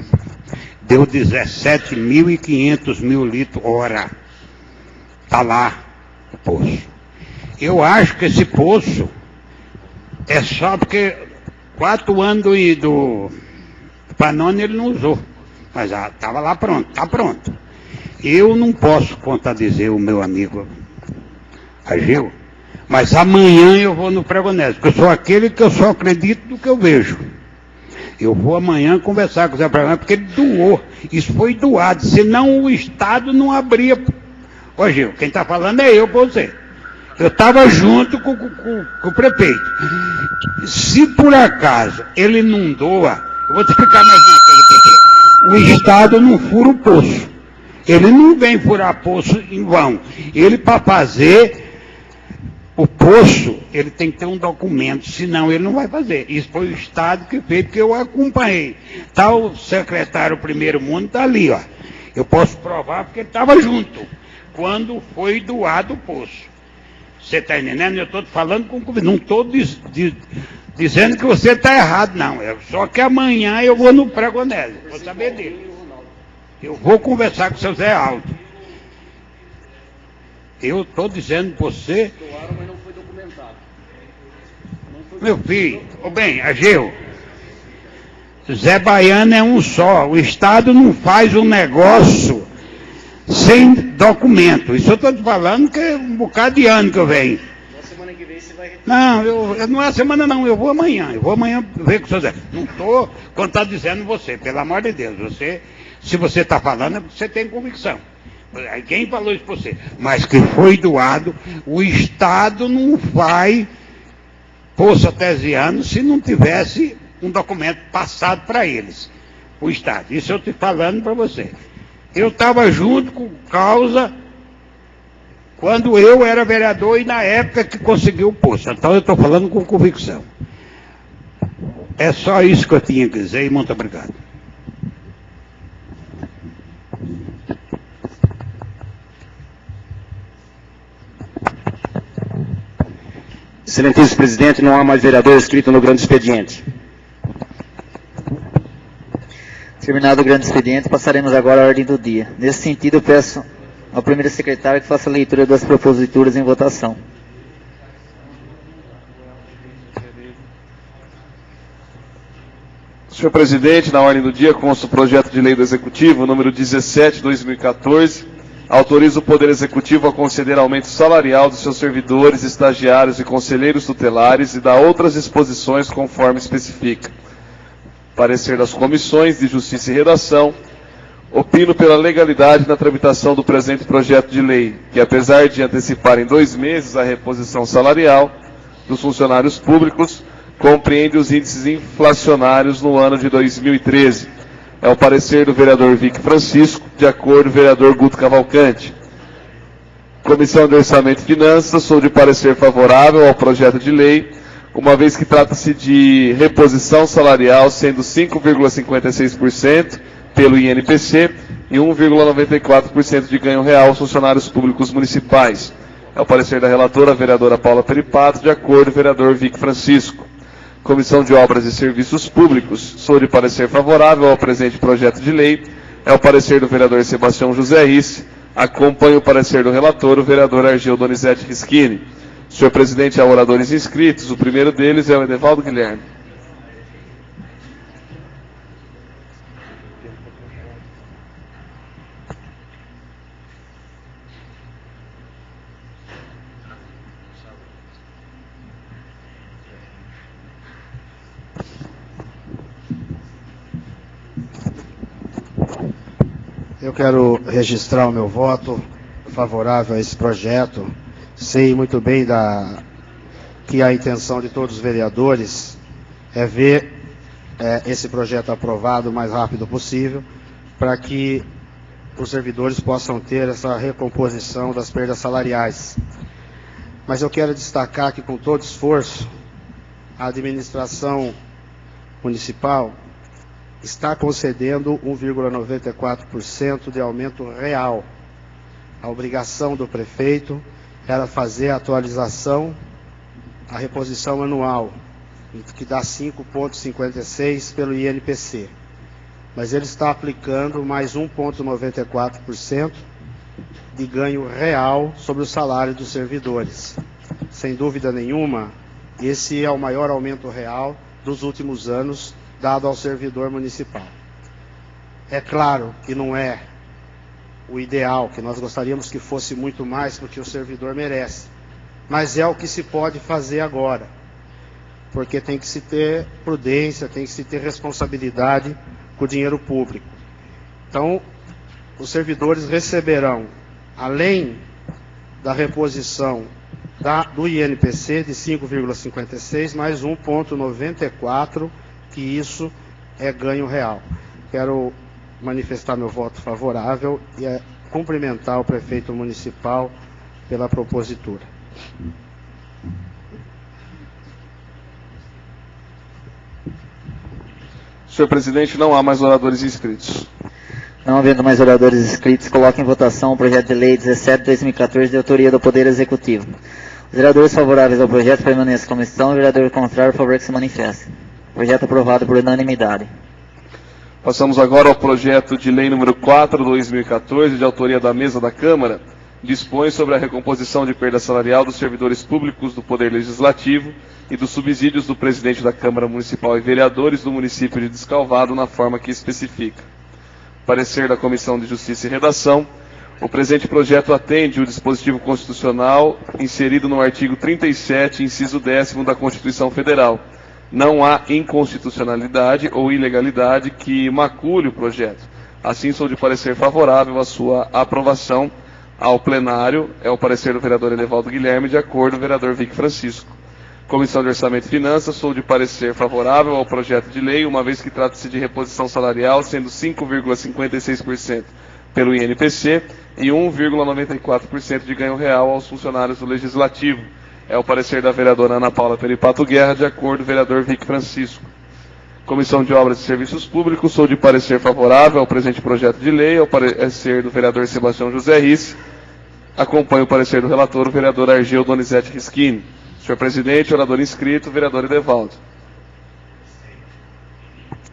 [SPEAKER 11] Deu 17.500 mil litros hora. Está lá o poço. Eu acho que esse poço é só porque 4 anos do Panone ele não usou. Mas estava lá pronto, está pronto. Eu não posso contradizer o meu amigo Ageu, mas amanhã eu vou no Pregonésio, porque eu sou aquele que eu só acredito no que eu vejo. Eu vou amanhã conversar com o Zé Pregonésio, porque ele doou. Isso foi doado, senão o Estado não abria. Ô Gil, quem está falando é eu para você. Eu estava junto com o prefeito. Se por acaso ele não doa, eu vou te explicar mais uma coisa, prefeito. O Estado não fura o poço. Ele não vem furar poço em vão. Ele, para fazer o poço, ele tem que ter um documento, senão ele não vai fazer. Isso foi o Estado que fez, porque eu acompanhei. Tá o secretário Primeiro Mundo, está ali, ó. Eu posso provar porque ele estava junto, quando foi doado o poço. Você está entendendo? Eu estou falando com... Não estou dizendo que você está errado, não. Só que amanhã eu vou no Pregonésio, vou saber dele. Eu vou conversar com o seu Zé Aldo. Eu estou dizendo para você...
[SPEAKER 4] Doaram, mas não foi documentado.
[SPEAKER 11] Meu filho, bem, Ageu, Zé Baiano é um só. O Estado não faz um negócio sem documento. Isso eu estou te falando que é um bocado de ano que eu venho.
[SPEAKER 4] Na semana que vem você vai...
[SPEAKER 11] Não, não é semana não, eu vou amanhã. Eu vou amanhã ver com o seu Zé. Não estou quando está dizendo você, pelo amor de Deus. Se você está falando, é porque você tem convicção. Quem falou isso para você? Mas que foi doado, o Estado não vai poço artesiano se não tivesse um documento passado para eles. O Estado. Isso eu estou falando para você. Eu estava junto com Causa quando eu era vereador e na época que conseguiu o poço. Então eu estou falando com convicção. É só isso que eu tinha que dizer e muito obrigado.
[SPEAKER 12] Excelentíssimo presidente, não há mais vereador inscrito no grande expediente.
[SPEAKER 1] Terminado o grande expediente, passaremos agora à ordem do dia. Nesse sentido, eu peço ao primeiro secretário que faça a leitura das proposituras em votação.
[SPEAKER 3] Senhor presidente, na ordem do dia consta o projeto de lei do Executivo, número 17/2014, autoriza o Poder Executivo a conceder aumento salarial dos seus servidores, estagiários e conselheiros tutelares e dá outras disposições conforme especifica. Parecer das comissões de Justiça e Redação, opino pela legalidade na tramitação do presente projeto de lei, que apesar de antecipar em 2 meses a reposição salarial dos funcionários públicos, compreende os índices inflacionários no ano de 2013. É o parecer do vereador Vic Francisco, de acordo com o vereador Guto Cavalcante. Comissão de Orçamento e Finanças, sou de parecer favorável ao projeto de lei, uma vez que trata-se de reposição salarial, sendo 5,56% pelo INPC e 1,94% de ganho real aos funcionários públicos municipais. É o parecer da relatora, a vereadora Paula Peripato, de acordo com o vereador Vic Francisco. Comissão de Obras e Serviços Públicos, sou de parecer favorável ao presente projeto de lei, é o parecer do vereador Sebastião José Risse, acompanha o parecer do relator, o vereador Argel Donizete Rischini. Senhor presidente, há oradores inscritos, o primeiro deles é o Edevaldo Guilherme.
[SPEAKER 10] Eu quero registrar o meu voto favorável a esse projeto. Sei muito bem que a intenção de todos os vereadores é ver esse projeto aprovado o mais rápido possível, para que os servidores possam ter essa recomposição das perdas salariais. Mas eu quero destacar que, com todo esforço, a administração municipal está concedendo 1,94% de aumento real. A obrigação do prefeito era fazer a atualização a reposição anual, que dá 5,56 pelo INPC. Mas ele está aplicando mais 1,94% de ganho real sobre o salário dos servidores. Sem dúvida nenhuma, esse é o maior aumento real dos últimos anos dado ao servidor municipal. É claro que não é o ideal, que nós gostaríamos que fosse muito mais, porque o servidor merece. Mas é o que se pode fazer agora, porque tem que se ter prudência, tem que se ter responsabilidade com o dinheiro público. Então, os servidores receberão, além da reposição do INPC de 5,56, mais 1,94, que isso é ganho real. Quero manifestar meu voto favorável e cumprimentar o prefeito municipal pela propositura.
[SPEAKER 3] Senhor presidente, não há mais oradores inscritos.
[SPEAKER 1] Não havendo mais oradores inscritos, coloco em votação o projeto de lei 17/2014 de autoria do Poder Executivo. Os vereadores favoráveis ao projeto permaneçam como estão, o vereador contrário, por favor, que se manifeste. Projeto aprovado por unanimidade.
[SPEAKER 3] Passamos agora ao projeto de lei número 4/2014, de autoria da mesa da Câmara, dispõe sobre a recomposição de perda salarial dos servidores públicos do Poder Legislativo e dos subsídios do presidente da Câmara Municipal e vereadores do município de Descalvado na forma que especifica. Parecer da Comissão de Justiça e Redação. O presente projeto atende o dispositivo constitucional inserido no artigo 37, inciso 10º da Constituição Federal. Não há inconstitucionalidade ou ilegalidade que macule o projeto. Assim, sou de parecer favorável à sua aprovação ao plenário. É o parecer do vereador Enevaldo Guilherme, de acordo com o vereador Vic Francisco. Comissão de Orçamento e Finanças, sou de parecer favorável ao projeto de lei, uma vez que trata-se de reposição salarial, sendo 5,56% pelo INPC e 1,94% de ganho real aos funcionários do Legislativo. É o parecer da vereadora Ana Paula Peripato Guerra, de acordo com o vereador Vic Francisco. Comissão de Obras e Serviços Públicos, sou de parecer favorável ao presente projeto de lei, ao parecer do vereador Sebastião José Risse. Acompanho o parecer do relator, o vereador Argel Donizete Rischini. Senhor presidente, orador inscrito, vereador Edevaldo.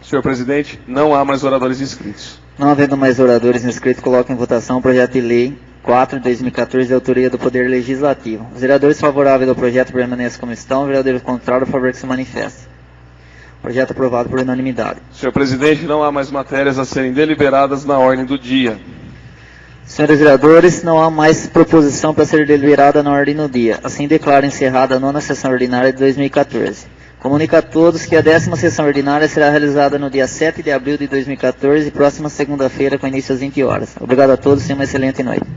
[SPEAKER 3] Senhor presidente, não há mais oradores inscritos.
[SPEAKER 1] Não havendo mais oradores inscritos, coloco em votação o projeto de lei 4/2014 de autoria do Poder Legislativo. Os vereadores favoráveis ao projeto permanecem como estão, o vereador contrário, por favor, que se manifeste. Projeto aprovado por unanimidade.
[SPEAKER 3] Senhor presidente, não há mais matérias a serem deliberadas na ordem do dia.
[SPEAKER 1] Senhores vereadores, não há mais proposição para ser deliberada na ordem do dia. Assim declaro encerrada a 9ª sessão ordinária de 2014. Comunico a todos que a 10ª sessão ordinária será realizada no dia 7 de abril de 2014, próxima segunda-feira, com início às 20 horas. Obrigado a todos e uma excelente noite.